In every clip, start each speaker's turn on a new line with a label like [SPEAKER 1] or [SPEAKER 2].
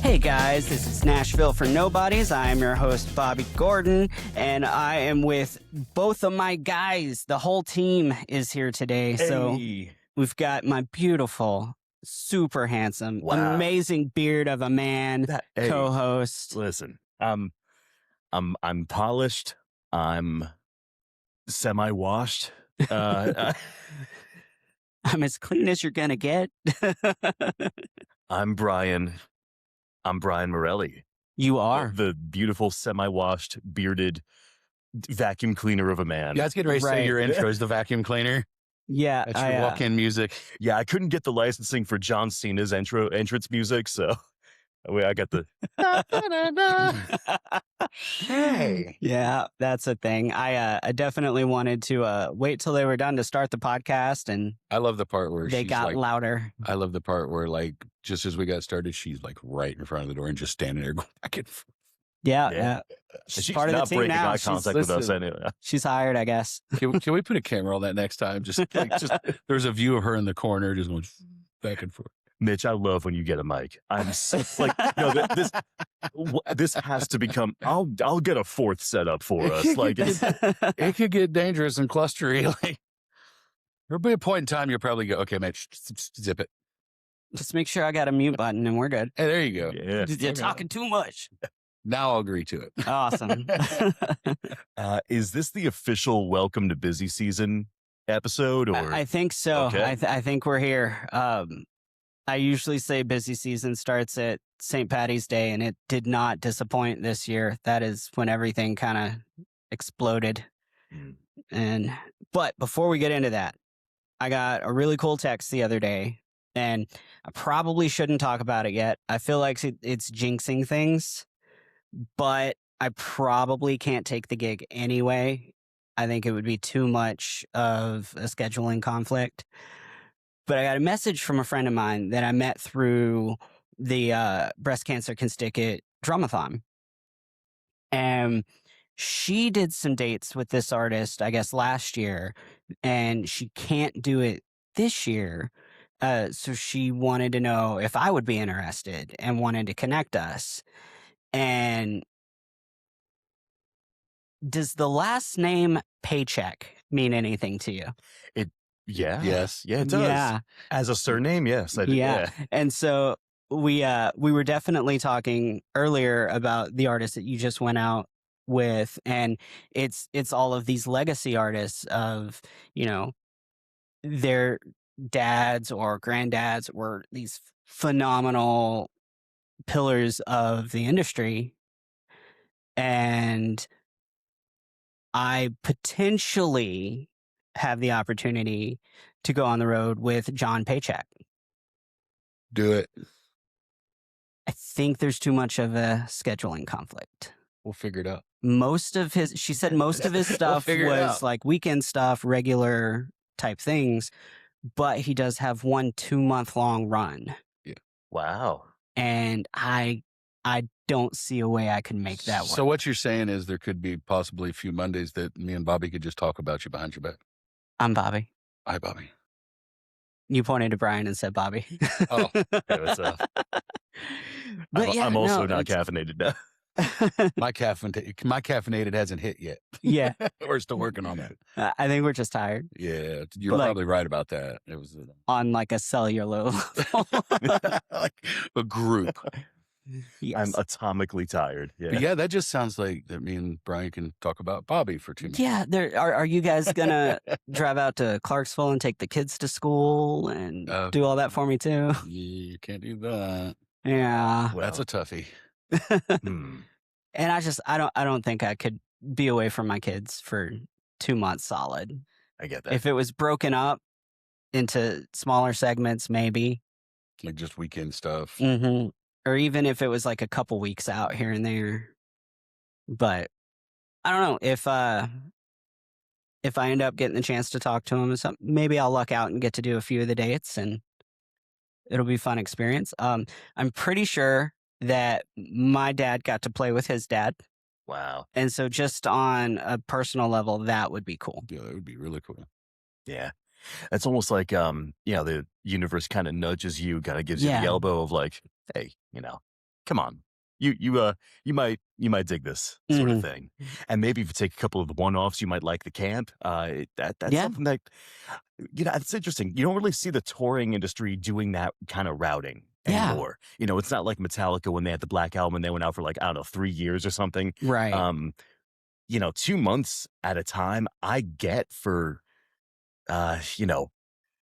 [SPEAKER 1] Hey guys, this is Nashville for Nobodies. I am your host, Bobby Gordon, and I am with both of my guys. The whole team is here today.
[SPEAKER 2] Hey.
[SPEAKER 1] So we've got my beautiful, super handsome, amazing beard of a man co-host.
[SPEAKER 2] Listen, I'm polished. I'm semi-washed.
[SPEAKER 1] I'm as clean as you're gonna get.
[SPEAKER 2] I'm Brian Morelli.
[SPEAKER 1] You are.
[SPEAKER 2] The beautiful, semi-washed, bearded vacuum cleaner of a man.
[SPEAKER 3] You guys getting ready to say your intro is the vacuum cleaner?
[SPEAKER 1] Yeah.
[SPEAKER 3] That's your walk-in music.
[SPEAKER 2] Yeah, I couldn't get the licensing for John Cena's entrance music, so I got the...
[SPEAKER 3] Hey.
[SPEAKER 1] Yeah, that's a thing. I definitely wanted to wait till they were done to start the podcast, and
[SPEAKER 3] I love the part where
[SPEAKER 1] they got louder.
[SPEAKER 3] I love the part where, like, just as we got started, she's like right in front of the door and just standing there going back and forth.
[SPEAKER 1] Yeah. She's part of the
[SPEAKER 2] not
[SPEAKER 1] team
[SPEAKER 2] breaking
[SPEAKER 1] now.
[SPEAKER 2] eye contact with us anyway.
[SPEAKER 1] She's hired, I guess.
[SPEAKER 3] Can we put a camera on that next time? Just there's a view of her in the corner just going back and forth.
[SPEAKER 2] Mitch, I love when you get a mic. I'm so, like, no, this has to become. I'll get a fourth setup for us. Like,
[SPEAKER 3] it could get dangerous and clustery. Like, there'll be a point in time you'll probably go, okay, Mitch, zip it.
[SPEAKER 1] Just make sure I got a mute button, and we're good.
[SPEAKER 3] Hey, there you go.
[SPEAKER 2] yeah.
[SPEAKER 1] You're talking too much.
[SPEAKER 3] Now I'll agree to it.
[SPEAKER 1] Awesome.
[SPEAKER 2] Is this the official Welcome to Busy Season episode? Or
[SPEAKER 1] I think so.
[SPEAKER 2] Okay.
[SPEAKER 1] I think we're here. I usually say busy season starts at St. Paddy's Day, and it did not disappoint this year. That is when everything kind of exploded. But before we get into that, I got a really cool text the other day, and I probably shouldn't talk about it yet. I feel like it's jinxing things, but I probably can't take the gig anyway. I think it would be too much of a scheduling conflict. But I got a message from a friend of mine that I met through the Breast Cancer Can Stick It Drumathon. And she did some dates with this artist, I guess, last year, and she can't do it this year. So she wanted to know if I would be interested and wanted to connect us. And does the last name Paycheck mean anything to you?
[SPEAKER 2] Yeah.
[SPEAKER 3] Yes.
[SPEAKER 2] Yeah, it does.
[SPEAKER 1] Yeah.
[SPEAKER 2] As a surname, yes. I do.
[SPEAKER 1] Yeah. And so we were definitely talking earlier about the artist that you just went out with, and it's all of these legacy artists of, their dads or granddads were these phenomenal pillars of the industry. And I potentially have the opportunity to go on the road with John Paycheck.
[SPEAKER 3] Do it.
[SPEAKER 1] I think there's too much of a scheduling conflict.
[SPEAKER 3] We'll figure it out.
[SPEAKER 1] She said most of his stuff was like weekend stuff, regular type things, but he does have 1 2-month long run.
[SPEAKER 3] Yeah.
[SPEAKER 2] Wow.
[SPEAKER 1] And I don't see a way I can make that work.
[SPEAKER 3] So what you're saying is there could be possibly a few Mondays that me and Bobby could just talk about you behind your back.
[SPEAKER 1] I'm Bobby.
[SPEAKER 3] Hi, Bobby.
[SPEAKER 1] You pointed to Brian and said Bobby.
[SPEAKER 3] Oh,
[SPEAKER 2] Hey, what's up? I'm also not caffeinated now.
[SPEAKER 3] my caffeinated hasn't hit yet.
[SPEAKER 1] Yeah.
[SPEAKER 3] We're still working on that.
[SPEAKER 1] I think we're just tired
[SPEAKER 3] Yeah, you're probably right about that. It was
[SPEAKER 1] on like a cellular level.
[SPEAKER 3] like a group.
[SPEAKER 1] Yes.
[SPEAKER 2] I'm atomically tired. Yeah.
[SPEAKER 3] But yeah, that just sounds like that me and Brian can talk about Bobby for 2 minutes.
[SPEAKER 1] Yeah, are you guys gonna drive out to Clarksville and take the kids to school and do all that for me too?
[SPEAKER 3] You can't do that.
[SPEAKER 1] Yeah.
[SPEAKER 3] Well, that's a toughie.
[SPEAKER 2] Hmm.
[SPEAKER 1] And I don't think I could be away from my kids for 2 months solid.
[SPEAKER 2] I get that.
[SPEAKER 1] If it was broken up into smaller segments, maybe.
[SPEAKER 3] Like just weekend stuff.
[SPEAKER 1] Mm-hmm. Or even if it was like a couple weeks out here and there. But I don't know if I end up getting the chance to talk to him or something, maybe I'll luck out and get to do a few of the dates, and it'll be a fun experience. I'm pretty sure that my dad got to play with his dad.
[SPEAKER 2] Wow.
[SPEAKER 1] And so just on a personal level, that would be cool.
[SPEAKER 3] Yeah, that would be really cool.
[SPEAKER 2] Yeah. It's almost like, the universe kind of nudges you, kind of gives you the elbow of like, hey, come on, you might dig this sort of
[SPEAKER 1] Mhm.
[SPEAKER 2] thing, and maybe if you take a couple of the one-offs, you might like the camp. That's
[SPEAKER 1] Yeah.
[SPEAKER 2] something that it's interesting. You don't really see the touring industry doing that kind of routing
[SPEAKER 1] Yeah.
[SPEAKER 2] anymore. It's not like Metallica when they had the Black Album and they went out for like I don't know 3 years or something.
[SPEAKER 1] Right.
[SPEAKER 2] Um, 2 months at a time. I get for uh, you know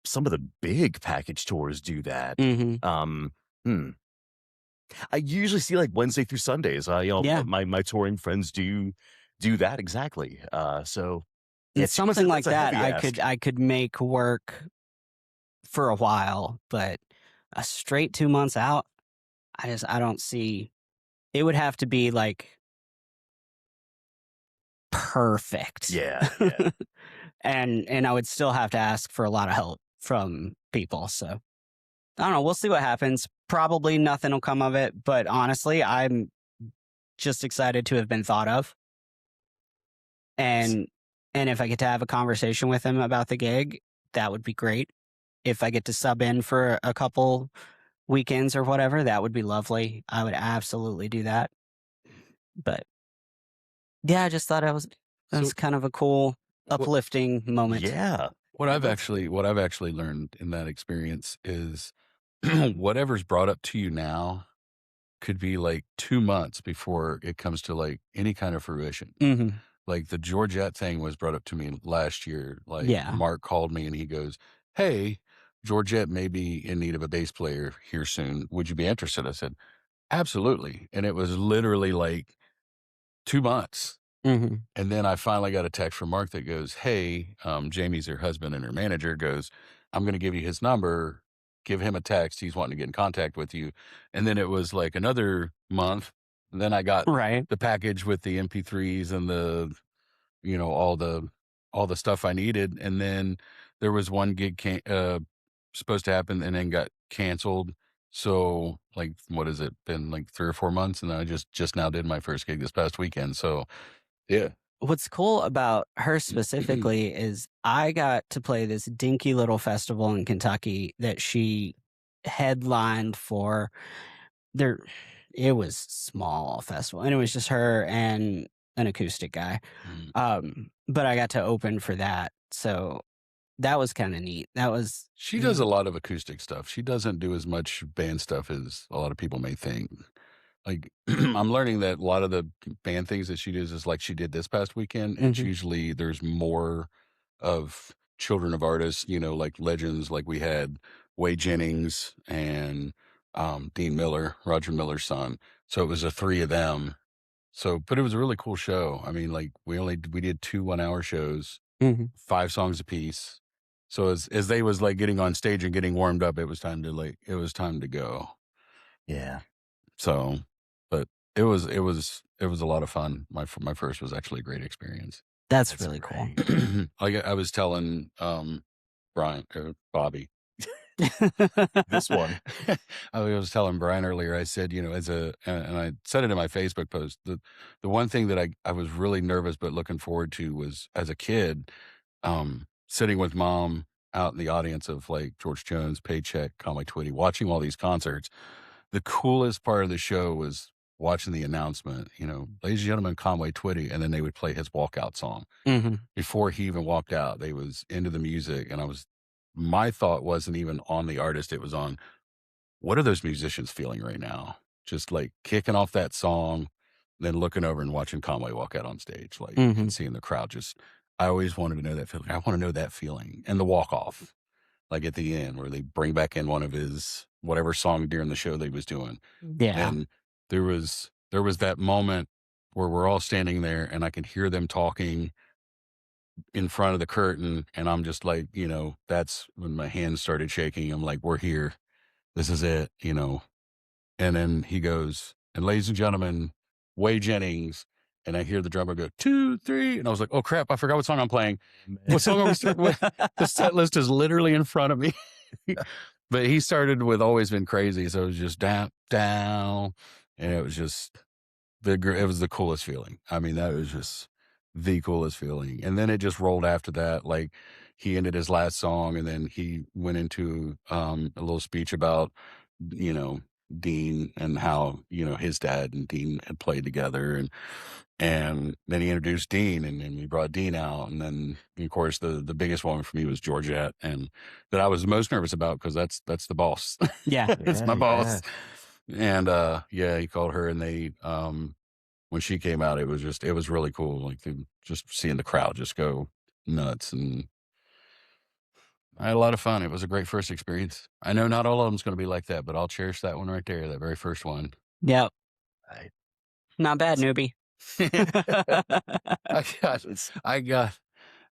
[SPEAKER 2] some of the big package tours do that.
[SPEAKER 1] Mhm.
[SPEAKER 2] Um, hmm. I usually see like Wednesday through Sundays.
[SPEAKER 1] Yeah.
[SPEAKER 2] My touring friends do that exactly. So yeah,
[SPEAKER 1] And
[SPEAKER 2] 2 months.
[SPEAKER 1] something
[SPEAKER 2] That's
[SPEAKER 1] like
[SPEAKER 2] a
[SPEAKER 1] that
[SPEAKER 2] heavy ask.
[SPEAKER 1] I could make work for a while, but a straight 2 months out, I don't see it would have to be, like, perfect.
[SPEAKER 2] Yeah, yeah.
[SPEAKER 1] And I would still have to ask for a lot of help from people, so I don't know, we'll see what happens. Probably nothing will come of it, but honestly, I'm just excited to have been thought of, and if I get to have a conversation with him about the gig, that would be great. If I get to sub in for a couple weekends or whatever, that would be lovely. I would absolutely do that. But yeah, I just thought that
[SPEAKER 3] So
[SPEAKER 1] was kind of a cool,
[SPEAKER 3] what
[SPEAKER 1] uplifting moment.
[SPEAKER 2] Yeah.
[SPEAKER 3] what I've
[SPEAKER 2] That's
[SPEAKER 3] actually learned in that experience is whatever's brought up to you now could be like 2 months before it comes to like any kind of fruition.
[SPEAKER 1] Hmm.
[SPEAKER 3] Like the Georgette thing was brought up to me last year. Like
[SPEAKER 1] Yeah.
[SPEAKER 3] Mark called me and he goes, "Hey, Georgette may be in need of a bass player here soon. Would you be interested?" I said, "Absolutely." And it was literally like 2 months.
[SPEAKER 1] Hmm.
[SPEAKER 3] And then I finally got a text from Mark that goes, "Hey, Jamie's her husband and her manager goes, I'm going to give you his number. Give him a text. He's wanting to get in contact with you." And then it was like another month. And then I got
[SPEAKER 1] Right.
[SPEAKER 3] the package with the MP3s and all the stuff I needed. And then there was one gig supposed to happen and then got canceled. So like, what has it been like 3 or 4 months? And then I just now did my first gig this past weekend. So yeah.
[SPEAKER 1] What's cool about her specifically is I got to play this dinky little festival in Kentucky that she headlined for. There, it was small festival, and it was just her and an acoustic guy.
[SPEAKER 3] Mm.
[SPEAKER 1] But I got to open for that, so that was kind of neat. That was
[SPEAKER 3] She does a lot of acoustic stuff. She doesn't do as much band stuff as a lot of people may think. Like I'm learning that a lot of the band things that she does is like she did this past weekend. It's
[SPEAKER 1] Mhm.
[SPEAKER 3] usually there's more of children of artists, like legends. Like we had Wade Jennings and Dean Miller, Roger Miller's son. So it was the three of them. So, but it was a really cool show. I mean, like we did 2 1-hour shows,
[SPEAKER 1] Mhm.
[SPEAKER 3] 5 songs apiece. So as they was like getting on stage and getting warmed up, it was time to go.
[SPEAKER 2] yeah.
[SPEAKER 3] So, but it was a lot of fun. My first was actually a great experience.
[SPEAKER 1] That's
[SPEAKER 2] That's
[SPEAKER 1] really cool.
[SPEAKER 2] great.
[SPEAKER 3] Like I was telling Brian or Bobby
[SPEAKER 2] This one.
[SPEAKER 3] I was telling Brian earlier. I said, and I said it in my Facebook post. The one thing that I was really nervous but looking forward to was as a kid, sitting with mom out in the audience of like George Jones, Paycheck, Conway Twitty, watching all these concerts. The coolest part of the show was watching the announcement, ladies and gentlemen, Conway Twitty, and then they would play his walkout song.
[SPEAKER 1] Hmm.
[SPEAKER 3] Before he even walked out, they was into the music, and my thought wasn't even on the artist, it was on what are those musicians feeling right now? Just like kicking off that song, then looking over and watching Conway walk out on stage, like
[SPEAKER 1] Hmm.
[SPEAKER 3] and seeing the crowd I always wanted to know that feeling. I want to know that feeling. And the walk off, like at the end where they bring back in one of his whatever song during the show they was doing.
[SPEAKER 1] Yeah.
[SPEAKER 3] And there was that moment where we're all standing there and I could hear them talking in front of the curtain. And I'm just like, that's when my hands started shaking. I'm like, we're here. This is it. And then he goes, and ladies and gentlemen, Wade Jennings. And I hear the drummer go, 2, 3. And I was like, oh crap, I forgot what song I'm playing. What song are we starting with? The set list is literally in front of me. But he started with Always Been Crazy. So it was just down, down. And it was just it was the coolest feeling. I mean, that was just the coolest feeling. And then it just rolled after that. Like he ended his last song and then he went into a little speech about, you know, Dean and how, his dad and Dean had played together. And then he introduced Dean, and then we brought Dean out. And then, of course, the biggest one for me was Georgette, and that I was the most nervous about because that's the boss.
[SPEAKER 1] Yeah.
[SPEAKER 3] It's my
[SPEAKER 2] Yeah,
[SPEAKER 3] boss. And yeah, he called her, and they when she came out, it was really cool. Like just seeing the crowd just go nuts, and I had a lot of fun. It was a great first experience. I know not all of them's going to be like that, but I'll cherish that one right there, that very first one.
[SPEAKER 1] Yep.
[SPEAKER 2] Right.
[SPEAKER 1] Not bad, newbie.
[SPEAKER 3] I got, I got,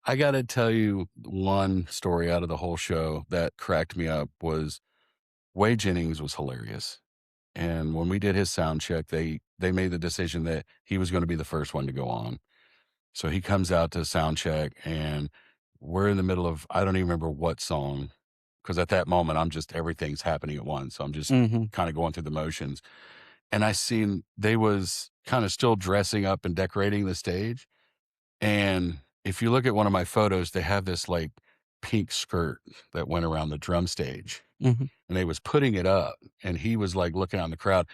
[SPEAKER 3] I got to tell you one story out of the whole show that cracked me up was Wade Jennings was hilarious. And when we did his sound check, they made the decision that he was going to be the first one to go on. So he comes out to sound check, and we're in the middle of, I don't even remember what song, because at that moment I'm just, everything's happening at once. So I'm just
[SPEAKER 1] hmm
[SPEAKER 3] kind of going through the motions. And I seen they was kind of still dressing up and decorating the stage. And if you look at one of my photos, they have this like pink skirt that went around the drum stage,
[SPEAKER 1] hmm
[SPEAKER 3] and they was putting it up, and he was like looking on the crowd,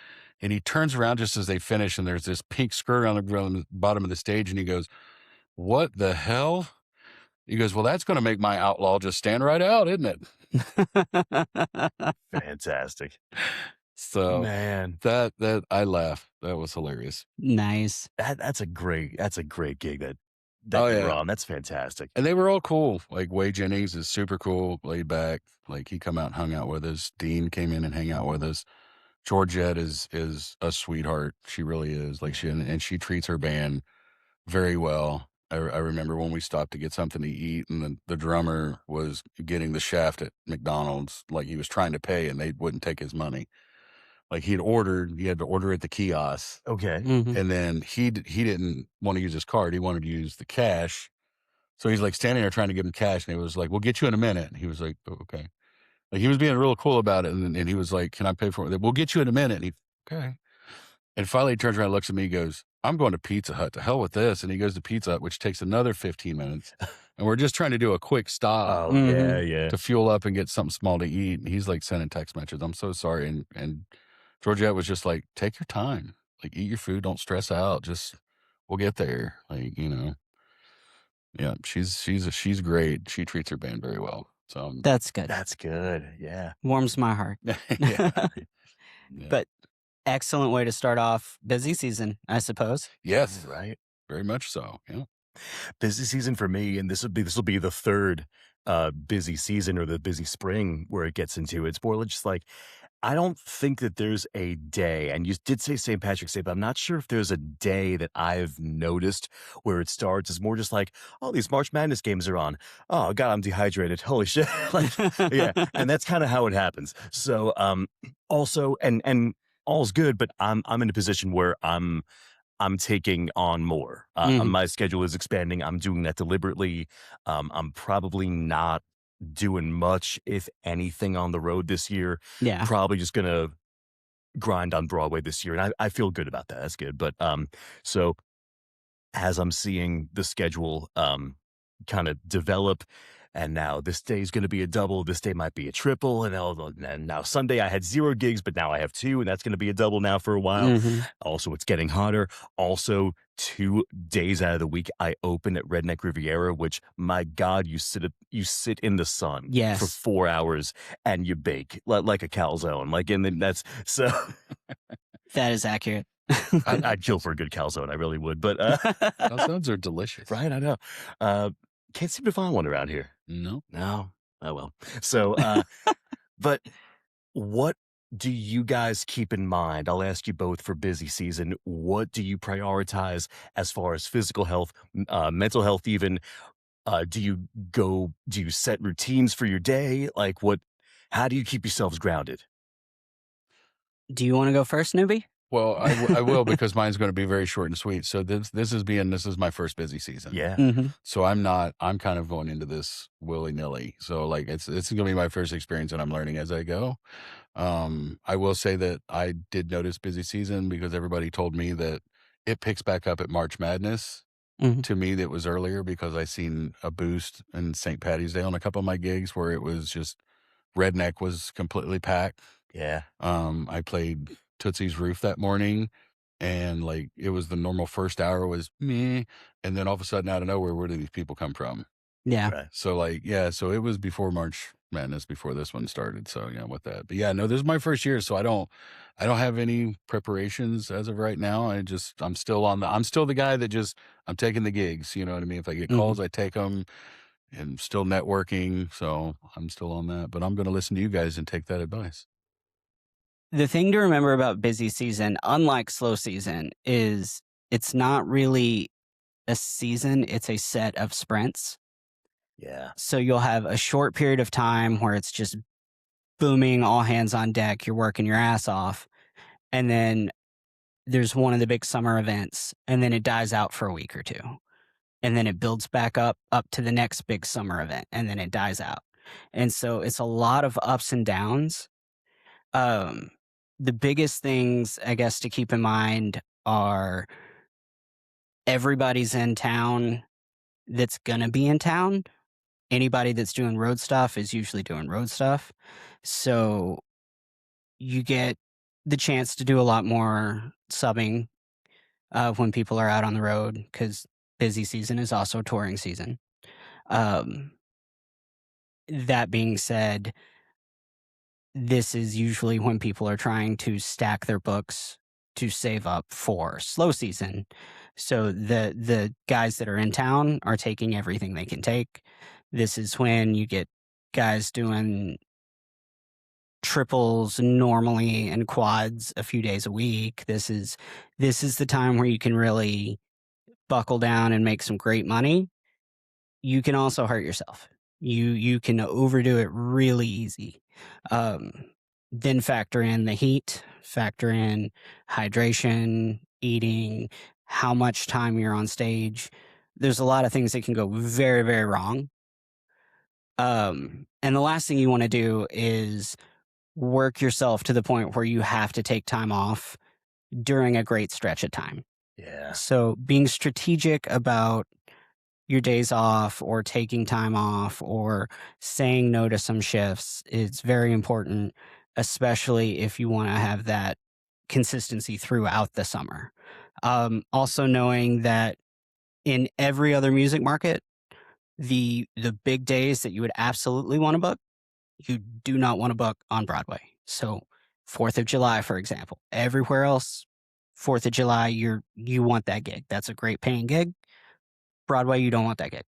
[SPEAKER 3] and he turns around just as they finish, and there's this pink skirt on the bottom of the stage, and he goes, "What the hell?" He goes, "Well, that's going to make my outlaw just stand right out, isn't it?"
[SPEAKER 2] Fantastic.
[SPEAKER 3] So
[SPEAKER 2] Man,
[SPEAKER 3] that I laughed. That was hilarious.
[SPEAKER 1] Nice.
[SPEAKER 2] that's a great gig that
[SPEAKER 3] Oh
[SPEAKER 2] you were
[SPEAKER 3] yeah.
[SPEAKER 2] on. That's fantastic.
[SPEAKER 3] And they were all cool. Like Wade Jennings is super cool, laid back. Like he come out and hung out with us. Dean came in and hang out with us. Georgette is a sweetheart. She really is. Like and she treats her band very well. I remember when we stopped to get something to eat, and the drummer was getting the shaft at McDonald's. Like he was trying to pay, and they wouldn't take his money. Like he had to order at the kiosk,
[SPEAKER 2] Okay.
[SPEAKER 1] hmm
[SPEAKER 3] and then he didn't want to use his card. He wanted to use the cash. So he's like standing there trying to give him cash, and he was like, "We'll get you in a minute." And he was like, "Oh, okay." Like he was being real cool about it, and he was like, "Can I pay for it?" "We'll get you in a minute." And he, okay. And finally, he turns around, and looks at me, goes, "I'm going to Pizza Hut. To hell with this!" And he goes to Pizza Hut, which takes another 15 minutes. And we're just trying to do a quick stop
[SPEAKER 2] Oh
[SPEAKER 1] hmm
[SPEAKER 2] yeah.
[SPEAKER 3] to fuel up and get something small to eat. And he's like sending text messages, "I'm so sorry." And Georgette was just like, "Take your time. Like eat your food. Don't stress out. Just we'll get there." Like yeah, she's great. She treats her band very well. So
[SPEAKER 1] That's good.
[SPEAKER 2] That's good. Yeah.
[SPEAKER 1] Warms my heart.
[SPEAKER 3] yeah, yeah.
[SPEAKER 1] But excellent way to start off busy season, I suppose.
[SPEAKER 3] Yes,
[SPEAKER 2] Right.
[SPEAKER 3] very much so. Yeah.
[SPEAKER 2] Busy season for me, and this will be the third busy season or the busy spring where it gets into it. It's more just like I don't think that there's a day, and you did say St. Patrick's Day, but I'm not sure if there's a day that I've noticed where it starts. It's more just like, oh, these March Madness games are on. Oh God, I'm dehydrated. Holy shit! Like, yeah, and that's kind of how it happens. So, also, and all's good, but I'm in a position where I'm taking on more.
[SPEAKER 1] hmm
[SPEAKER 2] My schedule is expanding. I'm doing that deliberately. I'm probably not doing much, if anything, on the road this year.
[SPEAKER 1] Yeah.
[SPEAKER 2] Probably just gonna grind on Broadway this year, and I feel good about that. That's good. But so as I'm seeing the schedule kind of develop, and now this day is going to be a double, this day might be a triple, and now Sunday I had 0 gigs, but now I have 2, and that's going to be a double now for a while.
[SPEAKER 1] hmm
[SPEAKER 2] Also, it's getting hotter. Also, 2 days out of the week I open at Redneck Riviera, which my God, you sit in the sun for
[SPEAKER 1] Yes.
[SPEAKER 2] 4 hours and you bake like a calzone. Like, and then that's so.
[SPEAKER 1] That is accurate.
[SPEAKER 2] I'd kill for a good calzone. I really would. But
[SPEAKER 3] Calzones are delicious.
[SPEAKER 2] right, I know. Can't seem to find one around here.
[SPEAKER 3] No.
[SPEAKER 2] No. Oh well. So, but what do you guys keep in mind? I'll ask you both for busy season. What do you prioritize as far as physical health, mental health, even? Do you set routines for your day? Like how do you keep yourselves grounded?
[SPEAKER 1] Do you want to go first, newbie?
[SPEAKER 3] Well, I will because mine's going to be very short and sweet. So this is my first busy season.
[SPEAKER 2] Yeah.
[SPEAKER 1] hmm
[SPEAKER 3] So I'm kind of going into this willy nilly. So like it's going to be my first experience, and I'm learning as I go. I will say that I did notice busy season because everybody told me that it picks back up at March Madness.
[SPEAKER 1] hmm
[SPEAKER 3] To me, that was earlier because I seen a boost in St. Patty's Day on a couple of my gigs where it was just Redneck was completely packed.
[SPEAKER 2] Yeah.
[SPEAKER 3] I played Tootsie's Roof that morning, and, like, it was the normal first hour was meh, and then all of a sudden, out of nowhere, where do these people come from?
[SPEAKER 1] Yeah.
[SPEAKER 2] Right.
[SPEAKER 3] So, like, yeah, so it was before March Madness, before this one started, so, yeah, with that. But, yeah, no, this is my first year, so I don't have any preparations as of right now. I'm still the guy that just I'm taking the gigs, you know what I mean? If I get
[SPEAKER 1] Mhm.
[SPEAKER 3] calls, I take them, and still networking, so I'm still on that, but I'm gonna listen to you guys and take that advice.
[SPEAKER 1] The thing to remember about busy season, unlike slow season, is it's not really a season, it's a set of sprints.
[SPEAKER 2] Yeah.
[SPEAKER 1] So you'll have a short period of time where it's just booming, all hands on deck, you're working your ass off. And then there's one of the big summer events, and then it dies out for a week or two. And then it builds back up to the next big summer event, and then it dies out. And so it's a lot of ups and downs. Um, the biggest things, I guess, to keep in mind are everybody's in town that's gonna be in town. Anybody that's doing road stuff is usually doing road stuff. So you get the chance to do a lot more subbing when people are out on the road because busy season is also touring season. Um, that being said, this is usually when people are trying to stack their books to save up for slow season. So the guys that are in town are taking everything they can take. This is when you get guys doing triples normally and quads a few days a week. This is the time where you can really buckle down and make some great money. You can also hurt yourself. You can overdo it really easy. Um, then factor in the heat, factor in hydration, eating, how much time you're on stage. There's a lot of things that can go very, very wrong. And the last thing you want to do is work yourself to the point where you have to take time off during a great stretch of time.
[SPEAKER 2] Yeah.
[SPEAKER 1] So being strategic about your days off or taking time off or saying no to some shifts is very important, especially if you want to have that consistency throughout the summer. Also knowing that in every other music market, the big days that you would absolutely want to book, you do not want to book on Broadway. So 4th of July, for example. Everywhere else, 4th of July, you want that gig. That's a great paying gig. Broadway, you don't want that gig.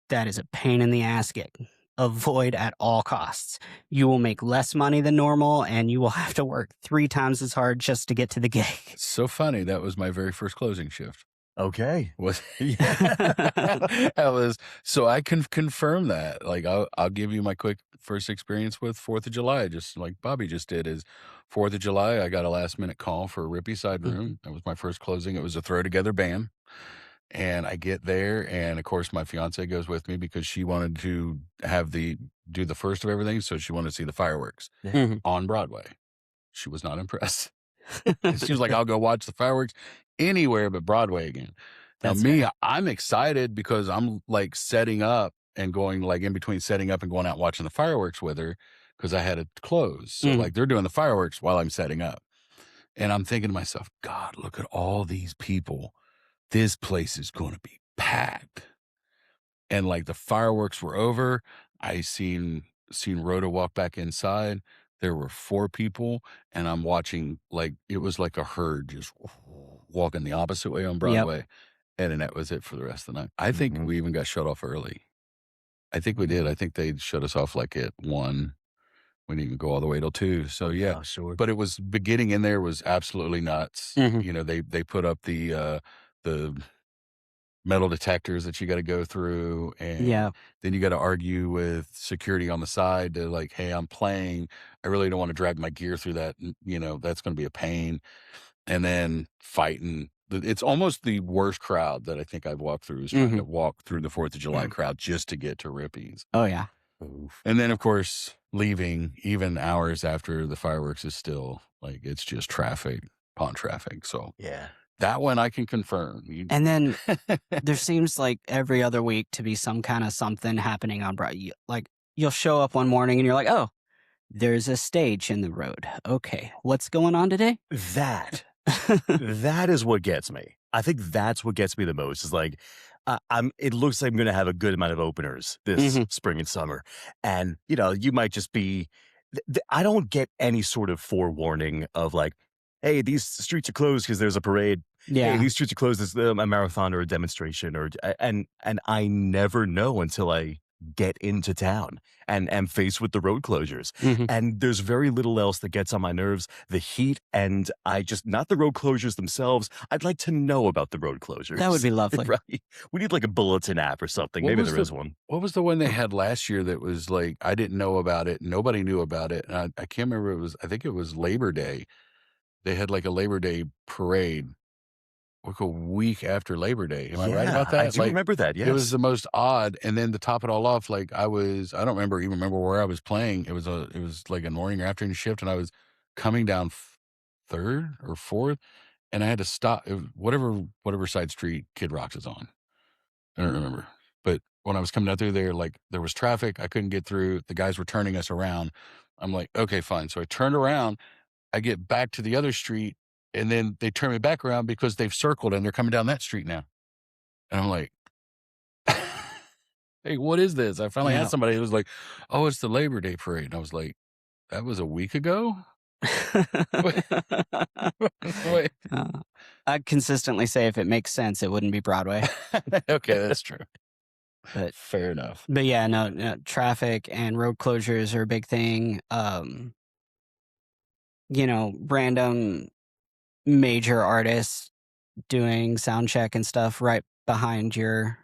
[SPEAKER 1] That is a pain in the ass gig. Avoid at all costs. You will make less money than normal and you will have to work 3 times as hard just to get to the gig.
[SPEAKER 3] It's so funny, that was my very first closing shift.
[SPEAKER 2] Okay.
[SPEAKER 3] Was yeah. That was so I can confirm that. Like, I'll give you my quick first experience with 4th of July, just like Bobby just did, is 4th of July, I got a last-minute call for a Rippy side
[SPEAKER 1] Mhm.
[SPEAKER 3] room. That was my first closing. It was a throw together band, and I get there, and, of course, my fiancée goes with me because she wanted to do the first of everything, so she wanted to see the fireworks
[SPEAKER 2] Yeah.
[SPEAKER 1] Mhm.
[SPEAKER 3] on Broadway. She was not impressed. She was like, "I'll go watch the fireworks anywhere but Broadway again." Now
[SPEAKER 1] That's
[SPEAKER 3] me,
[SPEAKER 1] fair.
[SPEAKER 3] I'm excited because I'm, like, setting up and going, like, in between setting up and going out and watching the fireworks with her because I had to close. So,
[SPEAKER 1] Mhm.
[SPEAKER 3] like, they're doing the fireworks while I'm setting up. And I'm thinking to myself, "God, look at all these people. This place is gonna be packed." And, like, the fireworks were over. I seen Rhoda walk back inside. There were 4 people, and I'm watching, like, it was like a herd just walking the opposite way on
[SPEAKER 1] Yep.
[SPEAKER 3] Broadway, and then that was it for the rest of the night. I think
[SPEAKER 2] Mhm.
[SPEAKER 3] we even got shut off early. I think we did. I think they shut us off, like, at 1. We didn't even go all the way till 2. So, yeah.
[SPEAKER 2] Oh, sure.
[SPEAKER 3] But it was but getting in there was absolutely nuts.
[SPEAKER 1] Mhm.
[SPEAKER 3] You know, they put up the metal detectors that you gotta go through, and
[SPEAKER 1] Yeah.
[SPEAKER 3] then you gotta argue with security on the side to like, "Hey, I'm playing. I really don't wanna drag my gear through that, that's gonna be a pain." And then fighting. It's almost the worst crowd that I think I've walked through is trying to
[SPEAKER 1] Mhm.
[SPEAKER 3] walk through the 4th of July crowd just to get to Rippies.
[SPEAKER 1] Oh, yeah.
[SPEAKER 2] Oof.
[SPEAKER 3] And then, of course, leaving even hours after the fireworks is still like, it's just traffic upon traffic, so
[SPEAKER 2] Yeah.
[SPEAKER 3] that one I can confirm. You
[SPEAKER 1] And then there seems like every other week to be some kinda something happening on Broadway. Like, you'll show up one morning and you're like, "Oh, There's a stage in the road. Okay, what's going on today?
[SPEAKER 2] That That is what gets me. I think that's what gets me the most is like, it looks like I'm gonna have a good amount of openers this
[SPEAKER 1] Mhm.
[SPEAKER 2] spring and summer. And, you might just be I don't get any sort of forewarning of like, "Hey, these streets are closed because there's a parade. Hey,
[SPEAKER 1] Yeah.
[SPEAKER 2] these streets are closed, there's, a marathon or a demonstration," or and I never know until I get into town and am faced with the road closures.
[SPEAKER 1] Mhm.
[SPEAKER 2] And there's very little else that gets on my nerves. The heat, and I just not the road closures themselves. I'd like to know about the road
[SPEAKER 1] That would
[SPEAKER 2] closures.
[SPEAKER 1] be lovely.
[SPEAKER 2] Right? We need like a bulletin app or something.
[SPEAKER 3] What
[SPEAKER 2] Maybe
[SPEAKER 3] was
[SPEAKER 2] there
[SPEAKER 3] the
[SPEAKER 2] is one.
[SPEAKER 3] what was the one they had last year that was like I didn't know about it, nobody knew about it, and I can't remember, I think it was Labor Day. They had like a Labor Day parade, like a week after Labor Day. Am I right about
[SPEAKER 2] Yeah, I
[SPEAKER 3] that?
[SPEAKER 2] do
[SPEAKER 3] Like,
[SPEAKER 2] remember that.
[SPEAKER 3] it was
[SPEAKER 2] Yes.
[SPEAKER 3] the most odd, and then to top it all off, like, I don't remember where I was playing. It was like a morning or afternoon shift, and I was coming down 3rd or 4th, and I had to stop whatever side street Kid Rock's is on. I don't remember. But when I was coming down through there, like, there was traffic, I couldn't get through, the guys were turning us around. I'm like, "Okay, fine." So I turned around, I get back to the other street, and then they turn me back around because they've circled and they're coming down that street now. And I'm like, "Hey, what is this?" I finally
[SPEAKER 1] Yeah.
[SPEAKER 3] asked somebody, it was like, "Oh, it's the Labor Day parade." And I was like, "That was a week ago?" Wait, wait.
[SPEAKER 1] Uh, I consistently say if it makes sense, it wouldn't be Broadway.
[SPEAKER 3] Okay, that's true.
[SPEAKER 1] But
[SPEAKER 3] Fair enough.
[SPEAKER 1] but yeah, no, no, traffic and road closures are a big thing. Random major artists doing sound check and stuff right behind your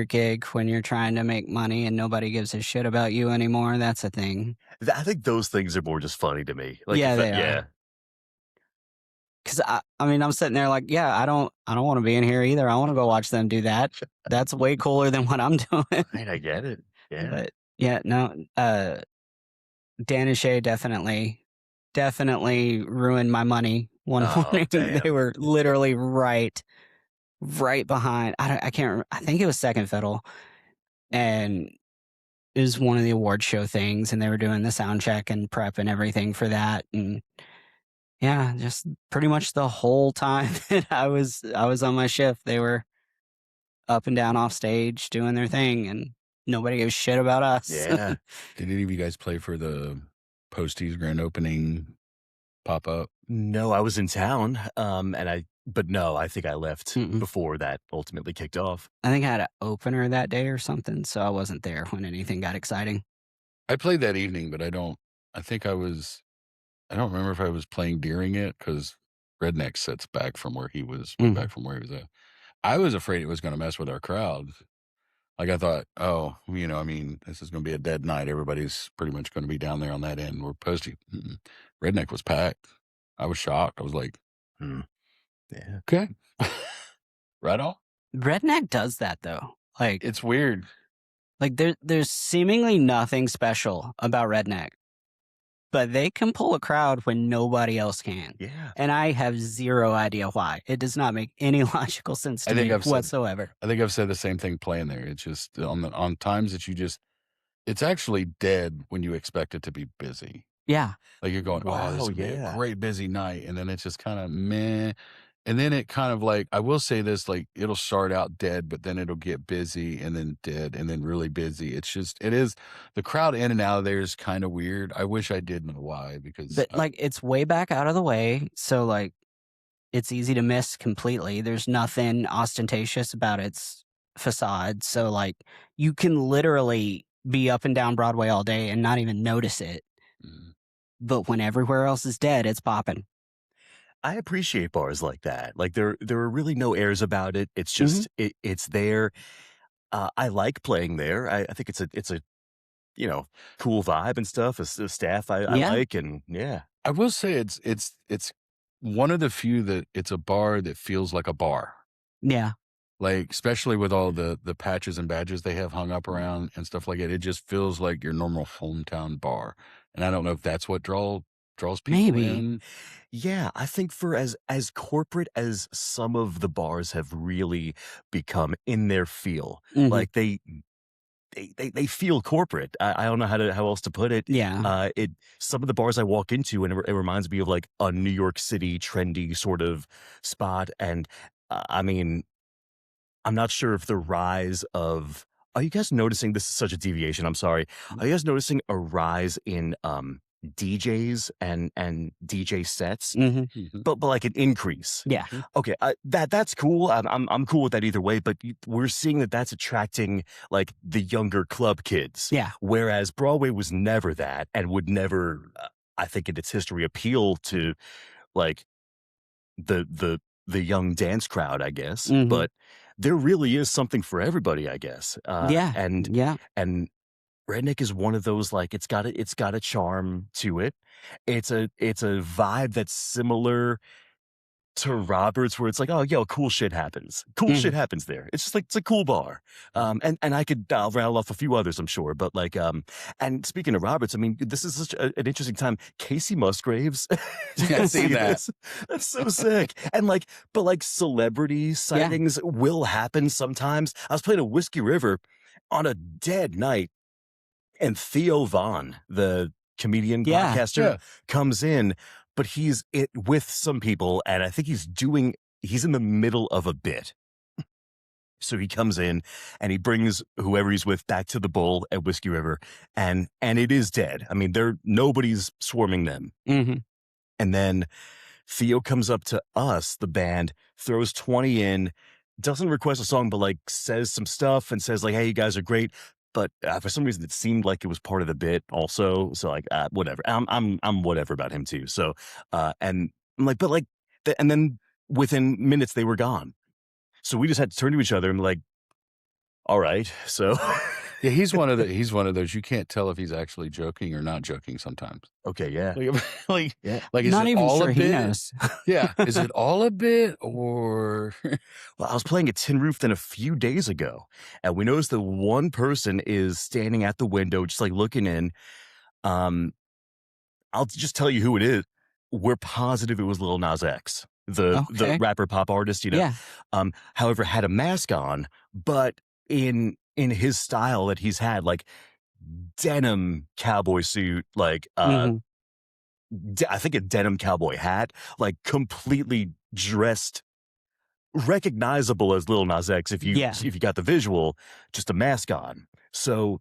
[SPEAKER 1] gig when you're trying to make money and nobody gives a shit about you anymore. That's a thing.
[SPEAKER 2] I think those things are more just funny to me. Like,
[SPEAKER 1] Yeah, they
[SPEAKER 2] yeah.
[SPEAKER 1] are. Cause I mean, I'm sitting there like, yeah, I don't want to be in here either. I want to go watch them do that. That's way cooler than what I'm doing.
[SPEAKER 2] Right, I get it. Yeah.
[SPEAKER 1] But yeah, no, Dan and Shay definitely ruined my money one
[SPEAKER 2] Oh,
[SPEAKER 1] morning. They
[SPEAKER 2] damn.
[SPEAKER 1] were literally right behind. I can't remember. I think it was Second Fiddle, and it was one of the award show things, and they were doing the sound check and prep and everything for that. And yeah, just pretty much the whole time that I was on my shift, they were up and down off stage doing their thing, and nobody gives a shit about us.
[SPEAKER 2] Yeah.
[SPEAKER 3] Did any of you guys play for the Posties grand opening pop-up?
[SPEAKER 2] No, I was in town, but no, I think I left
[SPEAKER 1] Mm-mm.
[SPEAKER 2] before that ultimately kicked off.
[SPEAKER 1] I think I had an opener that day or something, so I wasn't there when anything got exciting.
[SPEAKER 3] I played that evening, but I think I don't remember if I was playing during it because Redneck sits back from where he was, way
[SPEAKER 1] Mhm.
[SPEAKER 3] back from where he was at. I was afraid it was going to mess with our crowd. Like, I thought, oh, I mean, this is going to be a dead night. Everybody's pretty much going to be down there on that end. We're Posty. Redneck was packed. I was shocked. I was like,
[SPEAKER 2] Hmm. Yeah.
[SPEAKER 3] okay, right on.
[SPEAKER 1] Redneck does that though.
[SPEAKER 3] It's weird.
[SPEAKER 1] Like there's seemingly nothing special about Redneck, but they can pull a crowd when nobody else can.
[SPEAKER 2] Yeah.
[SPEAKER 1] And I have zero idea why. It does not make any logical sense to me whatsoever.
[SPEAKER 3] I think I've said the same thing playing there. It's just on times that it's actually dead when you expect it to be busy.
[SPEAKER 1] Yeah.
[SPEAKER 3] Like, you're going, "Oh, this
[SPEAKER 2] Wow,
[SPEAKER 3] will be a
[SPEAKER 2] yeah.
[SPEAKER 3] great busy night," and then it's just kinda meh, and then it kind of like I will say this, like, it'll start out dead, but then it'll get busy, and then dead, and then really busy. It is the crowd in and out of there is kinda weird. I wish I did know why because
[SPEAKER 1] But like it's way back out of the way, so like it's easy to miss completely. There's nothing ostentatious about its facade. So like you can literally be up and down Broadway all day and not even notice it.
[SPEAKER 3] mm,
[SPEAKER 1] But when everywhere else is dead, it's popping.
[SPEAKER 2] I appreciate bars like that. Like there are really no airs about it. It's
[SPEAKER 1] Hmm.
[SPEAKER 2] just it's there. I like playing there. I think it's a you know cool vibe and stuff. The staff I
[SPEAKER 1] Yeah.
[SPEAKER 2] like, and yeah.
[SPEAKER 3] I will say it's one of the few that it's a bar that feels like a bar.
[SPEAKER 1] Yeah.
[SPEAKER 3] Like, especially with all the patches and badges they have hung up around and stuff like it, it just feels like your normal hometown bar, and I don't know if that's what draws people
[SPEAKER 1] Maybe.
[SPEAKER 3] in.
[SPEAKER 2] Yeah, I think for as corporate as some of the bars have really become in their feel,
[SPEAKER 1] Hmm.
[SPEAKER 2] like they feel corporate. I don't know how else to put it.
[SPEAKER 1] Yeah.
[SPEAKER 2] It some of the bars I walk into, and it reminds me of like a New York City trendy sort of spot. And I mean, I'm not sure if the rise of are you guys noticing this is such a deviation, I'm sorry. Are you guys noticing a rise in DJs and DJ sets?
[SPEAKER 1] Hmm.
[SPEAKER 3] Mhm.
[SPEAKER 2] But like an increase.
[SPEAKER 1] Yeah.
[SPEAKER 2] Okay, that's cool. I'm cool with that either way. But we're seeing that that's attracting like the younger club kids.
[SPEAKER 1] Yeah.
[SPEAKER 2] Whereas Broadway was never that, and would never, I think, in its history, appeal to like the young dance crowd, I guess.
[SPEAKER 1] Hmm.
[SPEAKER 2] But there really is something for everybody, I guess.
[SPEAKER 1] Yeah.
[SPEAKER 2] And
[SPEAKER 1] Yeah.
[SPEAKER 2] and Redneck is one of those like it's got a charm to it. It's a vibe that's similar to Roberts, where it's like, oh, yo, cool shit happens. Cool
[SPEAKER 1] Hmm.
[SPEAKER 2] shit happens there. It's just like it's a cool bar. And I could I'll rattle off a few others, I'm sure. But like, and speaking of Roberts, I mean, this is such an interesting time. Casey Musgraves, did you
[SPEAKER 3] Yeah,
[SPEAKER 2] guys
[SPEAKER 3] see
[SPEAKER 2] see
[SPEAKER 3] that.
[SPEAKER 2] this? That's so sick. And like, but like celebrity sightings will happen sometimes. I was playing a Whiskey River on a dead night, and Theo Vaughn, the comedian
[SPEAKER 1] Yeah.
[SPEAKER 2] podcaster,
[SPEAKER 3] Yeah.
[SPEAKER 2] comes in, but he's with some people, and I think he's in the middle of a bit. So he comes in and he brings whoever he's with back to the bowl at Whiskey River, and it is dead. I mean, nobody's swarming them.
[SPEAKER 1] Hmm.
[SPEAKER 2] And then Theo comes up to us, the band, throws 20 in, doesn't request a song, but like says some stuff and says like, "Hey, you guys are great." But for some reason, it seemed like it was part of the bit also. So like, whatever. I'm whatever about him too. So and I'm like, but like, and then within minutes they were gone. So we just had to turn to each other and like, all right. So
[SPEAKER 3] Yeah, he's one of those you can't tell if he's actually joking or not joking sometimes.
[SPEAKER 2] okay, yeah,
[SPEAKER 3] Like,
[SPEAKER 2] yeah.
[SPEAKER 3] like is
[SPEAKER 1] Not
[SPEAKER 3] it
[SPEAKER 1] even
[SPEAKER 3] all
[SPEAKER 1] sure
[SPEAKER 3] a
[SPEAKER 1] he
[SPEAKER 3] bit?
[SPEAKER 1] knows.
[SPEAKER 3] Yeah, is it all a bit or
[SPEAKER 2] Well, I was playing at Tin Roof then a few days ago, and we noticed that one person is standing at the window, just like looking in. Um, I'll just tell you who it is. We're positive it was Lil Nas X, the
[SPEAKER 1] Okay.
[SPEAKER 2] rapper pop artist,
[SPEAKER 1] Yeah.
[SPEAKER 2] however, had a mask on, but in his style that he's had, like denim cowboy suit, like
[SPEAKER 1] Hmm.
[SPEAKER 2] I think a denim cowboy hat, like completely dressed, recognizable as Lil Nas X
[SPEAKER 1] Yeah.
[SPEAKER 2] if you got the visual, just a mask on. So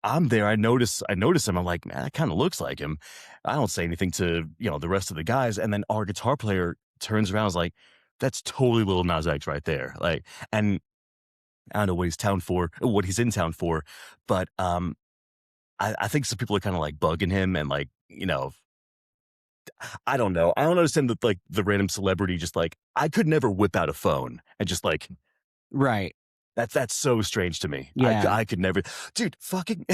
[SPEAKER 2] I'm there. I notice him. I'm like, man, that kind of looks like him. I don't say anything to the rest of the guys, and then our guitar player turns around, and is like, that's totally Lil Nas X right there. Like, and I don't know what he's in town for, but I think some people are kind of like bugging him, and like, I don't know. I don't understand that like the random celebrity just like I could never whip out a phone and just like
[SPEAKER 1] Right.
[SPEAKER 2] that's so strange to me.
[SPEAKER 1] Yeah.
[SPEAKER 2] I could never, dude. Fucking,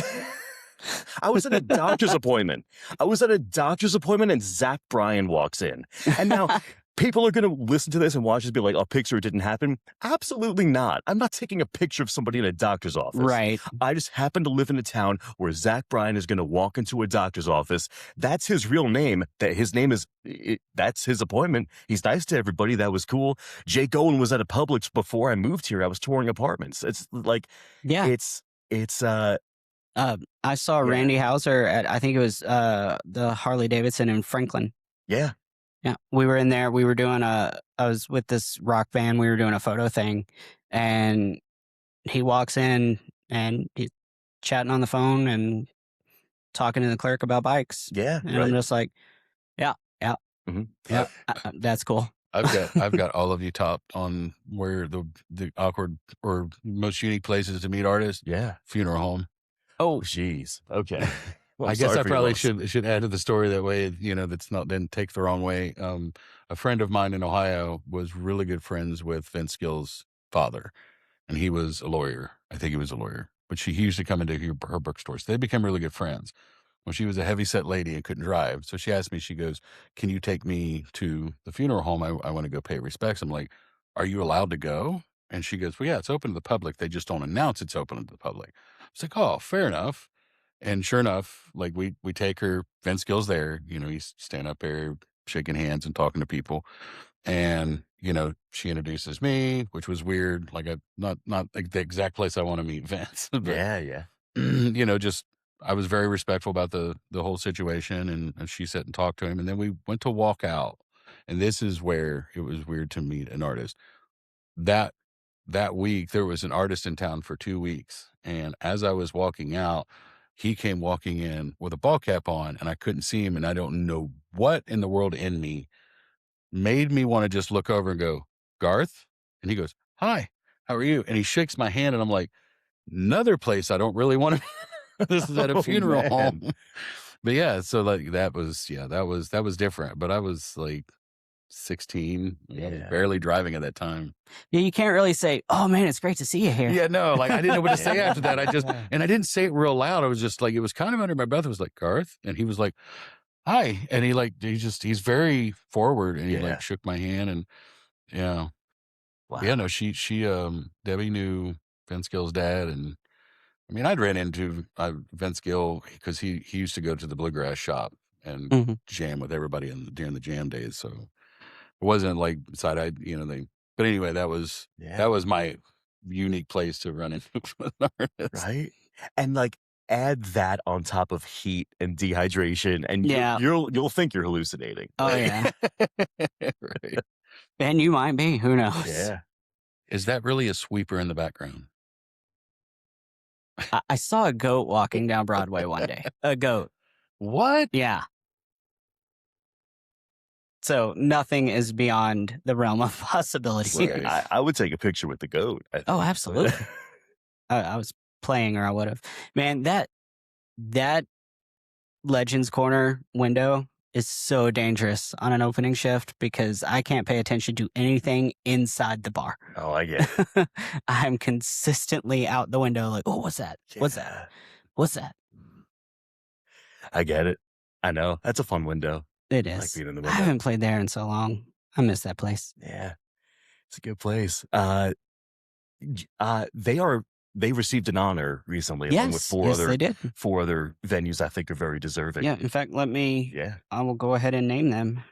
[SPEAKER 2] I was at a doctor's appointment. And Zach Bryan walks in, and now people are going to listen to this and watch this and be like, "Oh, picture it didn't happen." Absolutely not. I'm not taking a picture of somebody in a doctor's office.
[SPEAKER 1] Right.
[SPEAKER 2] I just happen to live in a town where Zach Bryan is going to walk into a doctor's office. That's his real name. That's his appointment. He's nice to everybody. That was cool. Jake Owen was at a Publix before I moved here. I was touring apartments. It's like,
[SPEAKER 1] Yeah.
[SPEAKER 2] it's
[SPEAKER 1] I saw
[SPEAKER 2] Yeah.
[SPEAKER 1] Randy Hauser at, I think it was the Harley Davidson in Franklin.
[SPEAKER 2] yeah.
[SPEAKER 1] Yeah, we were in there. We were doing I was with this rock band. We were doing a photo thing, and he walks in and he's chatting on the phone and talking to the clerk about bikes.
[SPEAKER 2] Yeah.
[SPEAKER 1] And I'm just like, yeah, yeah,
[SPEAKER 2] Mhm.
[SPEAKER 1] yeah, that's cool.
[SPEAKER 3] I've got all of you topped on where the awkward or most unique places to meet artists.
[SPEAKER 2] Yeah.
[SPEAKER 3] Funeral home.
[SPEAKER 1] Oh,
[SPEAKER 2] Jeez. Okay. Well, I'm
[SPEAKER 3] I guess
[SPEAKER 2] sorry
[SPEAKER 3] I
[SPEAKER 2] for your
[SPEAKER 3] probably
[SPEAKER 2] loss.
[SPEAKER 3] should add to the story that way, that's not then take the wrong way. A friend of mine in Ohio was really good friends with Vince Gill's father, and he was a lawyer. I think he was a lawyer, but he used to come into her bookstores. They became really good friends. Well, she was a heavy set lady and couldn't drive. So she asked me, she goes, "Can you take me to the funeral home? I want to go pay respects." I'm like, "Are you allowed to go?" And she goes, "Well, yeah, it's open to the public. They just don't announce it's open to the public." It's like, "Oh, fair enough." And sure enough, like we take her, Vince Gill's there, he's standing up there shaking hands and talking to people. And she introduces me, which was weird. Like, not like the exact place I want to meet Vince, but
[SPEAKER 2] Yeah.
[SPEAKER 3] just I was very respectful about the whole situation, and she sat and talked to him, and then we went to walk out, and this is where it was weird to meet an artist. That that week there was an artist in town for 2 weeks, and as I was walking out, he came walking in with a ball cap on, and I couldn't see him, and I don't know what in the world in me made me want to just look over and go, Garth? And he goes, hi, how are you? And he shakes my hand, and I'm like, another place I don't really want to. This is at a
[SPEAKER 2] Oh,
[SPEAKER 3] funeral
[SPEAKER 2] man.
[SPEAKER 3] home. But yeah, so like that was different. But I was like 16. I was
[SPEAKER 2] Yeah.
[SPEAKER 3] barely driving at that time.
[SPEAKER 1] Yeah, you can't really say, "Oh man, it's great to see you here."
[SPEAKER 3] Yeah, no, like I didn't know what to say after that.
[SPEAKER 2] Yeah.
[SPEAKER 3] And I didn't say it real loud. I was just like, it was kind of under my breath. It was like, Garth. And he was like, hi. And he's very forward, and he
[SPEAKER 2] Yeah.
[SPEAKER 3] like shook my hand, and yeah.
[SPEAKER 2] Wow.
[SPEAKER 3] Yeah, no, Debbie knew Vince Gill's dad, and I mean, I'd ran into Vince Gill because he used to go to the bluegrass shop and
[SPEAKER 1] hmm
[SPEAKER 3] jam with everybody during the jam days. So it wasn't like side-eyed, but anyway, that was
[SPEAKER 2] Yeah.
[SPEAKER 3] my unique place to run into with an artist.
[SPEAKER 2] Right? And, like, add that on top of heat and dehydration, and
[SPEAKER 1] Yeah.
[SPEAKER 2] you'll think you're hallucinating.
[SPEAKER 1] Oh yeah,
[SPEAKER 3] Right.
[SPEAKER 1] and you might be. Who knows?
[SPEAKER 2] Yeah.
[SPEAKER 3] Is that really a sweeper in the background?
[SPEAKER 1] I saw a goat walking down Broadway one day. A goat.
[SPEAKER 3] What?
[SPEAKER 1] Yeah. So nothing is beyond the realm of possibility.
[SPEAKER 3] Right.
[SPEAKER 2] I would take a picture with the goat.
[SPEAKER 1] Oh, absolutely. I was playing, or I would have. Man, that Legends Corner window is so dangerous on an opening shift because I can't pay attention to anything inside the bar.
[SPEAKER 2] Oh, I get it.
[SPEAKER 1] I'm consistently out the window like, oh, what's that? What's that?
[SPEAKER 2] Yeah.
[SPEAKER 1] What's that?
[SPEAKER 2] I get it. I know. That's a fun window.
[SPEAKER 1] It
[SPEAKER 2] I like
[SPEAKER 1] is.
[SPEAKER 2] being in the
[SPEAKER 1] I
[SPEAKER 2] window.
[SPEAKER 1] haven't played there in so long. I miss that place.
[SPEAKER 2] Yeah. It's a good place. They received an honor recently along with
[SPEAKER 1] Yes, they did.
[SPEAKER 2] four other venues I think are very deserving.
[SPEAKER 1] Yeah, in fact,
[SPEAKER 2] Yeah.
[SPEAKER 1] I will go ahead and name them.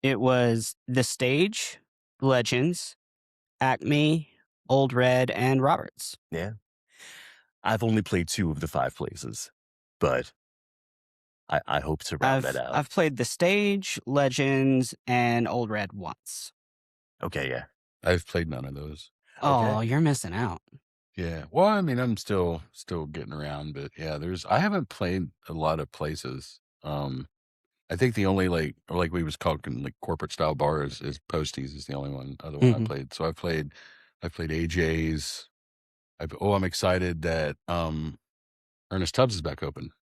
[SPEAKER 1] It was The Stage, Legends, Acme, Old Red, and Roberts.
[SPEAKER 2] Yeah. I've only played 2 of the 5 places, but I hope to round that out.
[SPEAKER 1] I've played The Stage, Legends, and Old Red once.
[SPEAKER 2] Okay, yeah.
[SPEAKER 3] I've played none of those.
[SPEAKER 1] Oh,
[SPEAKER 2] Okay.
[SPEAKER 1] you're missing out.
[SPEAKER 3] Yeah. Well, I mean, I'm still getting around, but yeah, I haven't played a lot of places. I think the only like we was talking like corporate style bars is Posties is the only other one I
[SPEAKER 1] Mhm.
[SPEAKER 3] played. So I played AJ's. I'm excited that Ernest Tubbs is back open.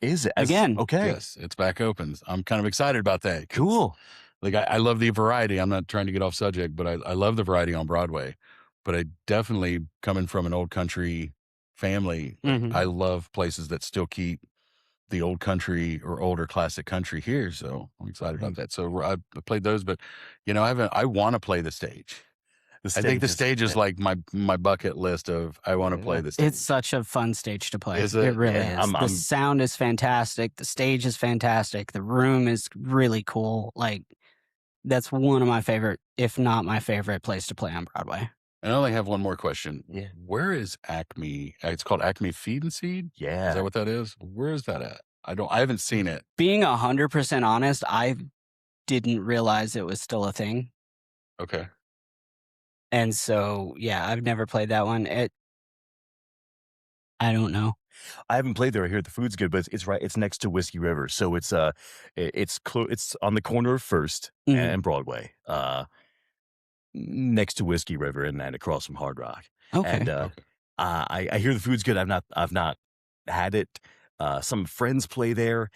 [SPEAKER 2] Is it?
[SPEAKER 1] Again.
[SPEAKER 2] Okay.
[SPEAKER 3] Yes, it's back open. I'm kind of excited about that.
[SPEAKER 2] Cool.
[SPEAKER 3] Like I love the variety. I'm not trying to get off subject, but I love the variety on Broadway. But I definitely, coming from an old country family,
[SPEAKER 1] Mhm.
[SPEAKER 3] I love places that still keep the old country or older classic country here. So I'm excited about that. So I played those, but I want to play the stage. I think the stage is like my bucket list of I want to play the stage.
[SPEAKER 1] It's such a fun stage to play.
[SPEAKER 3] Is it?
[SPEAKER 1] It really
[SPEAKER 2] Yeah,
[SPEAKER 1] is. The sound is fantastic. The stage is fantastic. The room is really cool. Like, that's one of my favorite, if not my favorite, place to play on Broadway.
[SPEAKER 3] And I only have one more question.
[SPEAKER 2] Yeah.
[SPEAKER 3] Where is Acme? It's called Acme Feed and Seed.
[SPEAKER 2] Yeah.
[SPEAKER 3] Is that what that is? Where is that at? I haven't seen it.
[SPEAKER 1] Being 100% honest, I didn't realize it was still a thing.
[SPEAKER 3] Okay.
[SPEAKER 1] And so, yeah, I've never played that one. I don't know.
[SPEAKER 2] I haven't played there. I hear the food's good, but it's right. It's next to Whiskey River, so it's on the corner of First
[SPEAKER 1] Mhm.
[SPEAKER 2] and Broadway, next to Whiskey River, and then across from Hard Rock.
[SPEAKER 1] Okay.
[SPEAKER 2] And
[SPEAKER 3] Okay.
[SPEAKER 2] I hear the food's good. I've not had it. Some friends play there.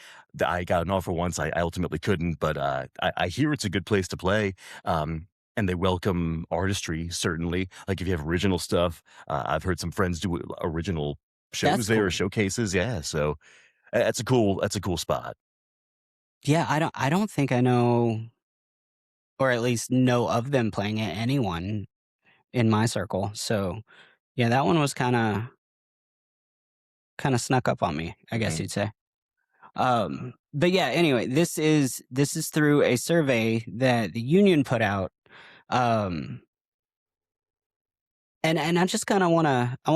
[SPEAKER 2] I got an offer once. I ultimately couldn't, but I hear it's a good place to play. And they welcome artistry, certainly. Like if you have original stuff, I've heard some friends do original shows
[SPEAKER 1] That's
[SPEAKER 2] there or
[SPEAKER 1] cool.
[SPEAKER 2] showcases. Yeah, so that's a cool spot.
[SPEAKER 1] Yeah, I don't think I know, or at least know of them playing it, anyone in my circle. So, yeah, that one was kind of snuck up on me, I guess
[SPEAKER 2] Mhm.
[SPEAKER 1] you'd say. But yeah, anyway, this is through a survey that the union put out Um, and I just kind of want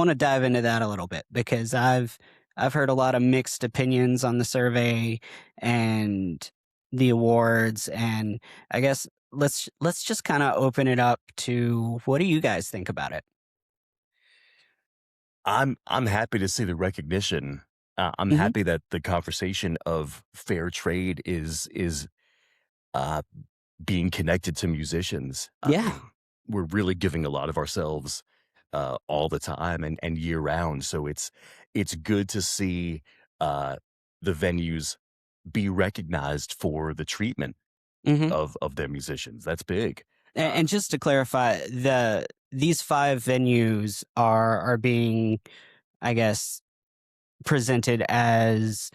[SPEAKER 1] to dive into that a little bit because I've heard a lot of mixed opinions on the survey and the awards, and I guess let's just kind of open it up to what do you guys think about it?
[SPEAKER 2] I'm happy to see the recognition. I'm
[SPEAKER 1] Hmm.
[SPEAKER 2] happy that the conversation of fair trade is uh, being connected to musicians.
[SPEAKER 1] Yeah.
[SPEAKER 2] We're really giving a lot of ourselves all the time and year round. So it's good to see uh, the venues be recognized for the treatment
[SPEAKER 1] Hmm.
[SPEAKER 2] of their musicians. That's big. Uh,
[SPEAKER 1] And just to clarify, these five venues are being, I guess, presented as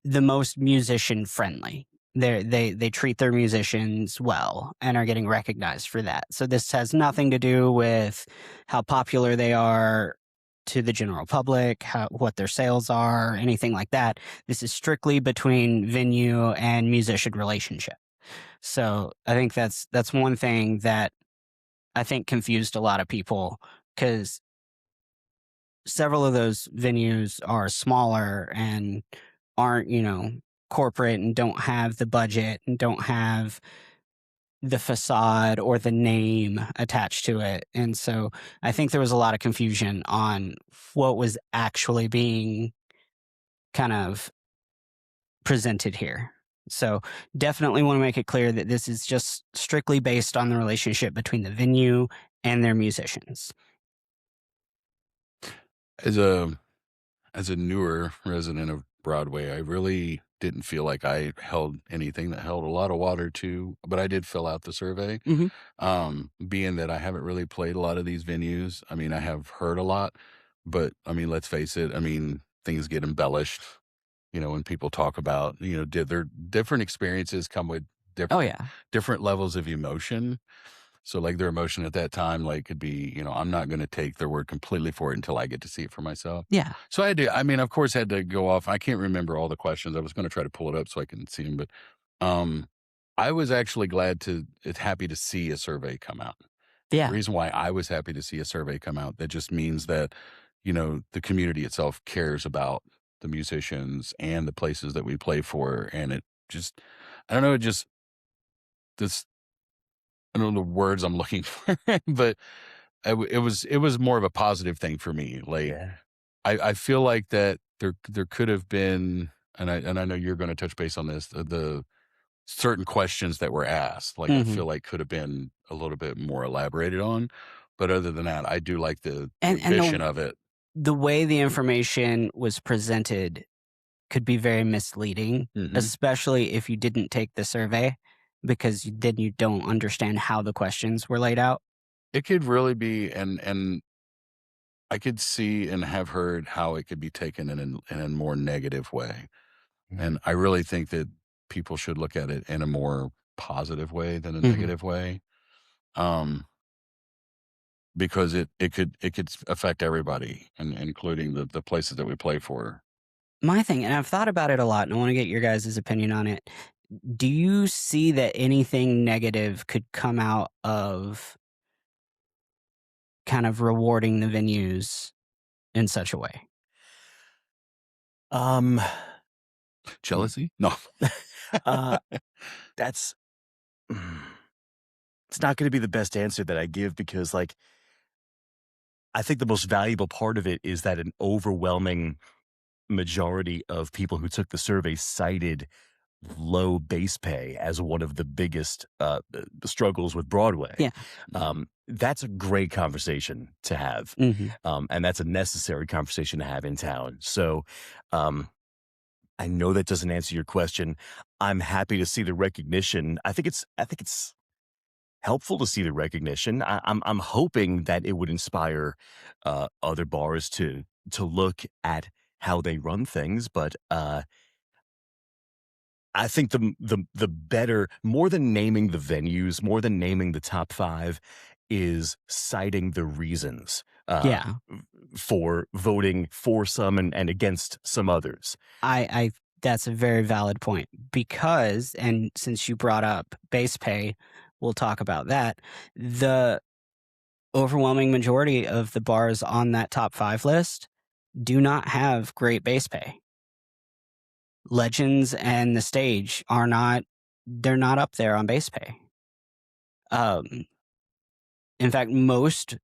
[SPEAKER 1] the most musician friendly. They treat their musicians well and are getting recognized for that. So this has nothing to do with how popular they are to the general public, what their sales are, anything like that. This is strictly between venue and musician relationship. So I think that's one thing that I think confused a lot of people because several of those venues are smaller and aren't, corporate and don't have the budget and don't have the facade or the name attached to it. And so I think there was a lot of confusion on what was actually being kind of presented here. So definitely want to make it clear that this is just strictly based on the relationship between the venue and their musicians.
[SPEAKER 3] As a newer resident of Broadway, I really didn't feel like I held anything that held a lot of water to, but I did fill out the survey.
[SPEAKER 1] Hmm.
[SPEAKER 3] Being that I haven't really played a lot of these venues, I mean, I have heard a lot, but I mean, let's face it, I mean, things get embellished, when people talk about, their different experiences come with
[SPEAKER 1] Oh,
[SPEAKER 3] different
[SPEAKER 1] yeah.
[SPEAKER 3] different levels of emotion. So like their emotion at that time, like could be, I'm not going to take their word completely for it until I get to see it for myself.
[SPEAKER 1] Yeah.
[SPEAKER 3] So I had to, I mean, of course, had to go off. I can't remember all the questions. I was going to try to pull it up so I can see them, but um, I was actually happy to see a survey come out. The
[SPEAKER 1] Yeah.
[SPEAKER 3] reason why I was happy to see a survey come out, that just means that, the community itself cares about the musicians and the places that we play for. And it just, I don't know, it just, this, I don't know the words I'm looking for, but it was more of a positive thing for me. Like
[SPEAKER 2] yeah.
[SPEAKER 3] I feel like that there could have been, and I know you're going to touch base on this, the certain questions that were asked, like I
[SPEAKER 1] Hmm.
[SPEAKER 3] feel like could have been a little bit more elaborated on. But other than that, I do like the
[SPEAKER 1] And
[SPEAKER 3] ambition of it.
[SPEAKER 1] the way the information was presented could be very misleading,
[SPEAKER 3] Hmm.
[SPEAKER 1] especially if you didn't take the survey, because then you don't understand how the questions were laid out.
[SPEAKER 3] It could really be, and I could see and have heard how it could be taken in a more negative way.
[SPEAKER 2] Mhm.
[SPEAKER 3] And I really think that people should look at it in a more positive way than a
[SPEAKER 1] Hmm.
[SPEAKER 3] negative way. Um, because it could affect everybody, and including the places that we play for.
[SPEAKER 1] My thing, and I've thought about it a lot, and I want to get your guys' opinion on it. Do you see that anything negative could come out of kind of rewarding the venues in such a way?
[SPEAKER 2] Um,
[SPEAKER 3] Jealousy? No.
[SPEAKER 2] uh, that's mm, it's not going to be the best answer that I give because, like, I think the most valuable part of it is that an overwhelming majority of people who took the survey cited low base pay as one of the biggest struggles with Broadway.
[SPEAKER 1] Yeah.
[SPEAKER 3] Mhm.
[SPEAKER 2] That's a great conversation to have,
[SPEAKER 1] Hmm.
[SPEAKER 2] and that's a necessary conversation to have in town. So, um, I know that doesn't answer your question. I'm happy to see the recognition. I think it's helpful to see the recognition. I'm hoping that it would inspire other bars to look at how they run things, but I think the better, more than naming the venues, more than naming the top 5, is citing the reasons,
[SPEAKER 1] Yeah.
[SPEAKER 2] for voting for some and against some others.
[SPEAKER 1] I that's a very valid point because, and since you brought up base pay, we'll talk about that. The overwhelming majority of the bars on that top 5 list do not have great base pay. Legends and the Stage are not they're not up there on base pay. Um, in fact, most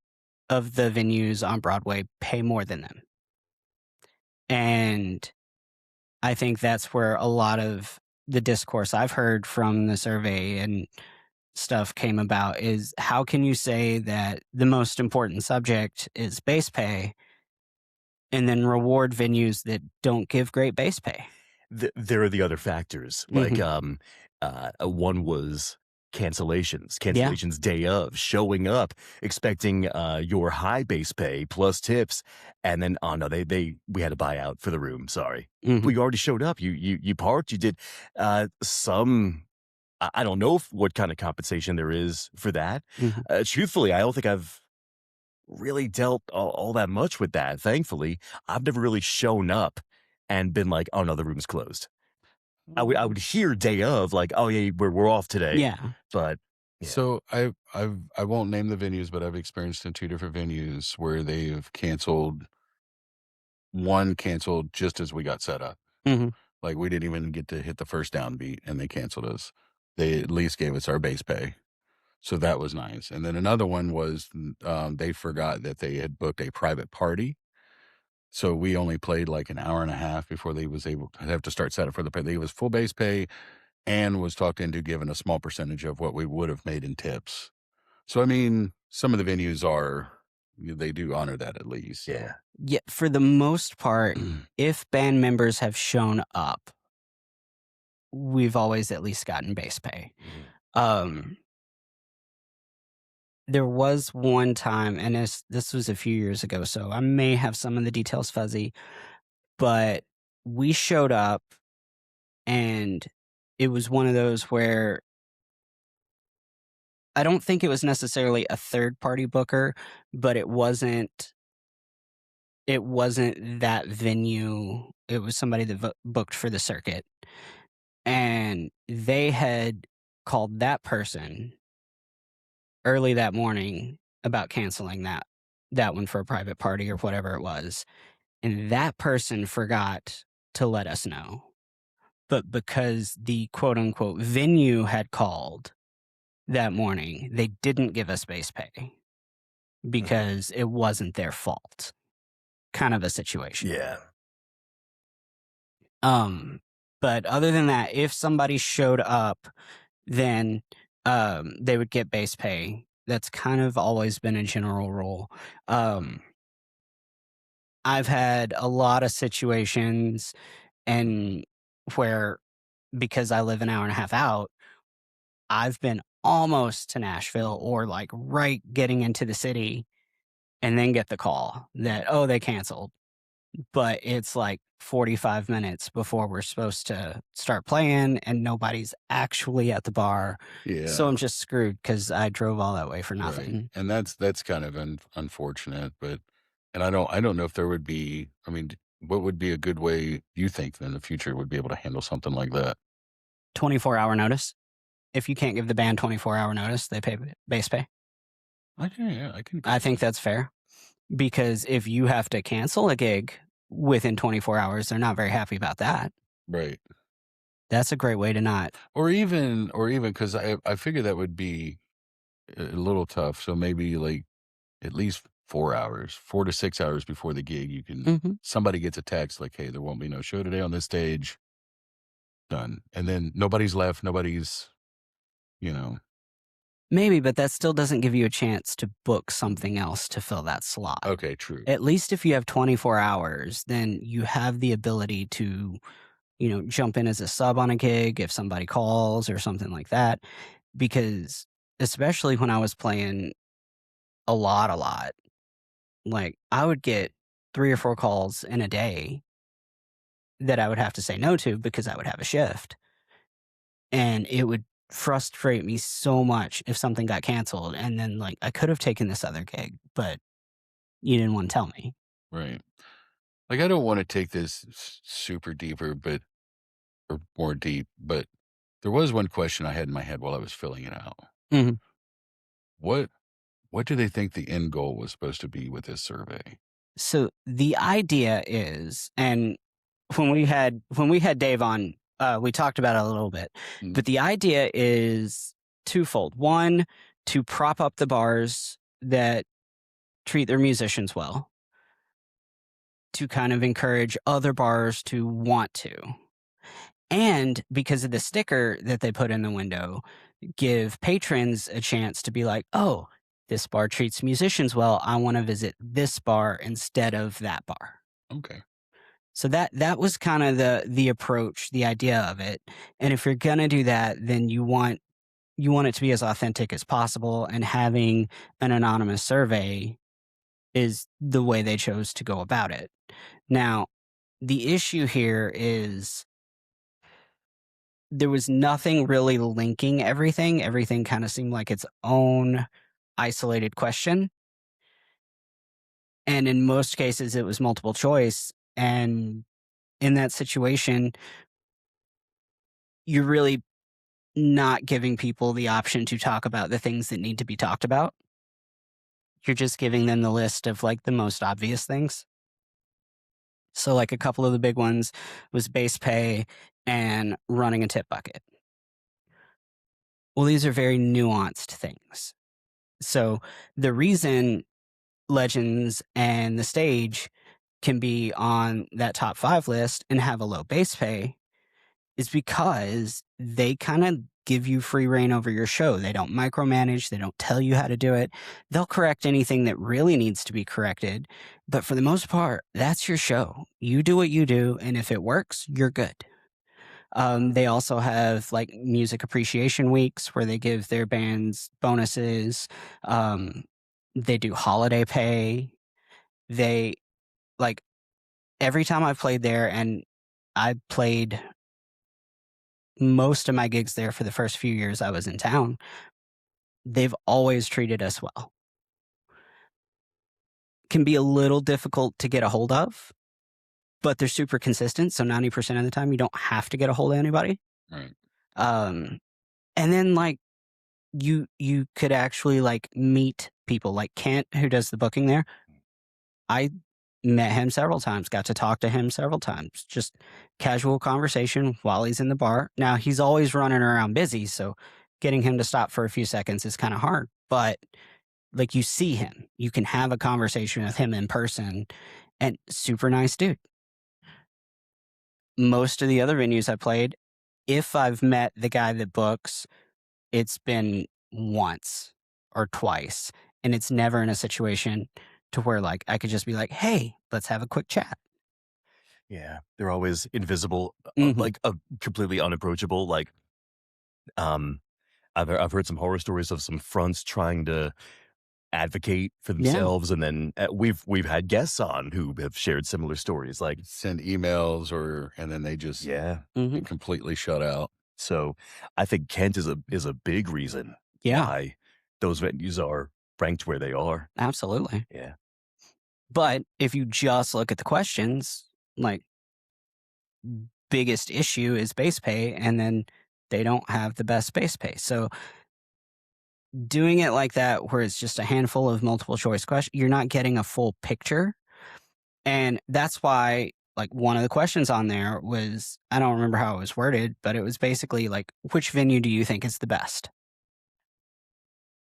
[SPEAKER 1] of the venues on Broadway pay more than them. And I think that's where a lot of the discourse I've heard from the survey and stuff came about is how can you say that the most important subject is base pay and then reward venues that don't give great base pay?
[SPEAKER 2] There are the other factors, like,
[SPEAKER 1] Mhm.
[SPEAKER 2] one was cancellations.
[SPEAKER 1] Yeah.
[SPEAKER 2] Cancellations day of, showing up, expecting, your high base pay plus tips, and then, "Oh, no, they we had to buy out for the room, sorry."
[SPEAKER 1] Mhm.
[SPEAKER 2] Well, you already showed up, you parked, you did, some I don't know what kind of compensation there is for that.
[SPEAKER 1] Mhm.
[SPEAKER 2] Truthfully, I don't think I've really dealt all that much with that, thankfully. I've never really shown up and been like, "Oh, no, the room's closed." I
[SPEAKER 3] Mm.
[SPEAKER 2] would hear day of like, "Oh, yeah, we're off today,"
[SPEAKER 1] Yeah.
[SPEAKER 2] but yeah.
[SPEAKER 3] So I won't name the venues, but I've experienced in 2 different venues where they've canceled. One canceled just as we got set up.
[SPEAKER 1] Mhm.
[SPEAKER 3] Like, we didn't even get to hit the first downbeat, and they canceled us. They at least gave us our base pay, so that was nice. And then another one was, they forgot that they had booked a private party, so we only played, like, an hour and a half before they was able to have to start setup for the pay. They gave us full base pay and was talked into giving a small percentage of what we would have made in tips. So, I mean, some of the venues are they do honor that at least.
[SPEAKER 2] Yeah.
[SPEAKER 1] Yeah, for the most part, if band members have shown up, we've always at least gotten base pay.
[SPEAKER 2] Mhm.
[SPEAKER 1] Um, there was one time, and this was a few years ago, so I may have some of the details fuzzy, but we showed up and it was one of those where I don't think it was necessarily a third party booker, but it wasn't that venue. It was somebody that booked for the circuit, and they had called that person early that morning about canceling that one for a private party or whatever it was, and that person forgot to let us know. But because the quote unquote venue had called that morning, they didn't give us base pay
[SPEAKER 2] Mhm.
[SPEAKER 1] because it wasn't their fault, kind of a situation.
[SPEAKER 2] Yeah.
[SPEAKER 1] Um, but other than that, if somebody showed up, then they would get base pay. That's kind of always been a general rule. Um, I've had a lot of situations and where because I live an hour and a half out, I've been almost to Nashville or like right getting into the city and then get the call that, oh, they canceled. But it's like 45 minutes before we're supposed to start playing and nobody's actually at the bar. So
[SPEAKER 3] Yeah.
[SPEAKER 1] I'm just screwed because I drove all that way for
[SPEAKER 3] Right,
[SPEAKER 1] nothing.
[SPEAKER 3] and that's kind of unfortunate, but and I don't know if there would be I mean, what would be a good way you think in the future would be able to handle something like that?
[SPEAKER 1] 24-hour notice. If you can't give the band 24-hour notice, they pay base pay.
[SPEAKER 3] I can agree
[SPEAKER 1] I
[SPEAKER 3] with
[SPEAKER 1] think
[SPEAKER 3] that.
[SPEAKER 1] that's fair because if you have to cancel a gig within 24 hours, they're not very happy about that.
[SPEAKER 3] Right.
[SPEAKER 1] That's a great way to not.
[SPEAKER 3] Or even because I figure that would be a little tough, so maybe, like, at least 4 hours, 4 to 6 hours before the gig, you can
[SPEAKER 1] Mhm.
[SPEAKER 3] somebody gets a text like, "Hey, there won't be no show today on this stage." Done, and then nobody's left, nobody's you know
[SPEAKER 1] Maybe, but that still doesn't give you a chance to book something else to fill that slot.
[SPEAKER 3] Okay, true.
[SPEAKER 1] At least if you have 24 hours, then you have the ability to, jump in as a sub on a gig if somebody calls or something like that. Because especially when I was playing a lot, like I would get 3 or 4 calls in a day that I would have to say no to because I would have a shift. And it would frustrate me so much if something got canceled. And then, like, I could have taken this other gig, but you didn't want to tell me.
[SPEAKER 3] Right. Like, I don't wanna take this super deeper, but or more deep, but there was one question I had in my head while I was filling it out.
[SPEAKER 1] Mhm.
[SPEAKER 3] What what do they think the end goal was supposed to be with this survey?
[SPEAKER 1] So the idea is, and when we had Dave on, we talked about it a little bit,
[SPEAKER 3] Mm,
[SPEAKER 1] but the idea is twofold. One, to prop up the bars that treat their musicians well, to kind of encourage other bars to want to. And because of the sticker that they put in the window, give patrons a chance to be like, oh, this bar treats musicians well. I want to visit this bar instead of that bar.
[SPEAKER 3] okay.
[SPEAKER 1] So that was kind of the approach, the idea of it. And if you're gonna do that, then you want it to be as authentic as possible. And having an anonymous survey is the way they chose to go about it. Now, the issue here is there was nothing really linking everything. Everything kind of seemed like its own isolated question. And in most cases, it was multiple choice. And in that situation, you're really not giving people the option to talk about the things that need to be talked about. You're just giving them the list of like the most obvious things. So, like a couple of the big ones was base pay and running a tip bucket. Well, these are very nuanced things. So, the reason Legends and the stage can be on that top 5 list and have a low base pay is because they kind of give you free reign over your show. They don't micromanage, they don't tell you how to do it. They'll correct anything that really needs to be corrected. But for the most part, that's your show. You do what you do, and if it works, you're good. They also have like music appreciation weeks where they give their bands bonuses. Um, they do holiday pay. They like every time I've played there, and I played most of my gigs there for the first few years I was in town, they've always treated us well. Can be a little difficult to get a hold of, but they're super consistent. So 90% of the time, you don't have to get a hold of anybody.
[SPEAKER 3] Right.
[SPEAKER 1] Um, and then like you could actually like meet people like Kent, who does the booking there. I met him several times, got to talk to him several times, just casual conversation while he's in the bar. Now he's always running around busy, so getting him to stop for a few seconds is kind of hard, but like you see him, you can have a conversation with him in person, and super nice dude. Most of the other venues I played, if I've met the guy that books, it's been once or twice, and it's never in a situation to where like I could just be like, "Hey, let's have a quick chat."
[SPEAKER 2] Yeah, they're always invisible,
[SPEAKER 1] Mhm.
[SPEAKER 2] like, completely unapproachable, like, um, I've heard some horror stories of some fronts trying to advocate for
[SPEAKER 1] Yeah.
[SPEAKER 2] themselves, and then, we've had guests on who have shared similar stories, like
[SPEAKER 3] Send emails and then they just
[SPEAKER 2] yeah.
[SPEAKER 1] Mhm.
[SPEAKER 3] get completely shut out.
[SPEAKER 2] So, I think Kent is a big reason
[SPEAKER 1] Yeah,
[SPEAKER 2] why those venues are ranked where they are.
[SPEAKER 1] absolutely.
[SPEAKER 2] Yeah.
[SPEAKER 1] But if you just look at the questions, like biggest issue is base pay, and then they don't have the best base pay. So doing it like that, where it's just a handful of multiple choice questions, you're not getting a full picture. And that's why, like, one of the questions on there was, I don't remember how it was worded, but it was basically like, which venue do you think is the best?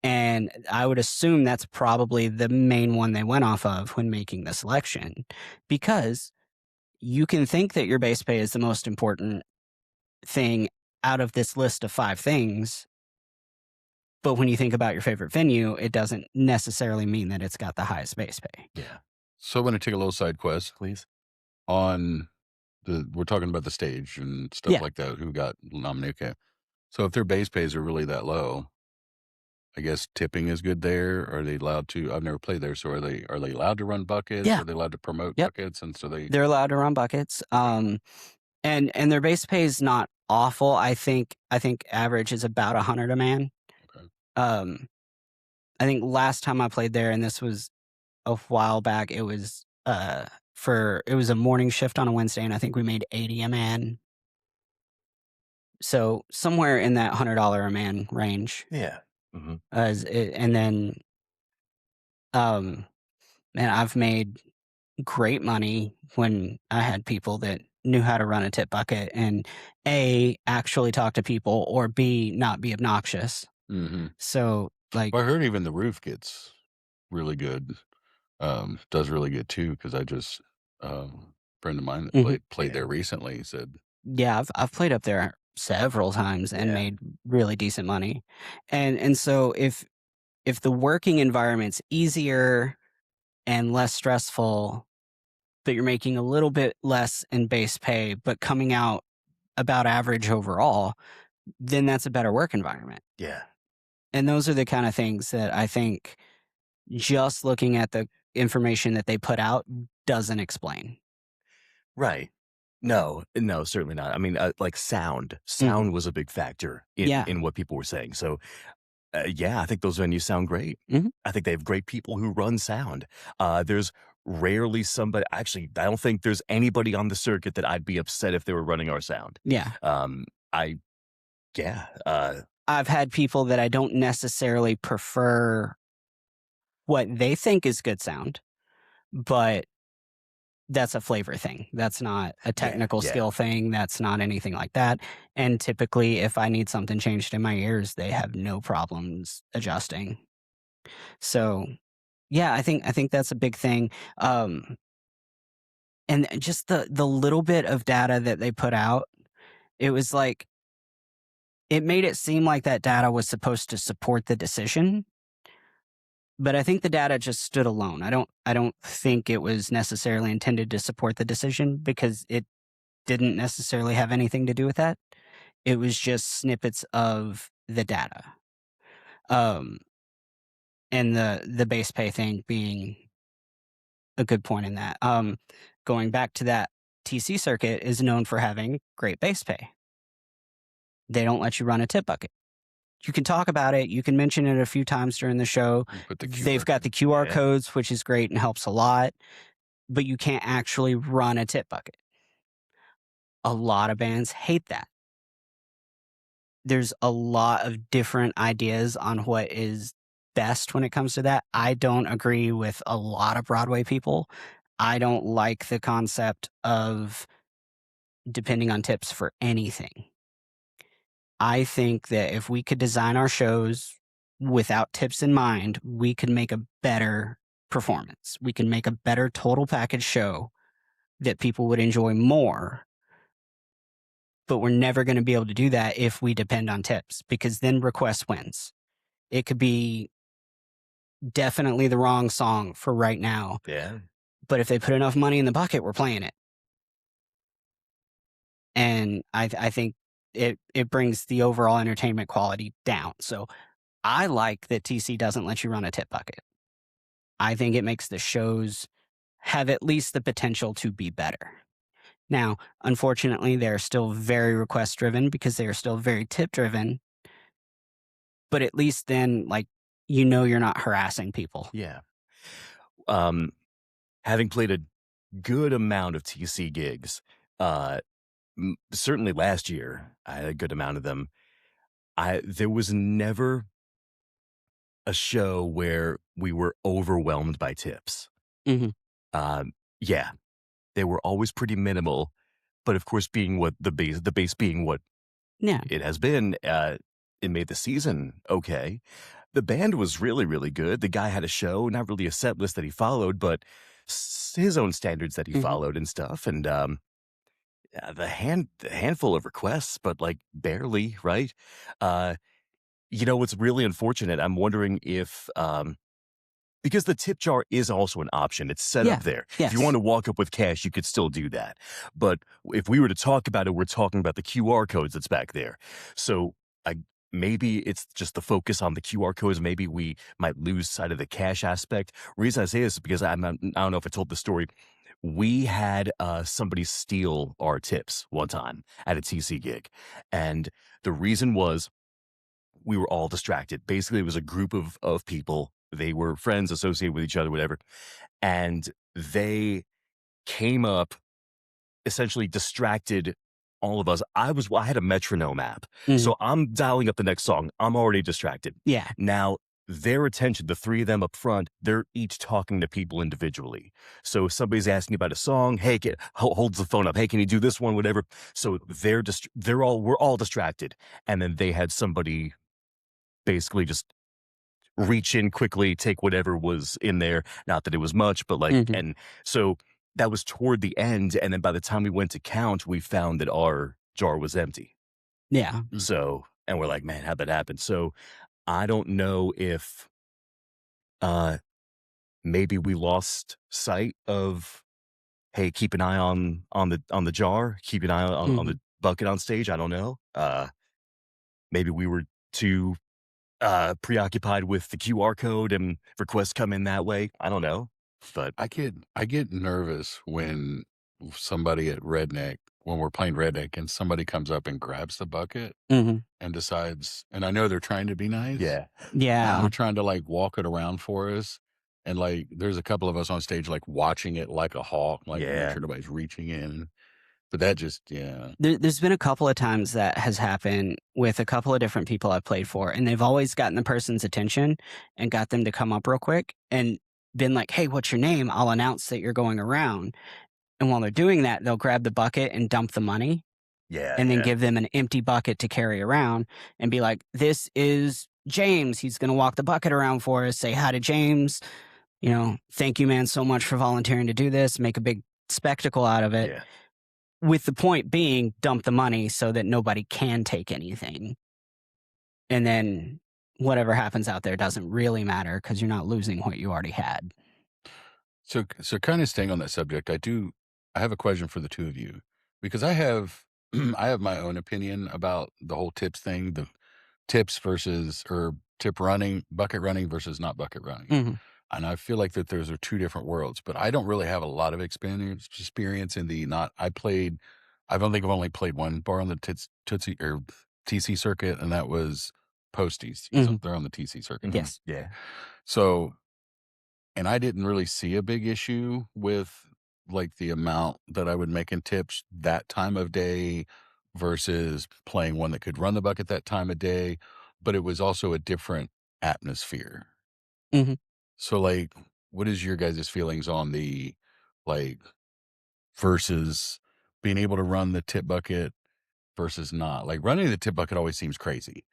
[SPEAKER 1] And I would assume that's probably the main one they went off of when making the selection, because you can think that your base pay is the most important thing out of this list of 5 things. But when you think about your favorite venue, it doesn't necessarily mean that it's got the highest base pay.
[SPEAKER 2] Yeah.
[SPEAKER 3] So I'm gonna take a little side quest
[SPEAKER 2] Please.
[SPEAKER 3] on we're talking about the stage and stuff
[SPEAKER 1] Yeah.
[SPEAKER 3] like that, who got nominated. Okay. So if their base pays are really that low, I guess tipping is good there. Are they allowed to? I've never played there, so are they allowed to run buckets?
[SPEAKER 1] Yeah.
[SPEAKER 3] Are they allowed to promote
[SPEAKER 1] Yep.
[SPEAKER 3] buckets? And so they
[SPEAKER 1] They're allowed to run buckets. And their base pay is not awful. I think average is about 100 a man.
[SPEAKER 3] okay.
[SPEAKER 1] Um, I think last time I played there, and this was a while back, it was it was a morning shift on a Wednesday, and I think we made 80 a man. So somewhere in that $100 a man range.
[SPEAKER 2] Yeah. Mhm.
[SPEAKER 1] And then, um, man, I've made great money when I had people that knew how to run a tip bucket and A, actually talk to people, or B, not be obnoxious.
[SPEAKER 3] Mhm.
[SPEAKER 1] So, like,
[SPEAKER 3] Well, I heard even the roof gets really good, does really good too, because I just, friend of mine that
[SPEAKER 1] mhm.
[SPEAKER 3] played
[SPEAKER 2] Yeah.
[SPEAKER 3] there recently said,
[SPEAKER 1] Yeah, I've played up there several times and
[SPEAKER 2] Yeah.
[SPEAKER 1] made really decent money. And so if the working environment's easier and less stressful, but you're making a little bit less in base pay, but coming out about average overall, then that's a better work environment.
[SPEAKER 2] Yeah.
[SPEAKER 1] And those are the kind of things that I think just looking at the information that they put out doesn't explain.
[SPEAKER 2] Right. No, no, certainly not. I mean, like sound.
[SPEAKER 1] Mhm.
[SPEAKER 2] Sound was a big factor
[SPEAKER 1] Yeah.
[SPEAKER 2] in what people were saying. So, yeah, I think those venues sound great.
[SPEAKER 1] Mhm.
[SPEAKER 2] I think they have great people who run sound. There's rarely somebody. Actually, I don't think there's anybody on the circuit that I'd be upset if they were running our sound.
[SPEAKER 1] Yeah.
[SPEAKER 2] Um, I yeah,
[SPEAKER 1] I've had people that I don't necessarily prefer what they think is good sound, but that's a flavor thing. That's not a
[SPEAKER 2] yeah,
[SPEAKER 1] technical
[SPEAKER 2] yeah,
[SPEAKER 1] skill thing. That's not anything like that. And typically, if I need something changed in my ears, they have no problems adjusting. So, yeah, I think that's a big thing. Um, and just the little bit of data that they put out, it was like it made it seem like that data was supposed to support the decision, but I think the data just stood alone. I don't think it was necessarily intended to support the decision because it didn't necessarily have anything to do with that. It was just snippets of the data. Um, and the base pay thing being a good point in that. Going back to that, TC circuit is known for having great base pay. They don't let you run a tip bucket. You can talk about it. You can mention it a few times during the show.
[SPEAKER 3] you put the
[SPEAKER 1] They've
[SPEAKER 3] QR
[SPEAKER 1] got the
[SPEAKER 3] code.
[SPEAKER 1] QR
[SPEAKER 2] yeah,
[SPEAKER 1] codes, which is great and helps a lot, but you can't actually run a tip bucket. A lot of bands hate that. There's a lot of different ideas on what is best when it comes to that. I don't agree with a lot of Broadway people. I don't like the concept of depending on tips for anything. I think that if we could design our shows without tips in mind, we could make a better performance. We can make a better total package show that people would enjoy more. But we're never going to be able to do that if we depend on tips because then request wins. It could be definitely the wrong song for right now,
[SPEAKER 2] yeah.
[SPEAKER 1] but if they put enough money in the bucket, we're playing it. And I think it brings the overall entertainment quality down. So I like that TC doesn't let you run a tip bucket. I think it makes the shows have at least the potential to be better. Now, unfortunately, they're still very request driven because they are still very tip driven, but at least then, like, you're not harassing people.
[SPEAKER 2] Yeah. Um, Having played a good amount of TC gigs, uh, certainly last year, I had a good amount of them. There was never a show where we were overwhelmed by tips.
[SPEAKER 1] Hmm.
[SPEAKER 2] Yeah, they were always pretty minimal, but of course, being what the base being what
[SPEAKER 1] Yeah.
[SPEAKER 2] it has been, it made the season okay. The band was really, really good. The guy had a show, not really a set list that he followed, but his own standards that he
[SPEAKER 1] Hmm.
[SPEAKER 2] followed and stuff. And yeah, the handful of requests, but like barely, right? Uh, what's really unfortunate? I'm wondering if because the tip jar is also an option. It's set
[SPEAKER 1] Yeah.
[SPEAKER 2] up there. If you want
[SPEAKER 1] Yes.
[SPEAKER 2] to walk up with cash, you could still do that. But if we were to talk about it, we're talking about the QR codes that's back there. So I maybe it's just the focus on the QR codes. Maybe we might lose sight of the cash aspect. Reason I say this is because I don't know if I told the story. We had somebody steal our tips one time at a TC gig, and the reason was we were all distracted. Basically, it was a group of people. They were friends associated with each other, whatever. And they came up essentially distracted all of us, I had a metronome app.
[SPEAKER 1] Mhm.
[SPEAKER 2] So I'm dialing up the next song. I'm already distracted.
[SPEAKER 1] Yeah.
[SPEAKER 2] Now, their attention, the three of them up front, they're each talking to people individually. So if somebody's asking about a song, hey, holds the phone up. Hey, can you do this one? Whatever. So we're all distracted. And then they had somebody basically just reach in quickly, take whatever was in there. Not that it was much, but like,
[SPEAKER 1] Mhm.
[SPEAKER 2] and so that was toward the end. And then by the time we went to count, we found that our jar was empty.
[SPEAKER 1] Yeah.
[SPEAKER 3] Mm.
[SPEAKER 2] So, and we're like, man, how'd that happen? So I don't know if uh maybe we lost sight of, hey, keep an eye on the jar, keep an eye on
[SPEAKER 1] Mhm.
[SPEAKER 2] the bucket on stage. I don't know. Maybe we were too preoccupied with the QR code and requests come in that way. I don't know. But
[SPEAKER 3] I get nervous when somebody at Redneck when we're playing Redneck and somebody comes up and grabs the bucket
[SPEAKER 1] Mhm.
[SPEAKER 3] and decides, and I know they're trying to be nice,
[SPEAKER 2] yeah.
[SPEAKER 3] and
[SPEAKER 1] Yeah.
[SPEAKER 3] they're trying to like walk it around for us. And like, there's a couple of us on stage like watching it like a hawk, like make
[SPEAKER 2] Yeah.
[SPEAKER 3] sure nobody's reaching in. But that just, yeah,
[SPEAKER 1] There's been a couple of times that has happened with a couple of different people I've played for, and they've always gotten the person's attention and got them to come up real quick and been like, "Hey, what's your name? I'll announce that you're going around." And while they're doing that, they'll grab the bucket and dump the money
[SPEAKER 2] Yeah.
[SPEAKER 1] and then
[SPEAKER 2] Yeah.
[SPEAKER 1] give them an empty bucket to carry around and be like, "This is James. He's going to walk the bucket around for us. Say hi to James. Thank you, man, so much for volunteering to do this. Make a big spectacle out of it."
[SPEAKER 2] Yeah.
[SPEAKER 1] With the point being, dump the money so that nobody can take anything. And then whatever happens out there doesn't really matter because you're not losing what you already had.
[SPEAKER 3] so kind of staying on that subject, I have a question for the two of you, because I have I have my own opinion about the whole tips thing, the tips versus, or tip running, bucket running versus not bucket running.
[SPEAKER 1] Mhm.
[SPEAKER 3] And I feel like that those are two different worlds, but I don't really have a lot of experience in the not I don't think I've only played one bar on the Tootsie or TC circuit, and that was Posties, because
[SPEAKER 1] Mhm.
[SPEAKER 3] they're on the TC circuit now.
[SPEAKER 1] Yes.
[SPEAKER 2] Yeah.
[SPEAKER 3] So, and I didn't really see a big issue with like the amount that I would make in tips that time of day versus playing one that could run the bucket that time of day, but it was also a different atmosphere.
[SPEAKER 1] Mhm.
[SPEAKER 3] So like, what is your guys' feelings on the like versus being able to run the tip bucket versus not? Like running the tip bucket always seems crazy.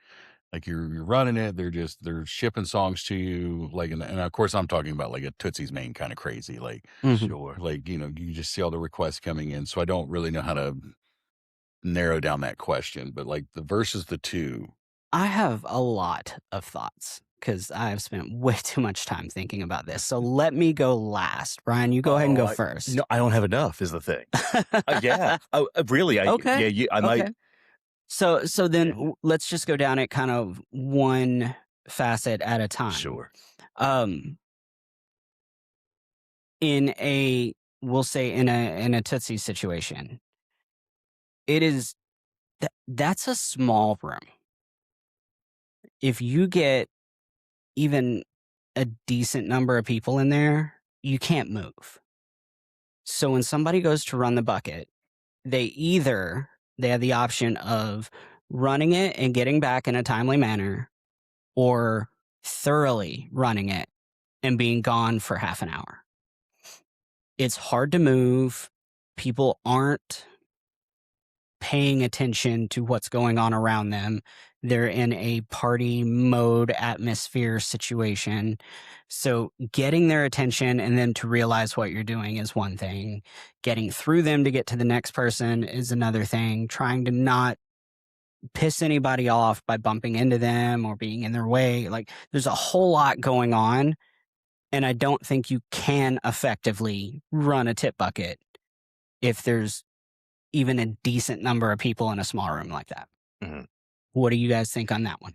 [SPEAKER 3] Like you're running it, they're shipping songs to you, like, and of course I'm talking about like a Tootsie's Main kind of crazy,
[SPEAKER 1] Mhm.
[SPEAKER 2] Sure.
[SPEAKER 3] you just see all the requests coming in. So I don't really know how to narrow down that question, but like the versus the two.
[SPEAKER 1] I have a lot of thoughts because I've spent way too much time thinking about this. So let me go last. Ryan, you go ahead and
[SPEAKER 2] Oh,
[SPEAKER 1] go
[SPEAKER 2] no,
[SPEAKER 1] first.
[SPEAKER 2] I don't have enough is the thing. Yeah. Oh, really?
[SPEAKER 1] Okay.
[SPEAKER 2] Yeah, I might.
[SPEAKER 1] Okay. So then
[SPEAKER 2] Yeah.
[SPEAKER 1] let's just go down it kind of one facet at a time.
[SPEAKER 2] Sure.
[SPEAKER 1] Um, in a we'll say in a Tootsie situation, it is that's a small room. If you get even a decent number of people in there, you can't move. So when somebody goes to run the bucket, they have the option of running it and getting back in a timely manner, or thoroughly running it and being gone for half an hour. It's hard to move. People aren't paying attention to what's going on around them. They're in a party mode atmosphere situation. So getting their attention and then to realize what you're doing is one thing. Getting through them to get to the next person is another thing. Trying to not piss anybody off by bumping into them or being in their way. Like there's a whole lot going on. And I don't think you can effectively run a tip bucket if there's even a decent number of people in a small room like that.
[SPEAKER 2] Mhm.
[SPEAKER 1] What do you guys think on that one?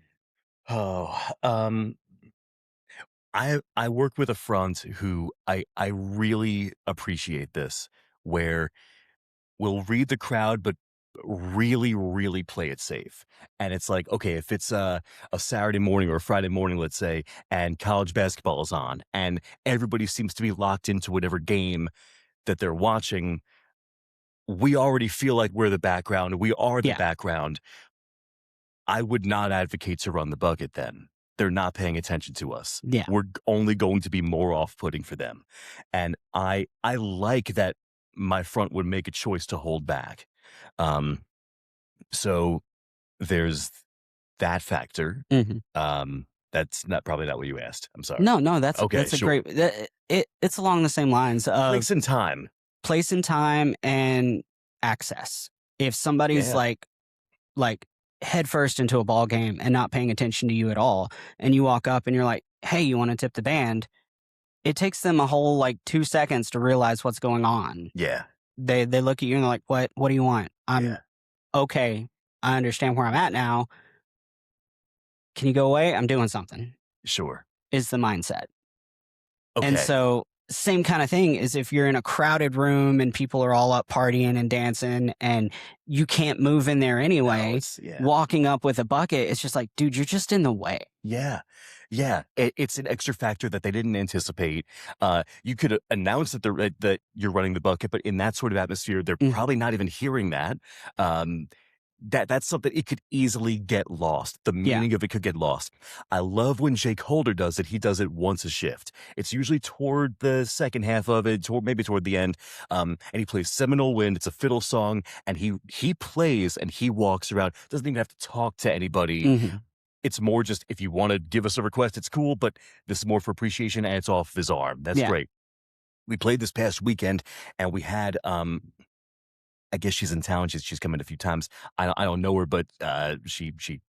[SPEAKER 2] Oh, I work with a front who I really appreciate this, where we'll read the crowd, but really, really play it safe. And it's like, okay, if it's a Saturday morning or a Friday morning, let's say, and college basketball is on, and everybody seems to be locked into whatever game that they're watching, we already feel like we're the background. We are the
[SPEAKER 1] Yeah.
[SPEAKER 2] background. I would not advocate to run the bucket then. They're not paying attention to us.
[SPEAKER 1] Yeah.
[SPEAKER 2] We're only going to be more off-putting for them. And I like that my front would make a choice to hold back. Um, so there's that factor.
[SPEAKER 1] Mhm.
[SPEAKER 2] That's not probably not what you asked. I'm sorry.
[SPEAKER 1] No,
[SPEAKER 2] Okay,
[SPEAKER 1] that's a
[SPEAKER 2] sure.
[SPEAKER 1] great it's along the same lines of
[SPEAKER 2] Place and time.
[SPEAKER 1] place and time and access. If somebody's
[SPEAKER 2] Yeah.
[SPEAKER 1] like headfirst into a ball game and not paying attention to you at all, and you walk up and you're like, "Hey, you want to tip the band?" It takes them a whole like 2 seconds to realize what's going on.
[SPEAKER 2] Yeah.
[SPEAKER 1] They look at you and they're like, "What do you want?"
[SPEAKER 2] Yeah.
[SPEAKER 1] Okay. I understand where I'm at now. Can you go away? I'm doing something."
[SPEAKER 2] Sure.
[SPEAKER 1] Is the mindset. And
[SPEAKER 2] Okay.
[SPEAKER 1] so, same kind of thing is if you're in a crowded room and people are all up partying and dancing and you can't move in there
[SPEAKER 2] No,
[SPEAKER 1] anyway,
[SPEAKER 2] yeah.
[SPEAKER 1] walking up with a bucket, it's just like, dude, you're just in the way.
[SPEAKER 2] Yeah. Yeah. It's an extra factor that they didn't anticipate. You could announce that that you're running the bucket, but in that sort of atmosphere, they're
[SPEAKER 1] Mhm.
[SPEAKER 2] probably not even hearing that. Um, that's something it could easily get lost. The
[SPEAKER 1] Yeah.
[SPEAKER 2] meaning of it could get lost. I love when Jake Holder does it. He does it once a shift. It's usually toward the second half of it, maybe toward the end. And he plays Seminole Wind. It's a fiddle song, and he plays and he walks around. Doesn't even have to talk to anybody.
[SPEAKER 1] Mhm.
[SPEAKER 2] It's more just if you want to give us a request, it's cool. But this is more for appreciation, and it's off his arm. That's
[SPEAKER 1] Yeah.
[SPEAKER 2] great. We played this past weekend, and we had I guess she's in town. She's come in a few times. I don't know her, but she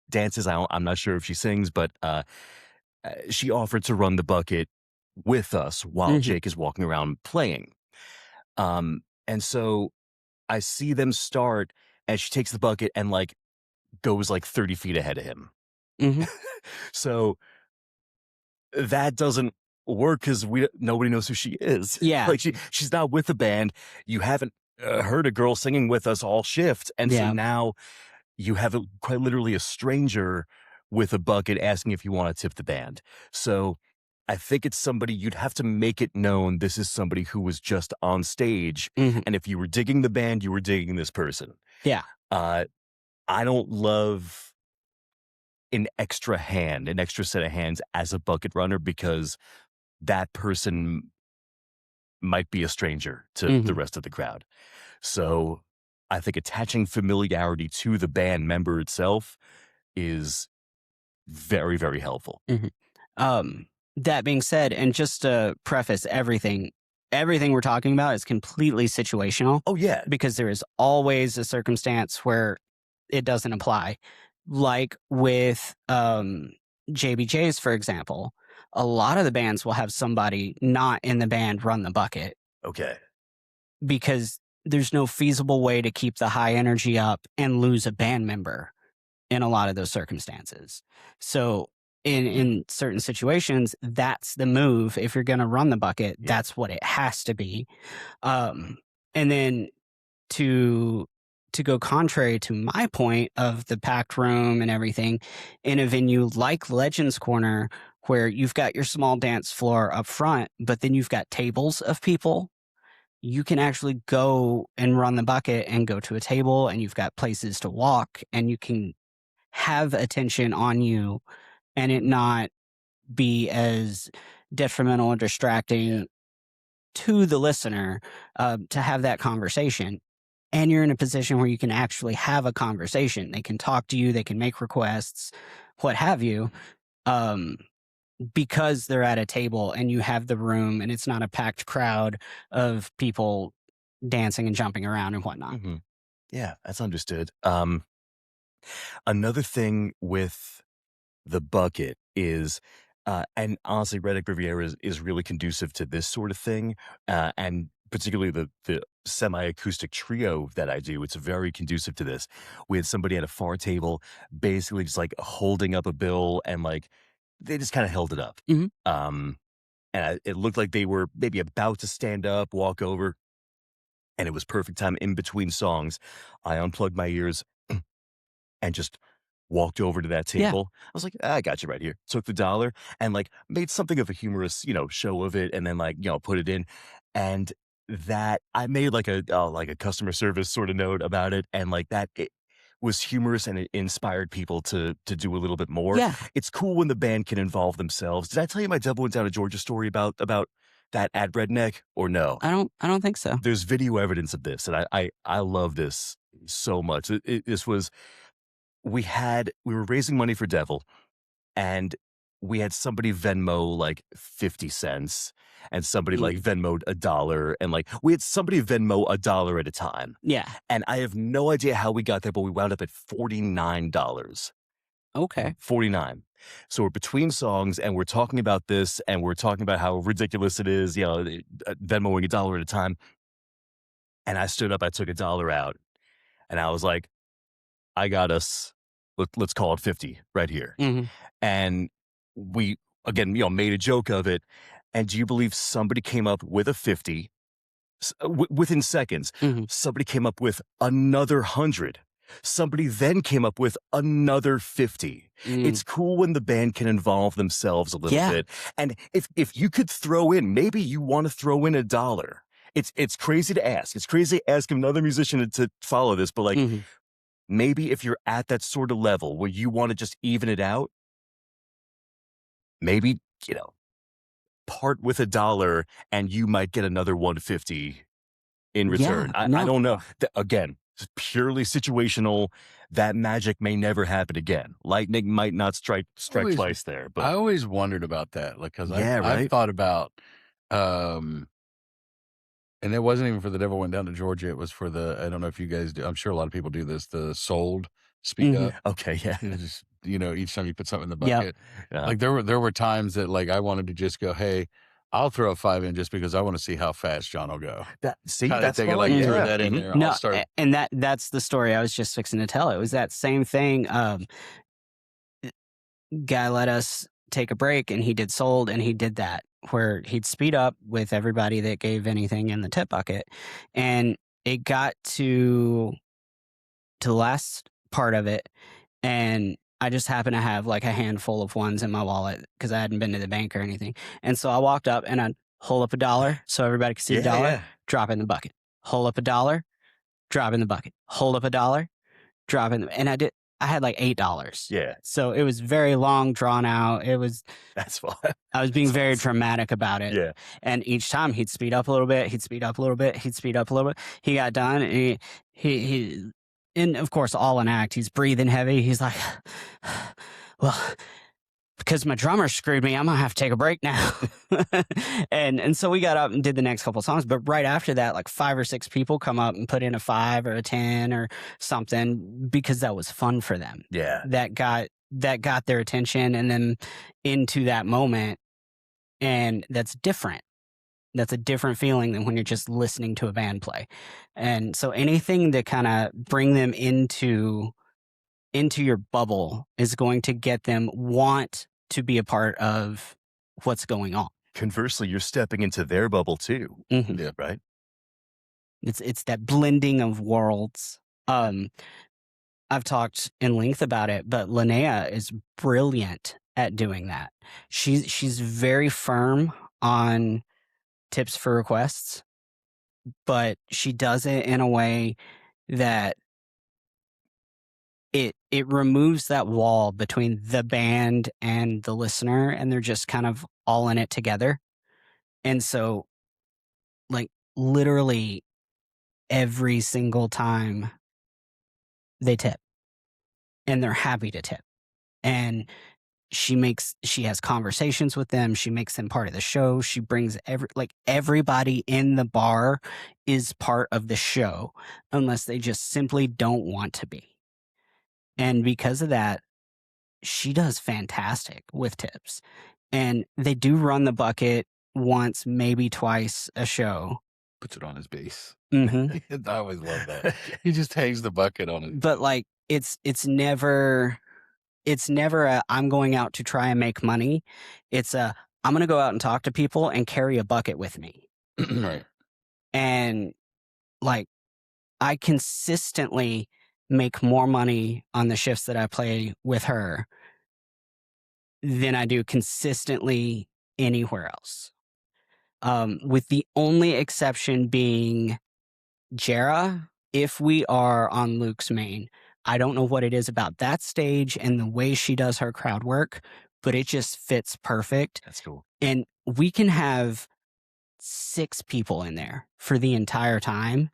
[SPEAKER 2] dances. I'm not sure if she sings, but she offered to run the bucket with us while
[SPEAKER 1] Mhm.
[SPEAKER 2] Jake is walking around playing. And so I see them start, and she takes the bucket and like goes like 30 feet ahead of him.
[SPEAKER 1] Mhm.
[SPEAKER 2] So that doesn't work because nobody knows who she is.
[SPEAKER 1] Yeah.
[SPEAKER 2] Like she's not with the band. You haven't heard a girl singing with us all shift, and so
[SPEAKER 1] Yeah.
[SPEAKER 2] now you have quite literally a stranger with a bucket asking if you want to tip the band. So I think it's somebody you'd have to make it known this is somebody who was just on stage,
[SPEAKER 1] Mhm.
[SPEAKER 2] and if you were digging the band, you were digging this person.
[SPEAKER 1] Yeah.
[SPEAKER 2] Uh, I don't love an extra set of hands as a bucket runner because that person might be a stranger to the
[SPEAKER 1] Mhm.
[SPEAKER 2] rest of the crowd. So I think attaching familiarity to the band member itself is very, very helpful.
[SPEAKER 1] Mhm. That being said, and just to preface everything we're talking about is completely situational
[SPEAKER 2] Oh, yeah.
[SPEAKER 1] because there is always a circumstance where it doesn't apply. Like with JBJs, for example, a lot of the bands will have somebody not in the band run the bucket
[SPEAKER 2] Okay.
[SPEAKER 1] because there's no feasible way to keep the high energy up and lose a band member in a lot of those circumstances. So in certain situations, that's the move. If you're going to run the bucket,
[SPEAKER 2] Yeah.
[SPEAKER 1] that's what it has to be. And then to go contrary to my point of the packed room and everything, in a venue like Legends Corner, where you've got your small dance floor up front, but then you've got tables of people, you can actually go and run the bucket and go to a table, and you've got places to walk, and you can have attention on you and it not be as detrimental or distracting to the listener to have that conversation. And you're in a position where you can actually have a conversation. They can talk to you, they can make requests, what have you, because they're at a table and you have the room and it's not a packed crowd of people dancing and jumping around and whatnot.
[SPEAKER 2] Mhm. Yeah, that's understood. Another thing with the bucket is, and honestly, Reddick Riviera is really conducive to this sort of thing, and particularly the semi-acoustic trio that I do. It's very conducive to this. We had somebody at a far table, basically just like holding up a bill, and like they just kind of held it up.
[SPEAKER 1] Mhm.
[SPEAKER 2] It looked like they were maybe about to stand up, walk over, and it was perfect time in between songs. I unplugged my ears and just walked over to that
[SPEAKER 1] Yeah.
[SPEAKER 2] table. I was like, "I got you right here." Took the dollar and, like, made something of a humorous, show of it and then, like, put it in. And that I made like a customer service sort of note about it, and like that it was humorous and it inspired people to do a little bit more.
[SPEAKER 1] Yeah.
[SPEAKER 2] It's cool when the band can involve themselves. Did I tell you my Devil Went Down to Georgia story about that ad redneck or no?
[SPEAKER 1] I don't think so.
[SPEAKER 2] There's video evidence of this, and I love this so much. This was we were raising money for Devil, and we had somebody Venmo like 50 cents, and somebody
[SPEAKER 1] Mm.
[SPEAKER 2] like Venmoed $1, and like we had somebody Venmo $1 at a time.
[SPEAKER 1] Yeah.
[SPEAKER 2] And I have no idea how we got there, but we wound up at $49.
[SPEAKER 1] Okay.
[SPEAKER 2] 49. So we're between songs and we're talking about this and we're talking about how ridiculous it is, Venmoing $1 at a time. And I stood up, I took $1 out, and I was like, I got us, let's call it 50 right here.
[SPEAKER 1] hmm
[SPEAKER 2] And we, again, made a joke of it. And do you believe somebody came up with a 50 within seconds?
[SPEAKER 1] hmm
[SPEAKER 2] Somebody came up with another 100. Somebody then came up with another 50. It's cool when the band can involve themselves a little
[SPEAKER 1] Yeah.
[SPEAKER 2] bit. And if you could throw in, maybe you want to throw in $1. It's crazy to ask. It's crazy to ask another musician to follow this, but like
[SPEAKER 1] Mhm.
[SPEAKER 2] maybe if you're at that sort of level where you want to just even it out, maybe, part with $1 and you might get another 150 in return.
[SPEAKER 1] Yeah,
[SPEAKER 2] I
[SPEAKER 1] no.
[SPEAKER 2] don't know. Again, it's purely situational. That magic may never happen again. Lightning might not strike
[SPEAKER 3] Always-
[SPEAKER 2] twice there,
[SPEAKER 3] I
[SPEAKER 2] but
[SPEAKER 3] always wondered about that, like, because
[SPEAKER 2] Yeah,
[SPEAKER 3] I've
[SPEAKER 2] right?
[SPEAKER 3] thought about, and it wasn't even for The Devil Went Down to Georgia. It was for I don't know if you guys do. I'm sure a lot of people do this. The Sold Speak
[SPEAKER 1] Mhm.
[SPEAKER 3] Up.
[SPEAKER 2] Okay, yeah.
[SPEAKER 3] It's just, each time you put something in the
[SPEAKER 1] Yep.
[SPEAKER 3] bucket,
[SPEAKER 2] Yeah.
[SPEAKER 3] like there were times that like I wanted to just go, hey, I'll throw a 5 in just because I want to see how fast John will go. Kinda
[SPEAKER 2] That's
[SPEAKER 3] take it
[SPEAKER 2] fine,
[SPEAKER 3] like throw
[SPEAKER 2] yeah.
[SPEAKER 3] that in
[SPEAKER 2] Mhm.
[SPEAKER 3] there.
[SPEAKER 1] No,
[SPEAKER 3] I'll start.
[SPEAKER 1] and that's the story I was just fixing to tell. It was that same thing. Guy let us take a break, and he did Sold, and he did that where he'd speed up with everybody that gave anything in the tip bucket, and it got to the last part of it, and I just happened to have like a handful of ones in my wallet because I hadn't been to the bank or anything. And so I walked up and I'd hold up $1 so everybody could see
[SPEAKER 2] Yeah,
[SPEAKER 1] the dollar,
[SPEAKER 2] yeah.
[SPEAKER 1] drop it in the bucket. Hold up $1, drop in the bucket. Hold up $1, drop in, and I had like $8.
[SPEAKER 2] Yeah,
[SPEAKER 1] So it was very long, drawn out.
[SPEAKER 2] that's fine.
[SPEAKER 1] I was being
[SPEAKER 2] That's
[SPEAKER 1] very
[SPEAKER 2] awesome.
[SPEAKER 1] dramatic about it.
[SPEAKER 2] Yeah.
[SPEAKER 1] And each time he'd speed up a little bit, he'd speed up a little bit, he'd speed up a little bit. He got done, and he and of course, all in act, he's breathing heavy. He's like, well, because my drummer screwed me, I'm gonna have to take a break now. and so we got up and did the next couple of songs. But right after that, like 5 or 6 people come up and put in a 5 or a 10 or something because that was fun for them.
[SPEAKER 2] Yeah.
[SPEAKER 1] That got their attention and then into that moment. And that's different. That's a different feeling than when you're just listening to a band play. And so anything to kind of bring them into your bubble is going to get them want to be a part of what's going on.
[SPEAKER 2] Conversely, you're stepping into their bubble too.
[SPEAKER 1] Mhm.
[SPEAKER 2] Yeah, right?
[SPEAKER 1] It's that blending of worlds. I've talked in length about it, but Linnea is brilliant at doing that. She's very firm on tips for requests, but she does it in a way that it removes that wall between the band and the listener, and they're just kind of all in it together. And so, like, literally every single time they tip, and they're happy to tip. And she has conversations with them. She makes them part of the show. She brings everybody in the bar is part of the show unless they just simply don't want to be. And because of that, she does fantastic with tips. And they do run the bucket once, maybe twice a show.
[SPEAKER 3] Puts it on his bass.
[SPEAKER 1] Mhm.
[SPEAKER 3] I always love that. He just hangs the bucket on it.
[SPEAKER 1] But like it's never a I'm going out to try and make money. It's a I'm going to go out and talk to people and carry a bucket with me.
[SPEAKER 3] Right.
[SPEAKER 1] And like I consistently make more money on the shifts that I play with her than I do consistently anywhere else. with the only exception being Jera, if we are on Luke's main. I don't know what it is about that stage and the way she does her crowd work, but it just fits perfect.
[SPEAKER 2] That's cool.
[SPEAKER 1] And we can have 6 people in there for the entire time,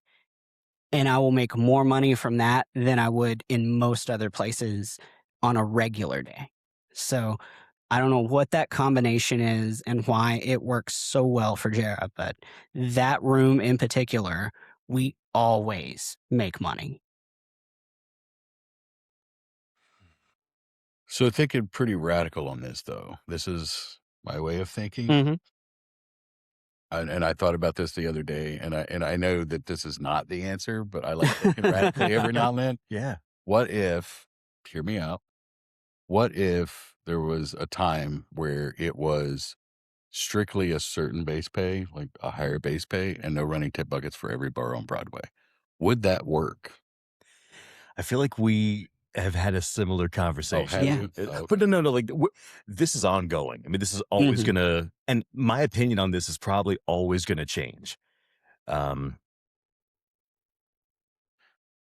[SPEAKER 1] and I will make more money from that than I would in most other places on a regular day. So I don't know what that combination is and why it works so well for Jera, but that room in particular, we always make money.
[SPEAKER 3] So thinking pretty radical on this, though. This is my way of thinking.
[SPEAKER 1] Mm-hmm.
[SPEAKER 3] And I thought about this the other day, and I know that this is not the answer, but I like thinking radically every now and then.
[SPEAKER 2] Yeah.
[SPEAKER 3] What if, hear me out, what if there was a time where it was strictly a certain base pay, like a higher base pay, and no running tip buckets for every bar on Broadway? Would that work?
[SPEAKER 2] I feel like we have had a similar
[SPEAKER 3] Oh,
[SPEAKER 2] conversation.
[SPEAKER 3] have
[SPEAKER 1] Yeah.
[SPEAKER 3] you? Oh, okay.
[SPEAKER 2] But no, like this is ongoing. I mean, this is always
[SPEAKER 1] Mhm.
[SPEAKER 2] gonna, and my opinion on this is probably always gonna change. Um,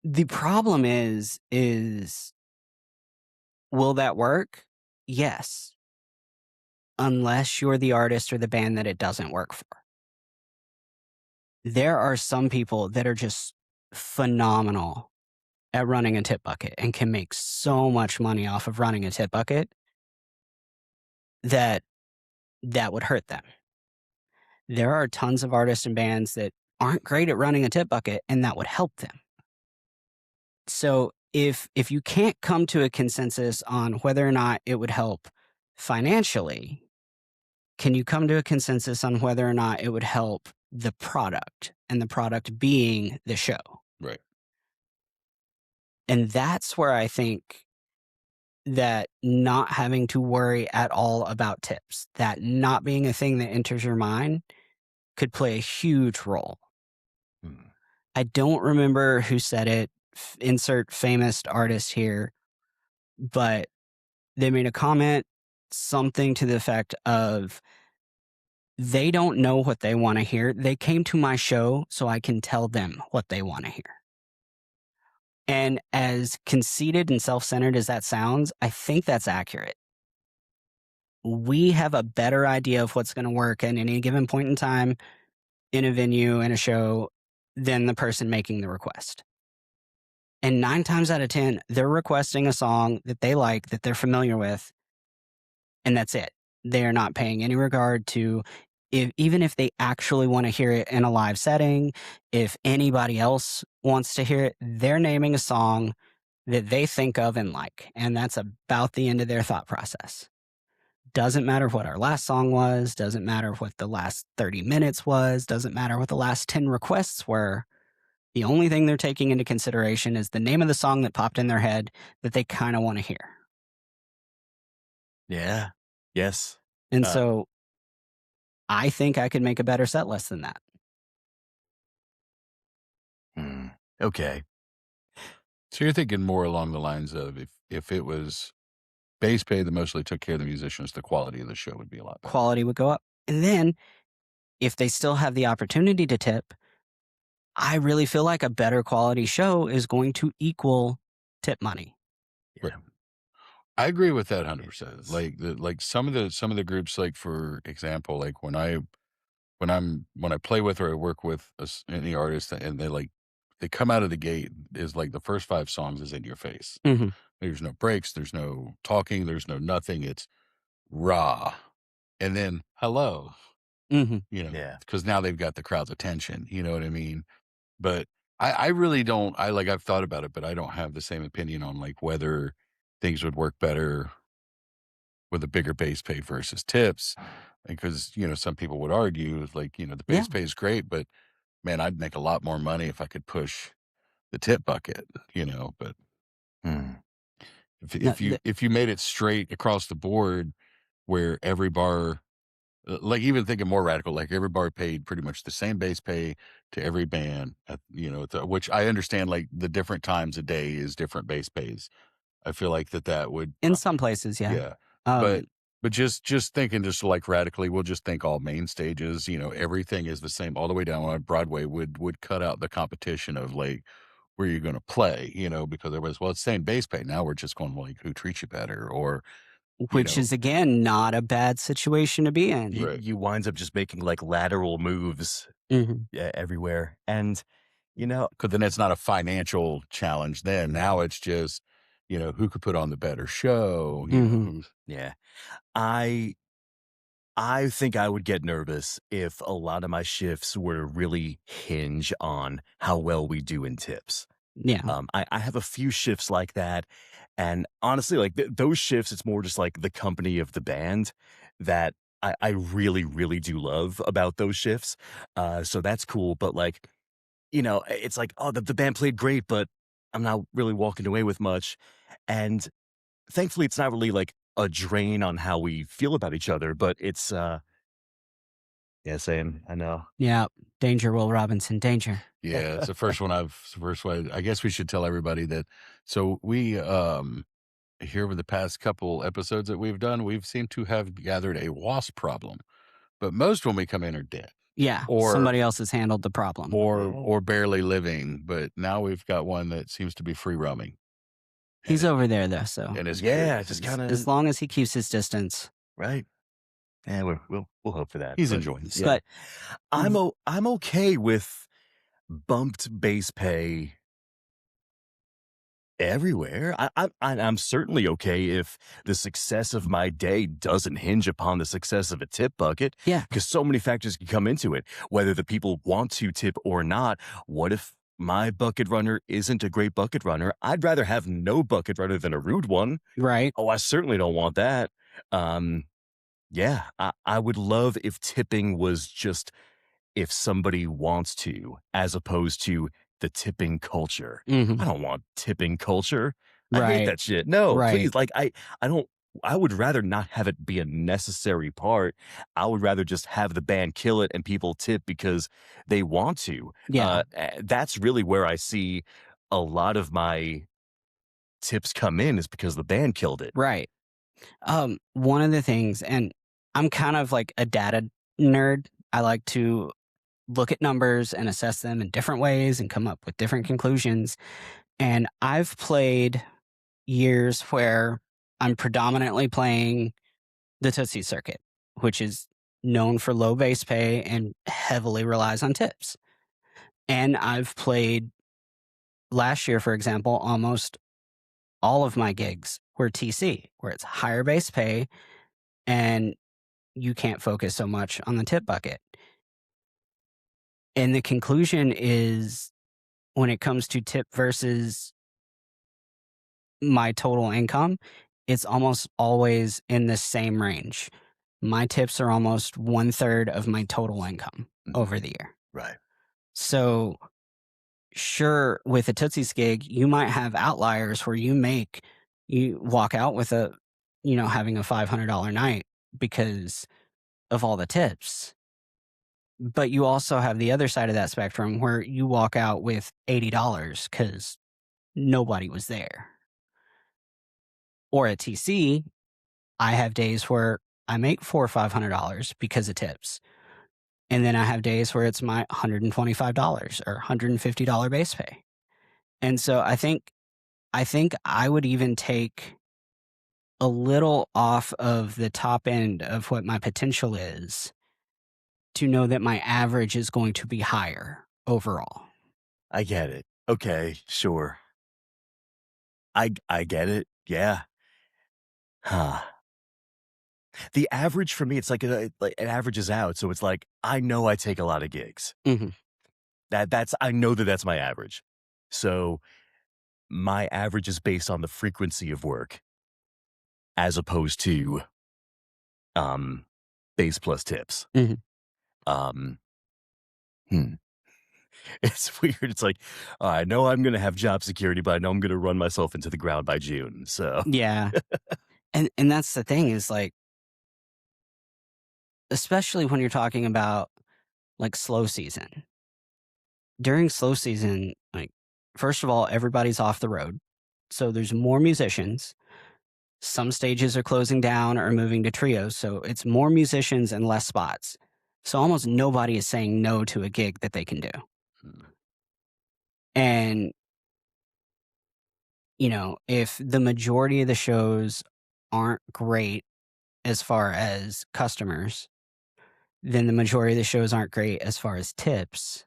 [SPEAKER 1] The problem is will that work? Yes. Unless you're the artist or the band that it doesn't work for. There are some people that are just phenomenal at running a tip bucket and can make so much money off of running a tip bucket that that would hurt them. There are tons of artists and bands that aren't great at running a tip bucket and that would help them. So if you can't come to a consensus on whether or not it would help financially, can you come to a consensus on whether or not it would help the product, and the product being the show?
[SPEAKER 3] Right.
[SPEAKER 1] And that's where I think that not having to worry at all about tips, that not being a thing that enters your mind, could play a huge role.
[SPEAKER 2] hmm,
[SPEAKER 1] I don't remember who said it, insert famous artist here, but they made a comment, something to the effect of, they don't know what they want to hear. They came to my show so I can tell them what they want to hear. And as conceited and self centered as that sounds, I think that's accurate. We have a better idea of what's going to work at any given point in time in a venue, in a show, than the person making the request. And 9 times out of 10, they're requesting a song that they like, that they're familiar with, and that's it. They are not paying any regard to even if they actually want to hear it in a live setting, if anybody else wants to hear it, they're naming a song that they think of and like. And that's about the end of their thought process. Doesn't matter what our last song was, doesn't matter what the last 30 minutes was, doesn't matter what the last 10 requests were. The only thing they're taking into consideration is the name of the song that popped in their head that they kind of want to hear.
[SPEAKER 2] yeah, yes.
[SPEAKER 1] And
[SPEAKER 2] Uh,
[SPEAKER 1] so I think I could make a better set list than that.
[SPEAKER 2] hmm, okay.
[SPEAKER 3] So you're thinking more along the lines of if it was base pay that mostly took care of the musicians, the quality of the show would be a lot better.
[SPEAKER 1] Quality would go up. And then if they still have the opportunity to tip, I really feel like a better quality show is going to equal tip money.
[SPEAKER 2] Yeah.
[SPEAKER 3] Right. I agree with that 100%.
[SPEAKER 2] Yes.
[SPEAKER 3] Like some of the groups, like for example, like when I play with or I work with any artist and they come out of the gate is like the first 5 songs is in your face.
[SPEAKER 1] Mm-hmm.
[SPEAKER 3] There's no breaks, there's no talking, there's no nothing. It's raw, and then hello,
[SPEAKER 1] Mm-hmm.
[SPEAKER 2] Yeah.
[SPEAKER 3] because now they've got the crowd's attention. You know what I mean? But I really don't. I've thought about it, but I don't have the same opinion on like whether things would work better with a bigger base pay versus tips, because some people would argue like the
[SPEAKER 1] Yeah.
[SPEAKER 3] base pay is great, but man, I'd make a lot more money if I could push the tip bucket. But
[SPEAKER 2] Hmm.
[SPEAKER 3] if
[SPEAKER 1] No,
[SPEAKER 3] if you if you made it straight across the board, where every bar, like even thinking more radical, like every bar paid pretty much the same base pay to every band, which I understand, like the different times a day is different base pays. I feel like that would,
[SPEAKER 1] in some places, yeah.
[SPEAKER 3] yeah. But
[SPEAKER 1] Um,
[SPEAKER 3] But just thinking just like radically, we'll just think all main stages, you know, everything is the same all the way down on Broadway would cut out the competition of like where you're gonna play, you know, because everybody's, well, it's saying base pay. Now we're just going like who treats you better or, you
[SPEAKER 1] which
[SPEAKER 3] know,
[SPEAKER 1] is again not a bad situation to be in.
[SPEAKER 3] right.
[SPEAKER 2] You winds up just making like lateral moves
[SPEAKER 1] Mhm.
[SPEAKER 2] everywhere, and you know,
[SPEAKER 3] Cause then it's not a financial challenge then. Now it's just, you know, who could put on the better show, you know,
[SPEAKER 1] Mhm.
[SPEAKER 3] who's
[SPEAKER 2] yeah, I I think I would get nervous if a lot of my shifts were to really hinge on how well we do in tips.
[SPEAKER 1] Yeah.
[SPEAKER 2] I have a few shifts like that, and honestly, like those shifts, it's more just like the company of the band that I really, really do love about those shifts. So that's cool. But like, it's like, oh, the band played great, but I'm not really walking away with much. And thankfully, it's not really like a drain on how we feel about each other, but it's yeah, same. I know.
[SPEAKER 1] Yeah. Danger, Will Robinson, danger.
[SPEAKER 3] yeah, it's the first one. I guess we should tell everybody that so we here over the past couple episodes that we've done, we've seemed to have gathered a wasp problem. But most when we come in are dead
[SPEAKER 1] Yeah.
[SPEAKER 3] or
[SPEAKER 1] Somebody else has handled the problem.
[SPEAKER 2] Oh.
[SPEAKER 3] barely living, but now we've got one that seems to be free roaming. And
[SPEAKER 1] He's
[SPEAKER 3] it
[SPEAKER 1] over there though, so
[SPEAKER 3] and is
[SPEAKER 2] Yeah,
[SPEAKER 3] curious.
[SPEAKER 2] just
[SPEAKER 1] as,
[SPEAKER 2] kind
[SPEAKER 1] as
[SPEAKER 2] of
[SPEAKER 1] long as he keeps his distance.
[SPEAKER 2] right. Yeah, we'll hope for that.
[SPEAKER 3] He's
[SPEAKER 2] But
[SPEAKER 3] enjoying it.
[SPEAKER 2] yeah,
[SPEAKER 1] But
[SPEAKER 2] I'm okay with bumped base pay everywhere. I'm certainly okay if the success of my day doesn't hinge upon the success of a tip bucket,
[SPEAKER 1] yeah,
[SPEAKER 2] because so many factors can come into it. Whether the people want to tip or not. What if my bucket runner isn't a great bucket runner? I'd rather have no bucket runner than a rude one.
[SPEAKER 1] right.
[SPEAKER 2] Oh, I certainly don't want that. Um, yeah, I would love if tipping was just if somebody wants to, as opposed to the tipping culture.
[SPEAKER 1] Hmm.
[SPEAKER 2] I don't want tipping culture. I hate
[SPEAKER 1] Right.
[SPEAKER 2] that shit. No,
[SPEAKER 1] Right.
[SPEAKER 2] please. Like I don't I would rather not have it be a necessary part. I would rather just have the band kill it and people tip because they want to.
[SPEAKER 1] Yeah.
[SPEAKER 2] That's really where I see a lot of my tips come in is because the band killed it.
[SPEAKER 1] Right. One of the things, and I'm kind of like a data nerd. I like to look at numbers and assess them in different ways and come up with different conclusions. And I've played years where I'm predominantly playing the Tootsie circuit, which is known for low base pay and heavily relies on tips. And I've played last year, for example, almost all of my gigs were TC, where it's higher base pay and you can't focus so much on the tip bucket. And the conclusion is when it comes to tip versus my total income, it's almost always in the same range. My tips are almost 1/3 of my total income over the year.
[SPEAKER 2] Right.
[SPEAKER 1] So, sure, with a Tootsie's gig, you might have outliers where you walk out with having a $500 night because of all the tips. But you also have the other side of that spectrum where you walk out with $80 because nobody was there. Or at TC, I have days where I make $400 or $500 because of tips. And then I have days where it's my $125 or $150 base pay. And so I think I would even take a little off of the top end of what my potential is to know that my average is going to be higher overall.
[SPEAKER 2] I get it. Okay, sure. I get it. Yeah. Huh. The average for me, it's like it averages out. So it's like I know I take a lot of gigs.
[SPEAKER 1] Hmm.
[SPEAKER 2] That's I know that that's my average. So my average is based on the frequency of work as opposed to um base plus tips.
[SPEAKER 1] Hmm.
[SPEAKER 2] Um hmm. It's weird. It's like I know I'm gonna have job security, but I know I'm gonna run myself into the ground by June. So
[SPEAKER 1] Yeah. And that's the thing is like, especially when you're talking about like slow season. During slow season, like, first of all, everybody's off the road. So there's more musicians. Some stages are closing down or moving to trios, so it's more musicians and less spots. So almost nobody is saying no to a gig that they can do.
[SPEAKER 3] Mm.
[SPEAKER 1] And, if the majority of the shows aren't great as far as customers, then the majority of the shows aren't great as far as tips.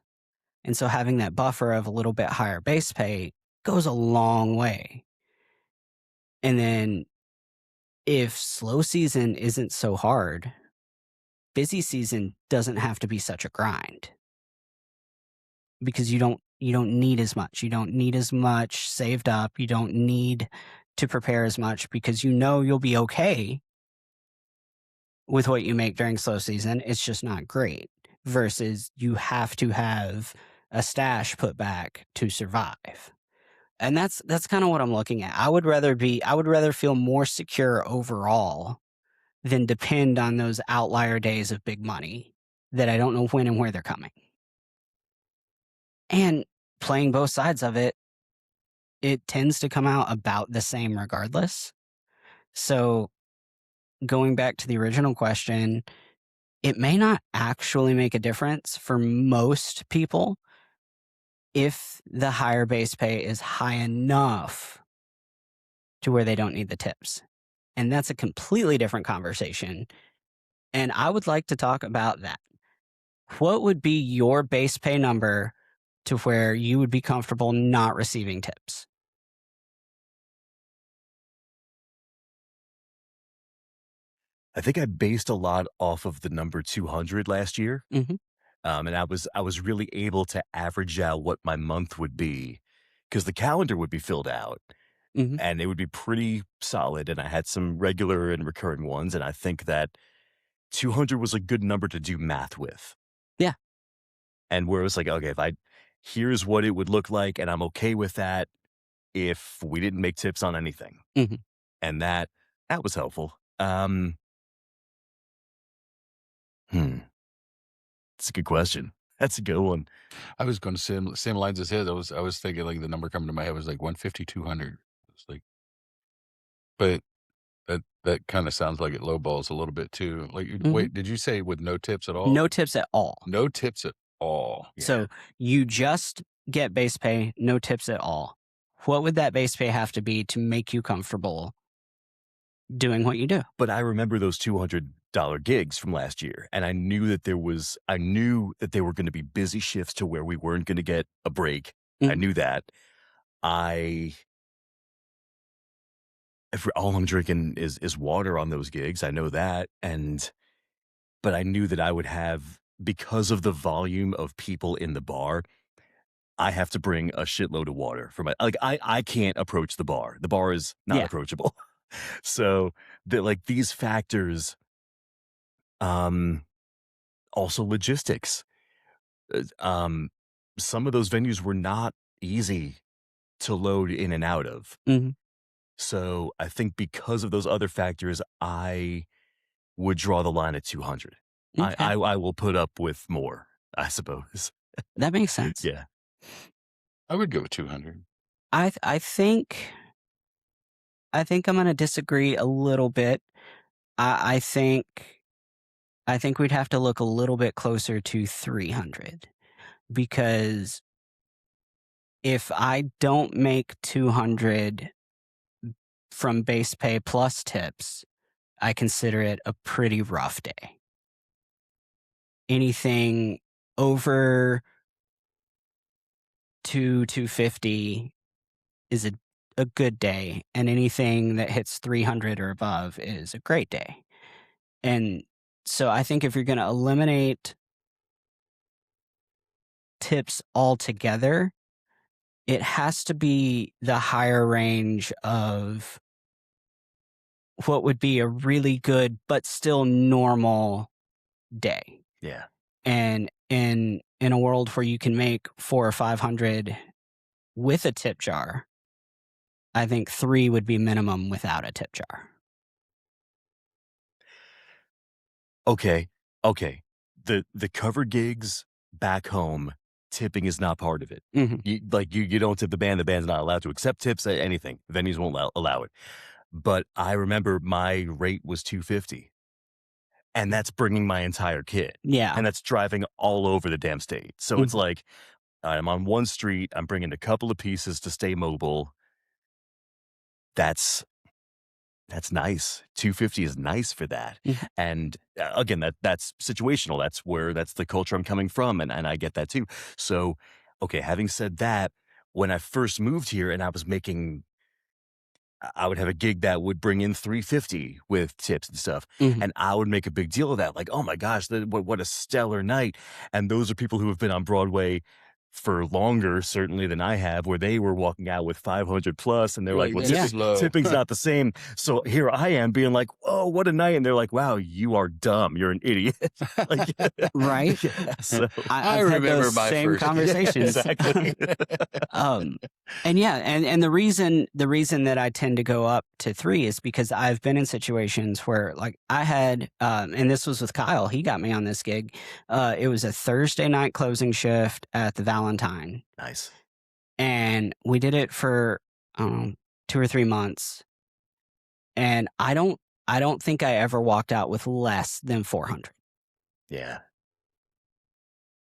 [SPEAKER 1] And so having that buffer of a little bit higher base pay goes a long way. And then if slow season isn't so hard, busy season doesn't have to be such a grind because you don't need as much. You don't need as much saved up. You don't need to prepare as much because you'll be okay with what you make during slow season. It's just not great versus you have to have a stash put back to survive. And that's kind of what I'm looking at. I would rather feel more secure overall than depend on those outlier days of big money that I don't know when and where they're coming. And playing both sides of it, it tends to come out about the same regardless. So going back to the original question, it may not actually make a difference for most people if the higher base pay is high enough to where they don't need the tips. And that's a completely different conversation. And I would like to talk about that. What would be your base pay number to where you would be comfortable not receiving tips?
[SPEAKER 2] I think I based a lot off of the number 200 last year.
[SPEAKER 1] Mm-hmm.
[SPEAKER 2] And I was really able to average out what my month would be because the calendar would be filled out
[SPEAKER 1] Mm-hmm.
[SPEAKER 2] and it would be pretty solid. And I had some regular and recurring ones. And I think that 200 was a good number to do math with.
[SPEAKER 1] Yeah.
[SPEAKER 2] And where it was like, okay, here's what it would look like, and I'm okay with that if we didn't make tips on anything.
[SPEAKER 1] Mm-hmm.
[SPEAKER 2] And that was helpful. That's a good question. That's a good one.
[SPEAKER 3] I was going to same lines as his. I was thinking like the number coming to my head was like 150, 200. It's like, but that kind of sounds like it lowballs a little bit too. Like,
[SPEAKER 1] Mm-hmm.
[SPEAKER 3] wait, did you say with no tips at all?
[SPEAKER 1] No tips at all.
[SPEAKER 3] No tips at all.
[SPEAKER 2] Yeah.
[SPEAKER 1] So you just get base pay, no tips at all. What would that base pay have to be to make you comfortable doing what you do?
[SPEAKER 2] But I remember those $200 gigs from last year, and I knew that they were going to be busy shifts to where we weren't going to get a break. I
[SPEAKER 1] Mhm.
[SPEAKER 2] knew that. If all I'm drinking is water on those gigs, I know that, but I knew that I would have, because of the volume of people in the bar, I have to bring a shitload of water for I can't approach the bar. The bar is not
[SPEAKER 1] Yeah.
[SPEAKER 2] approachable. So these factors, also logistics. Um, some of those venues were not easy to load in and out of.
[SPEAKER 1] Mhm.
[SPEAKER 2] So I think because of those other factors, I would draw the line at 200.
[SPEAKER 1] Okay.
[SPEAKER 2] I will put up with more, I suppose.
[SPEAKER 1] That makes sense.
[SPEAKER 2] Yeah.
[SPEAKER 3] I would go with 200.
[SPEAKER 1] I think I'm gonna disagree a little bit. I think we'd have to look a little bit closer to 300 because if I don't make 200 from base pay plus tips, I consider it a pretty rough day. Anything over 250 is a good day, and anything that hits 300 or above is a great day. And so I think if you're going to eliminate tips altogether, it has to be the higher range of what would be a really good but still normal day.
[SPEAKER 2] Yeah.
[SPEAKER 1] And in a world where you can make 400 or 500 with a tip jar, I think 3 would be minimum without a tip jar.
[SPEAKER 2] Okay. Okay. The cover gigs back home, tipping is not part of it.
[SPEAKER 1] Mhm.
[SPEAKER 2] You don't tip the band. The band's not allowed to accept tips, anything. Venues won't allow it. but I remember my rate was 250, and that's bringing my entire kit,
[SPEAKER 1] Yeah.
[SPEAKER 2] and that's driving all over the damn state. So it's
[SPEAKER 1] Mhm.
[SPEAKER 2] like, I'm on one street, I'm bringing a couple of pieces to stay mobile. That's That's nice. 250 is nice for that.
[SPEAKER 1] Mhm.
[SPEAKER 2] And, again, that's situational. That's the culture I'm coming from, and I get that too. So, okay, having said that, when I first moved here and I was making I would have a gig that would bring in 350 with tips and stuff,
[SPEAKER 1] Mhm.
[SPEAKER 2] and I would make a big deal of that, like, "Oh my gosh, what a stellar night," and those are people who have been on Broadway for longer, certainly, than I have, where they were walking out with 500 plus, and they're
[SPEAKER 3] You're
[SPEAKER 2] like,
[SPEAKER 3] like,
[SPEAKER 2] "Well,
[SPEAKER 3] "This
[SPEAKER 1] Yeah.
[SPEAKER 3] is low."
[SPEAKER 2] tipping's not the same." So here I am being like, "Whoa, what a night," and they're like, "Wow, you are dumb. You're an idiot." Like,
[SPEAKER 1] Right.
[SPEAKER 2] yeah, so
[SPEAKER 3] I
[SPEAKER 1] I've had those
[SPEAKER 3] remember my
[SPEAKER 1] same
[SPEAKER 3] first
[SPEAKER 2] yeah,
[SPEAKER 1] conversations.
[SPEAKER 2] exactly.
[SPEAKER 1] Um, and yeah, and the reason that I tend to go up to 3 is because I've been in situations where, like, I had, and this was with Kyle, he got me on this gig. It was a Thursday night closing shift at the Valentine,
[SPEAKER 2] Nice.
[SPEAKER 1] and we did it for, 2 or 3 months, and I don't think I ever walked out with less than 400.
[SPEAKER 2] Yeah.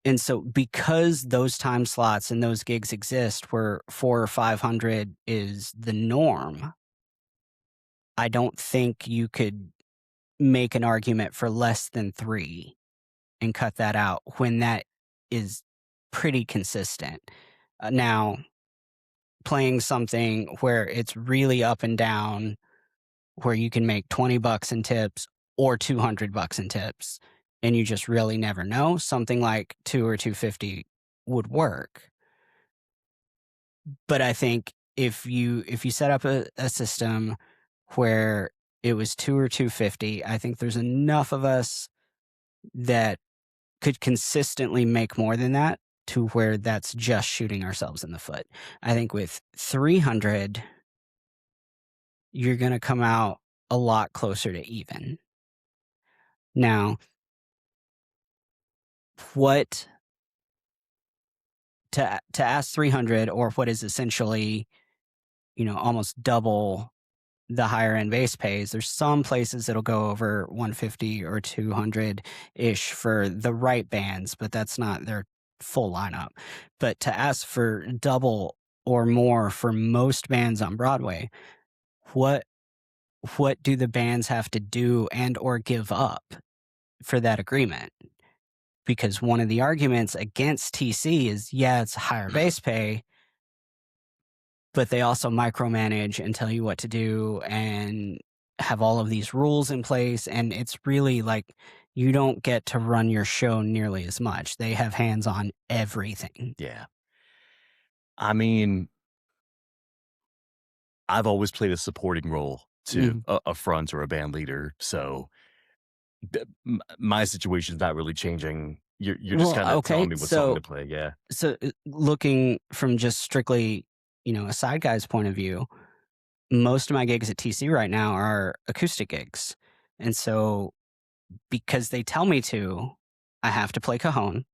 [SPEAKER 1] And so because those time slots and those gigs exist where 4 or 500 is the norm, I don't think you could make an argument for less than 3 and cut that out when that is pretty consistent. Now, playing something where it's really up and down, where you can make 20 bucks in tips or 200 bucks in tips, and you just really never know, something like 2 or 250 would work. But I think if you set up a system where it was 2 or 250, I think there's enough of us that could consistently make more than that to where that's just shooting ourselves in the foot. I think with 300, you're going to come out a lot closer to even. Now, what to ask 300, or what is essentially, almost double the higher end base pays. There's some places that'll go over 150 or 200 ish for the right bands, but that's not their full lineup. But to ask for double or more for most bands on Broadway, what what do the bands have to do and or give up for that agreement? Because one of the arguments against TC is, yeah, it's higher base pay, but they also micromanage and tell you what to do and have all of these rules in place. And it's really like you don't get to run your show nearly as much. They have hands on everything.
[SPEAKER 2] Yeah. I mean, I've always played a supporting role to
[SPEAKER 1] Mhm.
[SPEAKER 2] a front or a band leader, so my situation's not really changing. You're just
[SPEAKER 1] Well,
[SPEAKER 2] kinda
[SPEAKER 1] okay.
[SPEAKER 2] telling me what song
[SPEAKER 1] So,
[SPEAKER 2] to play, yeah.
[SPEAKER 1] looking from just strictly, a side guy's point of view, most of my gigs at TC right now are acoustic gigs. And so, because they tell me to, I have to play cajon.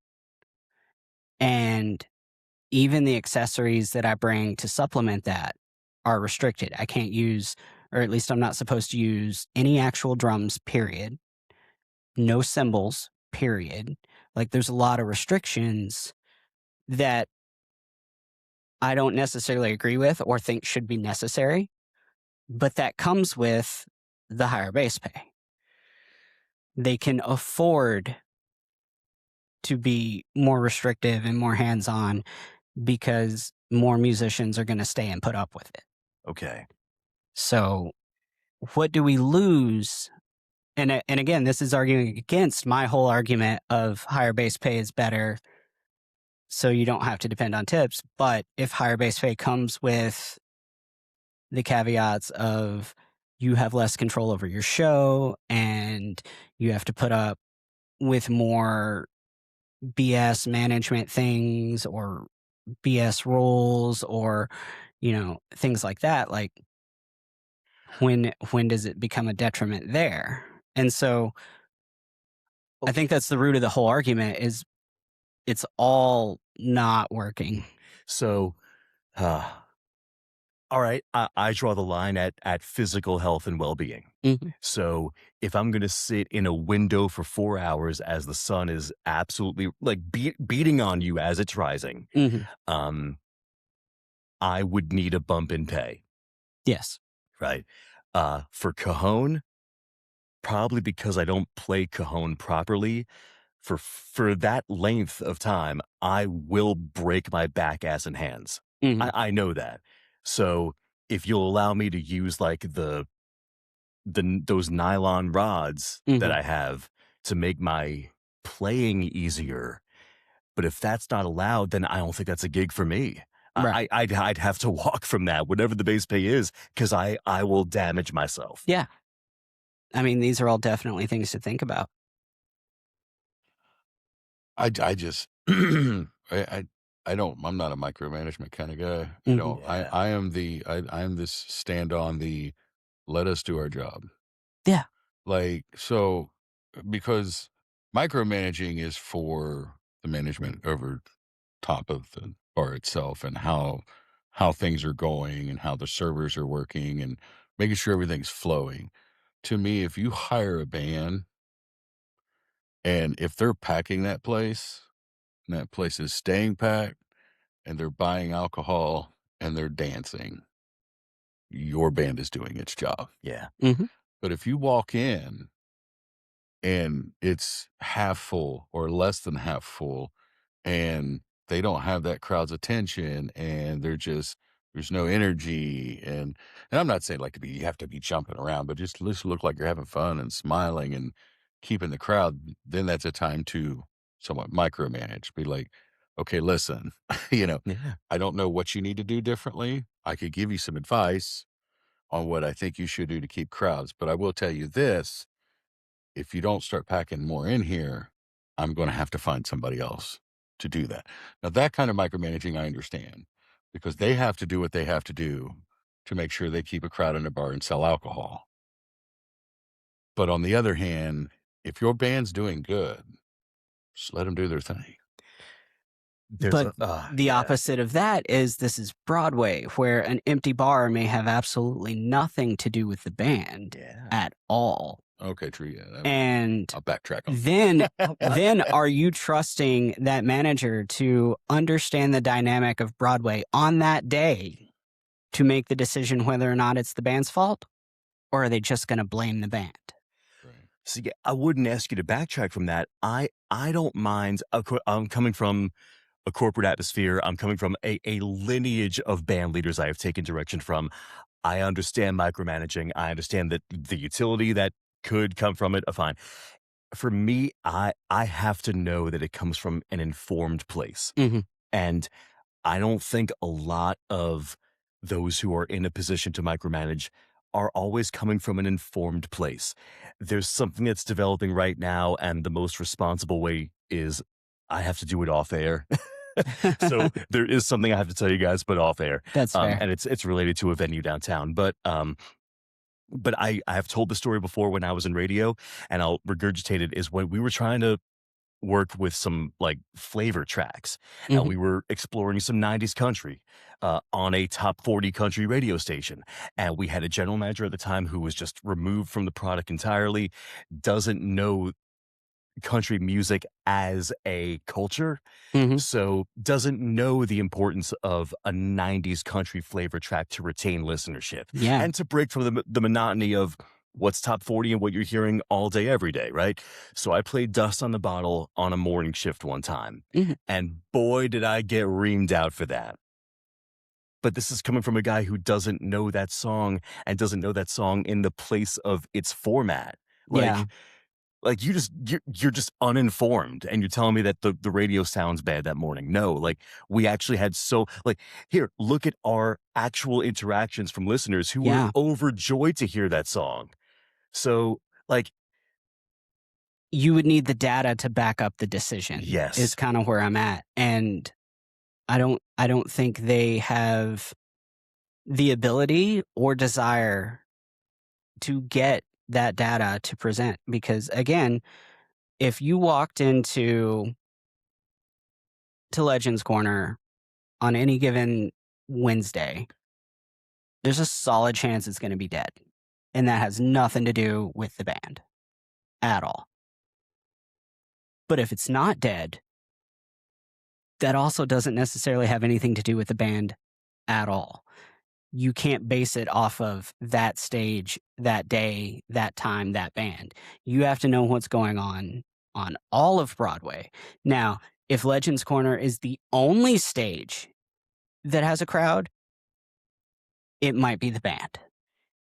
[SPEAKER 1] And even the accessories that I bring to supplement that are restricted. I can't use, or at least I'm not supposed to use, any actual drums, period. No cymbals, period. Like, there's a lot of restrictions that I don't necessarily agree with or think should be necessary, but that comes with the higher base pay. They can afford to be more restrictive and more hands on because more musicians are going to stay and put up with it.
[SPEAKER 2] Okay.
[SPEAKER 1] So, what do we lose? And again, this is arguing against my whole argument of higher base pay is better, so you don't have to depend on tips. But if higher base pay comes with the caveats of you have less control over your show and you have to put up with more BS management things or BS rules or things like that, like when does it become a detriment there? And so I think that's the root of the whole argument is it's all not working.
[SPEAKER 2] So, uh, All right, I draw the line at physical health and well-being.
[SPEAKER 1] Mhm.
[SPEAKER 2] So, if I'm gonna sit in a window for 4 hours as the sun is absolutely, like, beating on you as it's rising,
[SPEAKER 1] Mhm.
[SPEAKER 2] um, I would need a bump in pay,
[SPEAKER 1] Yes.
[SPEAKER 2] right? For cajon, probably because I don't play cajon properly, for that length of time, I will break my back, ass, and hands.
[SPEAKER 1] Mhm.
[SPEAKER 2] I know that. So, if you'll allow me to use, like, those nylon rods that
[SPEAKER 1] Mhm.
[SPEAKER 2] I have to make my playing easier, but if that's not allowed, then I don't think that's a gig for me.
[SPEAKER 1] Right.
[SPEAKER 2] I'd have to walk from that, whatever the base pay is, because I will damage myself.
[SPEAKER 1] Yeah. I mean, these are all definitely things to think about.
[SPEAKER 3] I just I I don't I'm not a micromanagement kind of guy. I
[SPEAKER 1] Mhm.
[SPEAKER 3] don't
[SPEAKER 2] Yeah.
[SPEAKER 3] I am this stand on the let us do our job.
[SPEAKER 1] Yeah.
[SPEAKER 3] Like so because micromanaging is for the management over top of the bar itself and how things are going and how the servers are working and making sure everything's flowing. To me, if you hire a band and if they're packing that place and that place is staying packed and they're buying alcohol and they're dancing, your band is doing its job.
[SPEAKER 2] Yeah.
[SPEAKER 1] Mhm.
[SPEAKER 3] But if you walk in and it's half full or less than half full and they don't have that crowd's attention and there's no energy and I'm not saying like to be you have to be jumping around, but just look like you're having fun and smiling and keeping the crowd, then that's a time to somewhat micromanage. Be like, okay, listen, you know,
[SPEAKER 2] Yeah.
[SPEAKER 3] I don't know what you need to do differently. I could give you some advice on what I think you should do to keep crowds, but I will tell you this, if you don't start packing more in here, I'm gonna have to find somebody else to do that. Now, that kind of micromanaging, I understand because they have to do what they have to do to make sure they keep a crowd in a bar and sell alcohol. But on the other hand, if your band's doing good, just let them do their thing.
[SPEAKER 2] There's
[SPEAKER 1] But
[SPEAKER 2] a
[SPEAKER 1] the
[SPEAKER 2] yeah.
[SPEAKER 1] opposite of that is this is Broadway, where an empty bar may have absolutely nothing to do with the band
[SPEAKER 2] Yeah.
[SPEAKER 1] at all.
[SPEAKER 3] Okay, true. Yeah,
[SPEAKER 1] And
[SPEAKER 3] I'll backtrack on
[SPEAKER 1] then then are you trusting that manager to understand the dynamic of Broadway on that day to make the decision whether or not it's the band's fault? Or are they just going to blame the band?
[SPEAKER 3] right.
[SPEAKER 2] See, yeah, I wouldn't ask you to backtrack from that. I don't mind. I'm coming from a corporate atmosphere. I'm coming from a lineage of band leaders I have taken direction from. I understand micromanaging. I understand that the utility that could come from it. Fine. For me, I have to know that it comes from an informed place.
[SPEAKER 1] Mhm.
[SPEAKER 2] And I don't think a lot of those who are in a position to micromanage are always coming from an informed place. There's something that's developing right now, and the most responsible way is I have to do it off air. So there is something I have to tell you guys, but off air,
[SPEAKER 1] That's fair.
[SPEAKER 2] and it's related to a venue downtown. But I have told the story before when I was in radio, and I'll regurgitate it. Is when we were trying to work with some like flavor tracks, and
[SPEAKER 1] Mhm.
[SPEAKER 2] we were exploring some 90s country on a top 40 country radio station. And we had a general manager at the time who was just removed from the product entirely, doesn't know country music as a culture,
[SPEAKER 1] Mhm.
[SPEAKER 2] so doesn't know the importance of a 90s country flavor track to retain listenership
[SPEAKER 1] Yeah.
[SPEAKER 2] and to break from the monotony of what's top 40 and what you're hearing all day, every day, right? So I played Dust on the Bottle on a morning shift one time,
[SPEAKER 1] Mhm.
[SPEAKER 2] and boy, did I get reamed out for that. But this is coming from a guy who doesn't know that song and doesn't know that song in the place of its format.
[SPEAKER 1] Yeah.
[SPEAKER 2] Like you're just uninformed and you're telling me that the radio sounds bad that morning. No, like we actually had here, look at our actual interactions from listeners who were
[SPEAKER 1] Yeah.
[SPEAKER 2] overjoyed to hear that song. So, like,
[SPEAKER 1] You would need the data to back up the decision is
[SPEAKER 2] yes.
[SPEAKER 1] kind of where I'm at. And I don't think they have the ability or desire to get that data to present because again, if you walked into to Legends Corner on any given Wednesday there's a solid chance it's going to be dead. And that has nothing to do with the band at all. But if it's not dead, that also doesn't necessarily have anything to do with the band at all. You can't base it off of that stage, that day, that time, that band. You have to know what's going on all of Broadway. Now, if Legends Corner is the only stage that has a crowd, it might be the band.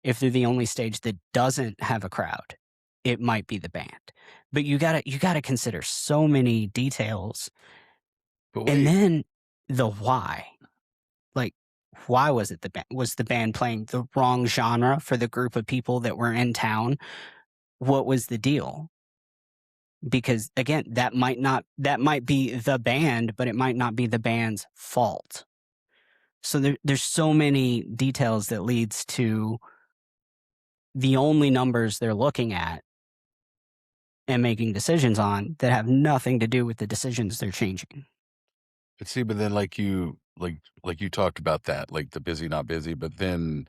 [SPEAKER 1] If they're the only stage that doesn't have a crowd, it might be the band. But you gotta consider so many details.
[SPEAKER 3] But
[SPEAKER 1] And
[SPEAKER 3] wait,
[SPEAKER 1] then the why. Like, why was it the band? Was the band playing the wrong genre for the group of people that were in town? What was the deal? Because again, that might be the band, but it might not be the band's fault. So there's so many details that leads to the only numbers they're looking at and making decisions on that have nothing to do with the decisions they're changing.
[SPEAKER 3] but see, but then like you talked about that, like the busy, not busy, but then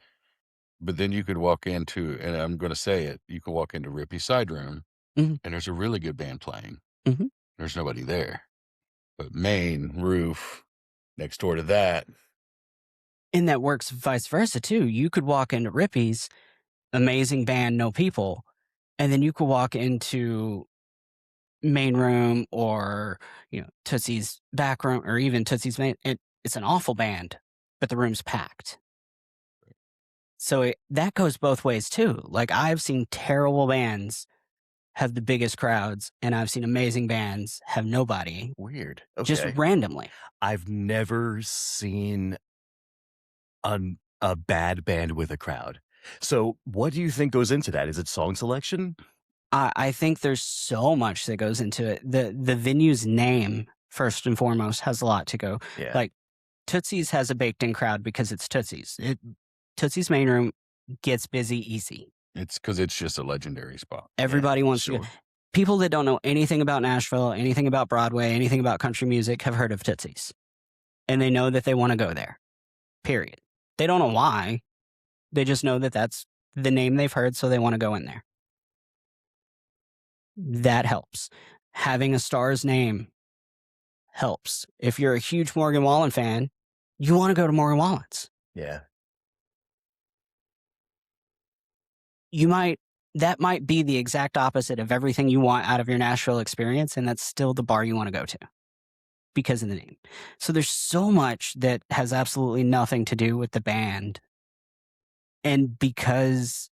[SPEAKER 3] you could walk into, and I'm going to say it, you could walk into Rippy Side Room,
[SPEAKER 1] Mhm.
[SPEAKER 3] and there's a really good band playing.
[SPEAKER 1] Mhm.
[SPEAKER 3] There's nobody there, but main roof next door to that.
[SPEAKER 1] And that works vice versa too. You could walk into Rippy's, amazing band, no people, and then you could walk into main room or Tootsie's back room or even Tootsie's main. It's an awful band, but the room's packed. So that goes both ways too. Like I've seen terrible bands have the biggest crowds, and I've seen amazing bands have nobody,
[SPEAKER 2] Weird.
[SPEAKER 1] just
[SPEAKER 2] Okay.
[SPEAKER 1] randomly.
[SPEAKER 2] I've never seen a bad band with a crowd. So what do you think goes into that? Is it song selection?
[SPEAKER 1] I think there's so much that goes into it. The venue's name, first and foremost, has a lot to go.
[SPEAKER 2] Yeah.
[SPEAKER 1] Like Tootsie's has a baked-in crowd because it's Tootsie's. Tootsie's main room gets busy easy.
[SPEAKER 3] It's because it's just a legendary spot.
[SPEAKER 1] Everybody wants to.
[SPEAKER 2] sure.
[SPEAKER 1] People that don't know anything about Nashville, anything about Broadway, anything about country music have heard of Tootsie's. And they know that they want to go there. Period. They don't know why. They just know that that's the name they've heard, so they want to go in there. That helps. Having a star's name helps. If you're a huge Morgan Wallen fan, you want to go to Morgan Wallen's.
[SPEAKER 2] Yeah.
[SPEAKER 1] That might be the exact opposite of everything you want out of your Nashville experience, and that's still the bar you want to go to because of the name. So there's so much that has absolutely nothing to do with the band. And because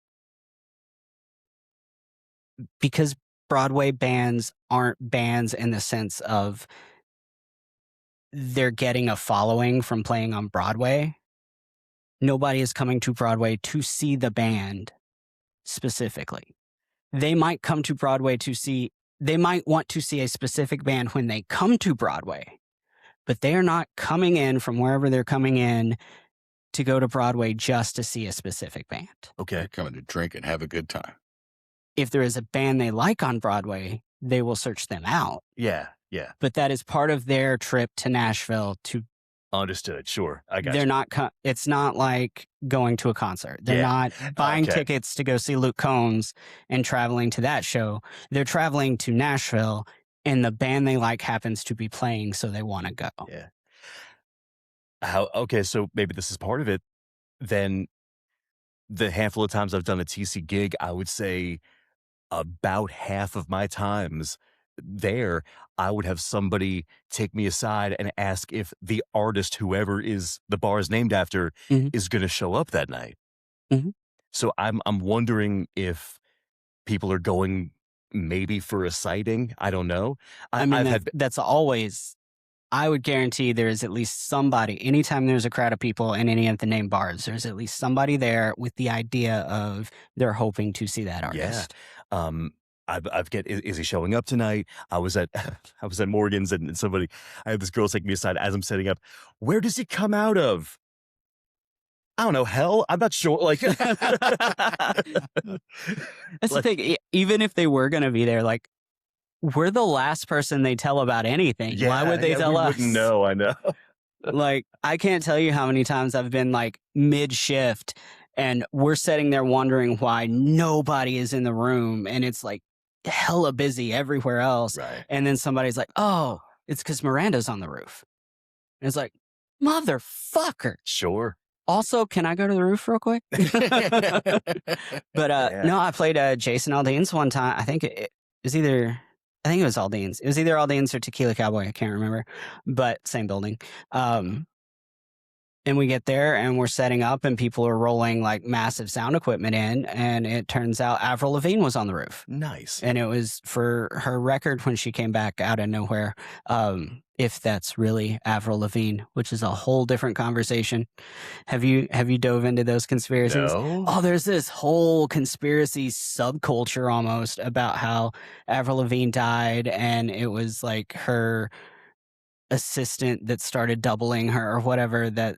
[SPEAKER 1] Broadway bands aren't bands in the sense of they're getting a following from playing on Broadway, nobody is coming to Broadway to see the band specifically. They might come to Broadway they might want to see a specific band when they come to Broadway, but they're not coming in from wherever they're coming in to go to Broadway just to see a specific band.
[SPEAKER 2] Okay.
[SPEAKER 3] They're coming to drink and have a good time.
[SPEAKER 1] If there is a band they like on Broadway, they will search them out.
[SPEAKER 2] Yeah. Yeah.
[SPEAKER 1] But that is part of their trip to Nashville to.
[SPEAKER 2] Understood. Sure. I got
[SPEAKER 1] They're
[SPEAKER 2] you.
[SPEAKER 1] not. It's not like going to a concert. They're not buying tickets to go see Luke Combs and traveling to that show. They're traveling to Nashville, and the band they like happens to be playing, so they want to go.
[SPEAKER 2] Yeah. Okay, so maybe this is part of it. Then the handful of times I've done a TC gig, I would say about half of my times there, I would have somebody take me aside and ask if the artist, whoever is the bar is named after,
[SPEAKER 1] Mhm.
[SPEAKER 2] is going to show up that night.
[SPEAKER 1] Mhm.
[SPEAKER 2] So I'm wondering if people are going maybe for a sighting. I don't know.
[SPEAKER 1] I mean, that's always. I would guarantee there is at least somebody. Anytime there's a crowd of people in any of the named bars, there's at least somebody there with the idea of they're hoping to see that artist.
[SPEAKER 2] I've get is he showing up tonight? I was at Morgan's and I had this girl take me aside as I'm setting up. Where does he come out of? I don't know. Hell, I'm not sure. Like
[SPEAKER 1] That's the thing. Even if they were going to be there, like we're the last person they tell about anything. Why would they tell us?
[SPEAKER 2] We wouldn't know. I know.
[SPEAKER 1] Like, I can't tell you how many times I've been like mid shift and we're sitting there wondering why nobody is in the room and it's like hella busy everywhere else.
[SPEAKER 2] Right.
[SPEAKER 1] And then somebody's like, oh, it's because Miranda's on the roof. And it's like, motherfucker.
[SPEAKER 2] Sure.
[SPEAKER 1] Also, can I go to the roof real quick? But
[SPEAKER 2] Yeah.
[SPEAKER 1] no, I played Jason Aldean's one time. I think it was either, I think it was Aldean's. It was either Aldean's or Tequila Cowboy. I can't remember, but same building. And we get there and we're setting up and people are rolling like massive sound equipment in. And it turns out Avril Lavigne was on the roof.
[SPEAKER 2] Nice.
[SPEAKER 1] And it was for her record when she came back out of nowhere. If that's really Avril Lavigne, which is a whole different conversation. Have you dove into those conspiracies?
[SPEAKER 2] No.
[SPEAKER 1] Oh, there's this whole conspiracy subculture almost about how Avril Lavigne died and it was like her assistant that started doubling her or whatever, that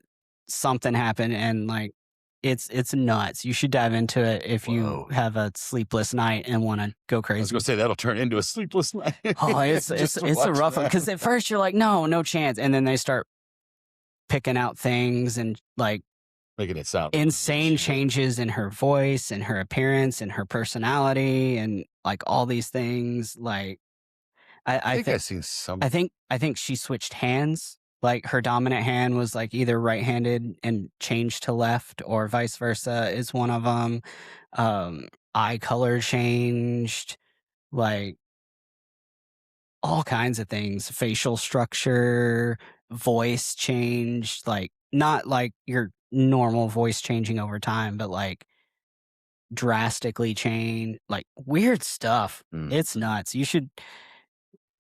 [SPEAKER 1] something happened and like it's nuts. You should dive into it if you
[SPEAKER 2] Whoa.
[SPEAKER 1] have a sleepless night and want to go
[SPEAKER 3] I was
[SPEAKER 1] crazy.
[SPEAKER 3] going to say that'll turn into a sleepless night.
[SPEAKER 1] Oh, it's
[SPEAKER 3] Just to
[SPEAKER 1] a
[SPEAKER 3] watch
[SPEAKER 1] rough one
[SPEAKER 3] that.
[SPEAKER 1] because at first you're like, no chance, and then they start picking out things and like
[SPEAKER 3] Making it sound
[SPEAKER 1] insane changes in her voice and her appearance and her personality and like all these things. Like
[SPEAKER 3] I
[SPEAKER 1] I
[SPEAKER 3] think
[SPEAKER 1] think
[SPEAKER 3] I've seen some.
[SPEAKER 1] I think she switched hands. Like her dominant hand was like either right-handed and changed to left, or vice versa is one of them. Eye color changed, like all kinds of things. Facial structure, voice changed, like not like your normal voice changing over time, but like drastically changed, like weird stuff.
[SPEAKER 2] Mm.
[SPEAKER 1] It's nuts.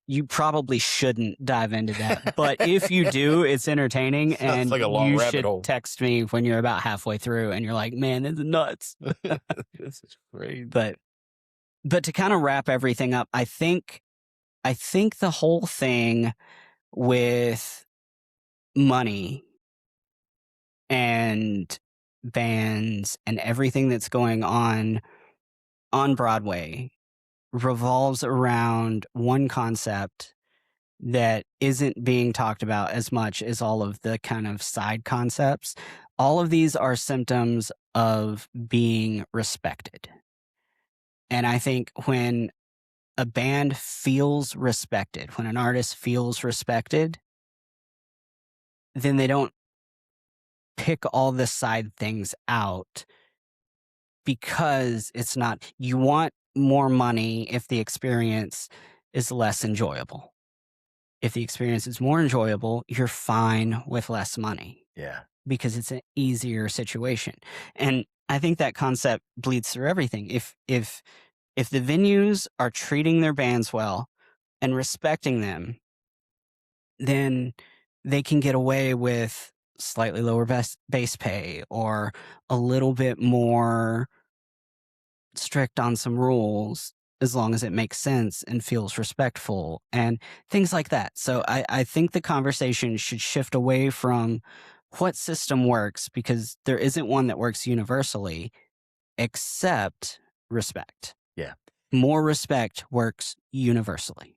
[SPEAKER 1] You probably shouldn't dive into that. But if you do, it's entertaining.
[SPEAKER 3] Sounds
[SPEAKER 1] And
[SPEAKER 3] like a long
[SPEAKER 1] you
[SPEAKER 3] rabbit
[SPEAKER 1] should
[SPEAKER 3] hole.
[SPEAKER 1] text me when you're about halfway through and you're like, man, this is nuts.
[SPEAKER 3] This is crazy.
[SPEAKER 1] But to kind of wrap everything up, I think the whole thing with money and bands and everything that's going on Broadway revolves around one concept that isn't being talked about as much as all of the kind of side concepts. All of these are symptoms of being respected. And I think when a band feels respected, when an artist feels respected, then they don't pick all the side things out because it's not, you want more money if the experience is less enjoyable. If the experience is more enjoyable, you're fine with less money
[SPEAKER 2] Yeah.
[SPEAKER 1] because it's an easier situation. And I think that concept bleeds through everything. If the venues are treating their bands well and respecting them, then they can get away with slightly lower base pay or a little bit more strict on some rules, as long as it makes sense and feels respectful and things like that. So I think the conversation should shift away from what system works, because there isn't one that works universally except respect.
[SPEAKER 2] Yeah.
[SPEAKER 1] More respect works universally.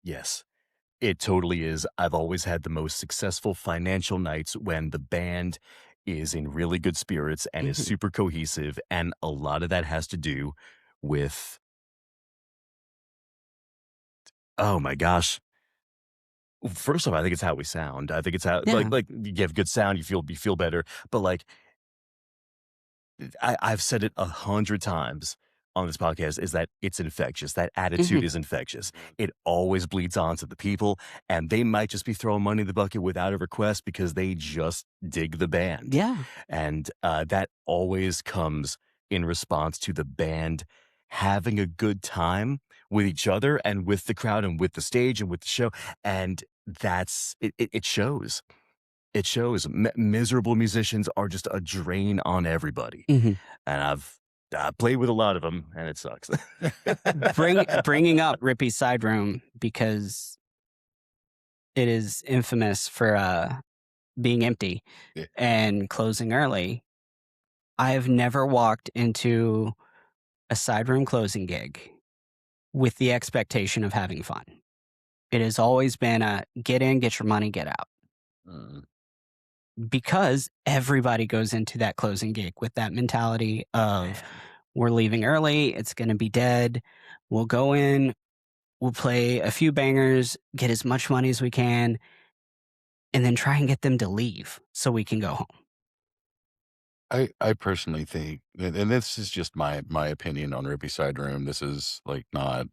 [SPEAKER 2] Yes. It totally is. I've always had the most successful financial nights when the band is in really good spirits and is
[SPEAKER 1] Mhm.
[SPEAKER 2] super cohesive. And a lot of that has to do with, oh my gosh. First off, I think it's how we sound. I think it's how,
[SPEAKER 1] Yeah.
[SPEAKER 2] like you have good sound, you feel better. But like, I've said it 100 times on this podcast, is that it's infectious. That attitude
[SPEAKER 1] Mhm.
[SPEAKER 2] is infectious. It always bleeds on to the people, and they might just be throwing money in the bucket without a request because they just dig the band.
[SPEAKER 1] Yeah.
[SPEAKER 2] And that always comes in response to the band having a good time with each other and with the crowd and with the stage and with the show. And that's it shows. It shows. Miserable musicians are just a drain on everybody.
[SPEAKER 1] Mhm.
[SPEAKER 2] And I've played with a lot of them, and it sucks.
[SPEAKER 1] Bringing up Rippy's Side Room because it is infamous for being empty
[SPEAKER 3] Yeah.
[SPEAKER 1] and closing early. I have never walked into a side room closing gig with the expectation of having fun. It has always been a get in, get your money, get out.
[SPEAKER 3] Mm.
[SPEAKER 1] because everybody goes into that closing gig with that mentality of
[SPEAKER 2] Man.
[SPEAKER 1] we're leaving early, it's going to be dead. We'll go in, we'll play a few bangers, get as much money as we can, and then try and get them to leave so we can go home.
[SPEAKER 3] I personally think, and this is just my opinion on Rippy Side Room. This is like not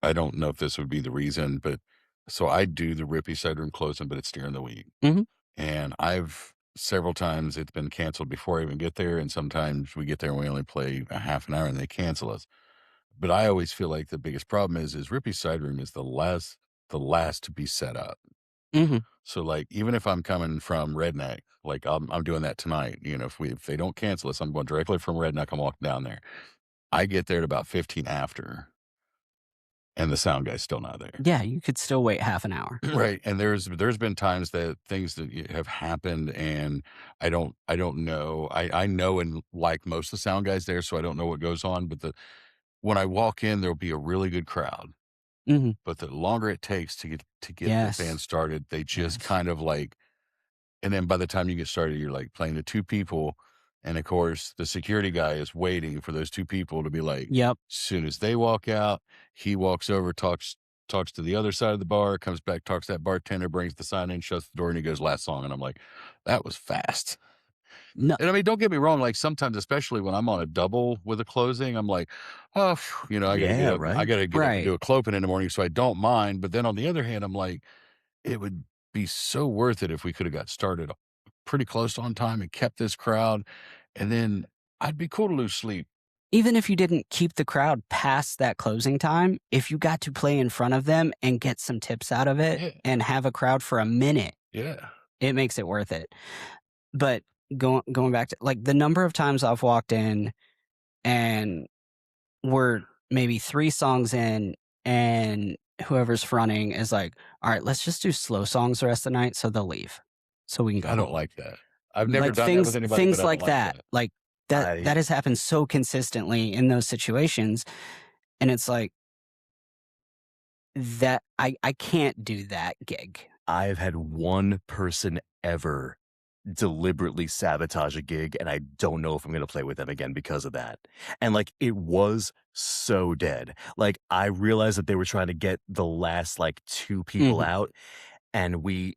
[SPEAKER 3] I don't know if this would be the reason, but so I do the Rippy Side Room closing, but it's during the week.
[SPEAKER 1] Mhm.
[SPEAKER 3] And I've several times it's been canceled before I even get there, and sometimes we get there and we only play a half an hour and they cancel us. But I always feel like the biggest problem is Rippy's Side Room is the last to be set up.
[SPEAKER 1] Mhm.
[SPEAKER 3] So like even if I'm coming from Redneck, like I'm doing that tonight. If they don't cancel us, I'm going directly from Redneck. I'm walking down there. I get there at about 15 after, and the sound guy's still not there.
[SPEAKER 1] Yeah, you could still wait half an hour.
[SPEAKER 3] Right, and there's been times that things that have happened, and I don't know. I know and like most of the sound guys there, so I don't know what goes on. But when I walk in, there'll be a really good crowd.
[SPEAKER 1] Mhm.
[SPEAKER 3] But the longer it takes to get the band
[SPEAKER 1] Yes.
[SPEAKER 3] started, they just
[SPEAKER 1] Yes.
[SPEAKER 3] kind of like, and then by the time you get started, you're like playing to two people, and of course the security guy is waiting for those two people to be like,
[SPEAKER 1] Yep.
[SPEAKER 3] soon as they walk out, he walks over, talks to the other side of the bar, comes back, talks to that bartender, brings the sign in, shuts the door, and he goes, last song. And I'm like, that was fast.
[SPEAKER 1] No.
[SPEAKER 3] And I mean, don't get me wrong, like sometimes, especially when I'm on a double with a closing, I'm like, oh, I gotta get
[SPEAKER 2] Yeah,
[SPEAKER 3] up, I
[SPEAKER 2] right?
[SPEAKER 3] gotta get up and
[SPEAKER 1] Right.
[SPEAKER 3] do a cloping in the morning, so I don't mind. But then on the other hand, I'm like, it would be so worth it if we could have got started pretty close on time and kept this crowd, and then I'd be cool to lose sleep.
[SPEAKER 1] Even if you didn't keep the crowd past that closing time, if you got to play in front of them and get some tips out of it
[SPEAKER 3] Yeah,
[SPEAKER 1] and have a crowd for a minute,
[SPEAKER 3] yeah.
[SPEAKER 1] it makes it worth it. But going back to like the number of times I've walked in and we're maybe 3 songs in and whoever's fronting is like, "All right, let's just do slow songs the rest of the night," so they'll leave, so we can go
[SPEAKER 3] I don't
[SPEAKER 1] home.
[SPEAKER 3] like that. I've never
[SPEAKER 1] Like
[SPEAKER 3] done that with anybody, but
[SPEAKER 1] things
[SPEAKER 3] I don't
[SPEAKER 1] like
[SPEAKER 3] like
[SPEAKER 1] that.
[SPEAKER 3] that.
[SPEAKER 1] Like that
[SPEAKER 2] I
[SPEAKER 1] has happened so consistently in those situations, and it's like that I can't do that gig.
[SPEAKER 2] I've had one person ever deliberately sabotage a gig, and I don't know if I'm gonna play with them again because of that. And, like, it was so dead. Like, I realized that they were trying to get the last, like, 2 people
[SPEAKER 1] Mhm.
[SPEAKER 2] out, and we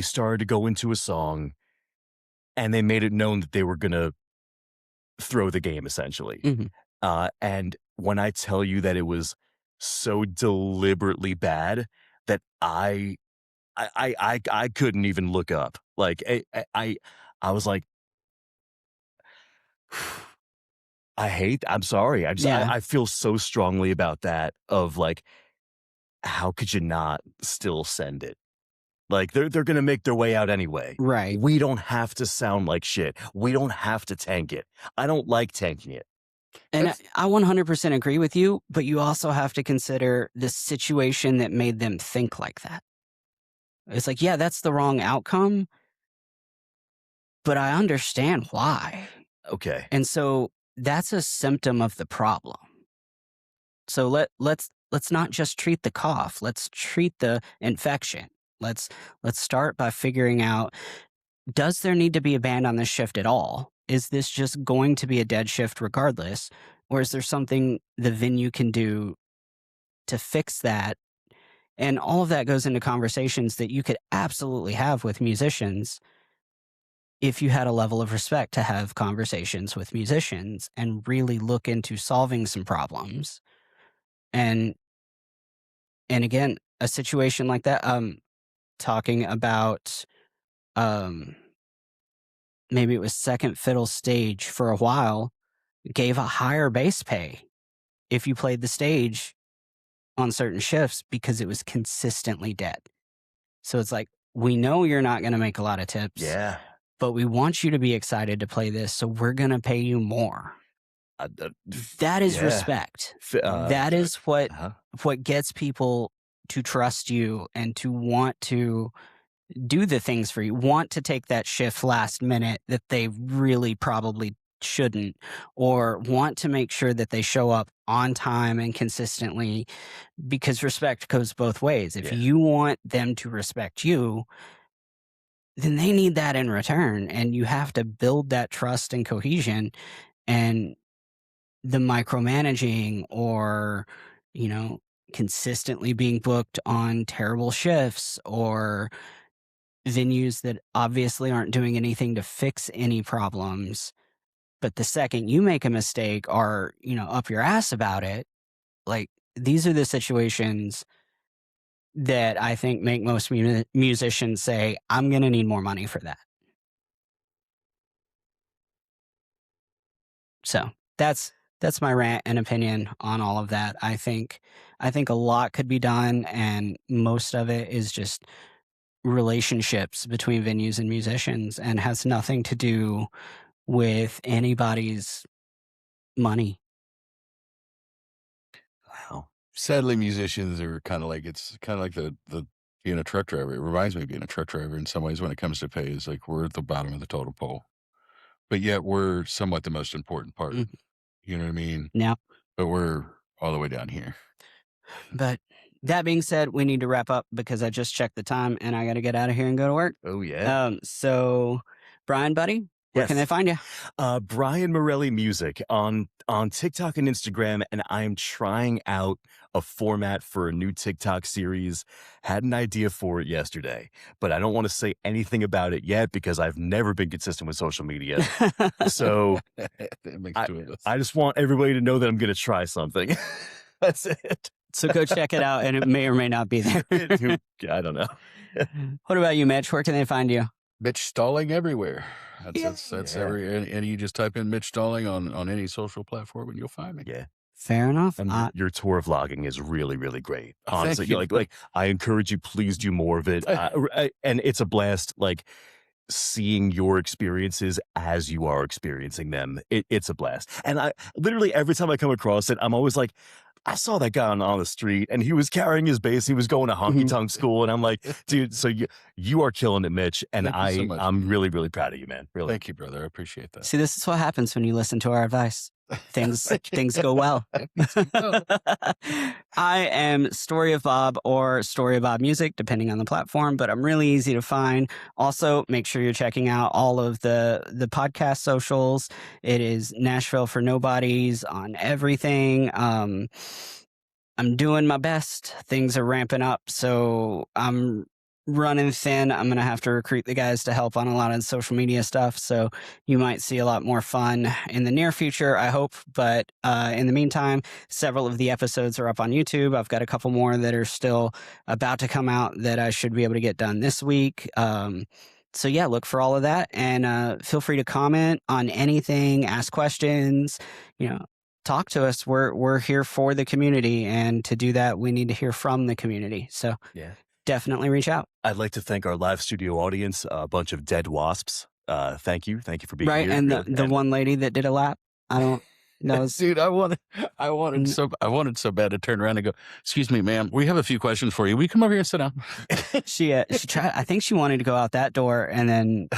[SPEAKER 2] started to go into a song, and they made it known that they were gonna throw the game, essentially.
[SPEAKER 1] Mhm.
[SPEAKER 2] And when I tell you that it was so deliberately bad that I couldn't even look up. Like, I was like, I'm sorry.
[SPEAKER 1] Yeah.
[SPEAKER 2] I feel so strongly about that of, like, how could you not still send it? Like, they're gonna make their way out anyway.
[SPEAKER 1] Right.
[SPEAKER 2] We don't have to sound like shit. We don't have to tank it. I don't like tanking it.
[SPEAKER 1] And
[SPEAKER 3] That's
[SPEAKER 1] I 100% agree with you, but you also have to consider the situation that made them think like that. It's like, yeah, that's the wrong outcome, but I understand why.
[SPEAKER 2] Okay.
[SPEAKER 1] And so that's a symptom of the problem. So let's not just treat the cough. Let's treat the infection. Let's let's start by figuring out, does there need to be a band on this shift at all? Is this just going to be a dead shift regardless? Or is there something the venue can do to fix that? And all of that goes into conversations that you could absolutely have with musicians if you had a level of respect to have conversations with musicians and really look into solving some problems. And and again, a situation like that, talking about um maybe it was second fiddle stage for a while, gave a higher base pay if you played the stage on certain shifts because it was consistently dead. So it's like, we know you're not going to make a lot of tips,
[SPEAKER 2] Yeah.
[SPEAKER 1] but we want you to be excited to play this, so we're going to pay you more. That is
[SPEAKER 2] Yeah.
[SPEAKER 1] respect.
[SPEAKER 2] F
[SPEAKER 1] That is
[SPEAKER 2] uh-huh.
[SPEAKER 1] what gets people to trust you and to want to do the things for you, want to take that shift last minute that they really probably shouldn't, or want to make sure that they show up on time and consistently, because respect goes both ways. If
[SPEAKER 2] Yeah.
[SPEAKER 1] you want them to respect you, then they need that in return. And you have to build that trust and cohesion. And the micromanaging or, you know, consistently being booked on terrible shifts or venues that obviously aren't doing anything to fix any problems. But the second you make a mistake or, you know, up your ass about it, like these are the situations that I think make most musicians say, I'm going to need more money for that. So that's my rant and opinion on all of that. I think a lot could be done, and most of it is just relationships between venues and musicians and has nothing to do with anybody's money.
[SPEAKER 2] Wow.
[SPEAKER 3] Sadly, musicians are kind of like, it's kind of like the being a truck driver. It reminds me of being a truck driver in some ways when it comes to pay. It's like we're at the bottom of the totem pole, but yet we're somewhat the most important part.
[SPEAKER 1] Mm.
[SPEAKER 3] You know what I mean?
[SPEAKER 1] Yeah.
[SPEAKER 3] But we're all the way down here.
[SPEAKER 1] But that being said, we need to wrap up because I just checked the time and I got to get out of here and go to work.
[SPEAKER 2] Oh, yeah.
[SPEAKER 1] So, Brian, buddy, where can they find you?
[SPEAKER 2] Brian Morelli Music on TikTok and Instagram, and I am trying out a format for a new TikTok series. Had an idea for it yesterday, but I don't want to say anything about it yet because I've never been consistent with social media. So
[SPEAKER 3] That makes two of us.
[SPEAKER 2] I just want everybody to know that I'm going to try something. That's it.
[SPEAKER 1] So go check it out, and it may or may not be there.
[SPEAKER 2] I don't know.
[SPEAKER 1] What about you, Mitch? Where can they find you?
[SPEAKER 3] Mitch Stalling everywhere. That's
[SPEAKER 2] Yeah.
[SPEAKER 3] and you just type in Mitch Stalling on any social platform and you'll find me.
[SPEAKER 2] Yeah.
[SPEAKER 1] Fair enough.
[SPEAKER 2] And your tour vlogging is really, really great.
[SPEAKER 3] Thank
[SPEAKER 2] Honestly,
[SPEAKER 3] you.
[SPEAKER 2] like I encourage you, please do more of it. And it's a blast. Like seeing your experiences as you are experiencing them. It's a blast. And I literally every time I come across it, I'm always like, I saw that guy on the street and he was carrying his bass. He was going to honky tonk school. And I'm like, dude, so you are killing it, Mitch. And
[SPEAKER 3] Thank you so much.
[SPEAKER 2] I'm really, really proud of you, man. Really.
[SPEAKER 3] Thank you, brother. I appreciate that.
[SPEAKER 1] See, this is what happens when you listen to our advice. Things go well. I am Story of Bob or Story of Bob Music, depending on the platform, but I'm really easy to find. Also, make sure you're checking out all of the podcast socials. It is Nashville for Nobodies on everything. I'm doing my best. Things are ramping up, so I'm running thin. I'm going to have to recruit the guys to help on a lot of social media stuff. So you might see a lot more fun in the near future, I hope. But in the meantime, several of the episodes are up on YouTube. I've got a couple more that are still about to come out that I should be able to get done this week. So yeah, look for all of that, and feel free to comment on anything, ask questions, talk to us. We're here for the community, and to do that, we need to hear from the community. So
[SPEAKER 2] Yeah.
[SPEAKER 1] Definitely reach out.
[SPEAKER 2] I'd like to thank our live studio audience, a bunch of dead wasps. Thank you for being
[SPEAKER 1] Right,
[SPEAKER 2] here.
[SPEAKER 1] and the one lady that did a lap. I don't know.
[SPEAKER 3] Dude, I wanted so bad to turn around and go, "Excuse me, ma'am, we have a few questions for you. Will you come over here and sit down?"
[SPEAKER 1] She tried. I think she wanted to go out that door, and then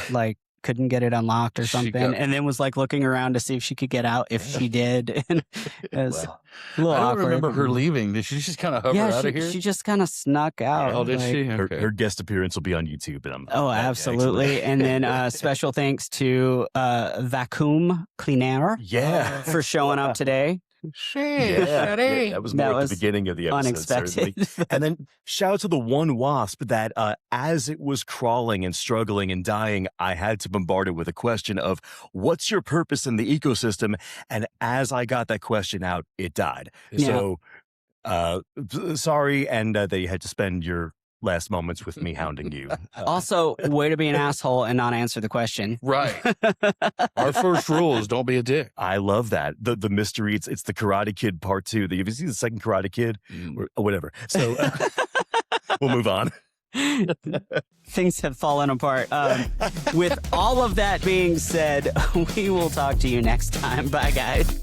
[SPEAKER 1] couldn't get it unlocked or something, and then was looking around to see if she could get out if she did. And it was a little
[SPEAKER 3] I don't
[SPEAKER 1] awkward.
[SPEAKER 3] remember her leaving. Did she just kind of hover out of here?
[SPEAKER 1] She just kind of snuck out.
[SPEAKER 3] Oh, did she? Okay.
[SPEAKER 2] Her guest appearance will be on YouTube. And
[SPEAKER 1] absolutely. And then special thanks to Vacuum Cleaner for showing up today.
[SPEAKER 2] That was more at the beginning of the episode.
[SPEAKER 1] Unexpected.
[SPEAKER 2] And then shout out to the one wasp that as it was crawling and struggling and dying, I had to bombard it with a question of what's your purpose in the ecosystem? And as I got that question out, it died.
[SPEAKER 1] Yeah.
[SPEAKER 2] So sorry, and that you had to spend your last moments with me hounding you.
[SPEAKER 1] Also, way to be an asshole and not answer the question.
[SPEAKER 3] Right. Our first rule is don't be a dick.
[SPEAKER 2] I love that. The mystery, it's the Karate Kid part 2. Have you seen the second Karate Kid? Or whatever. So we'll move on.
[SPEAKER 1] Things have fallen apart. With all of that being said, we will talk to you next time. Bye, guys.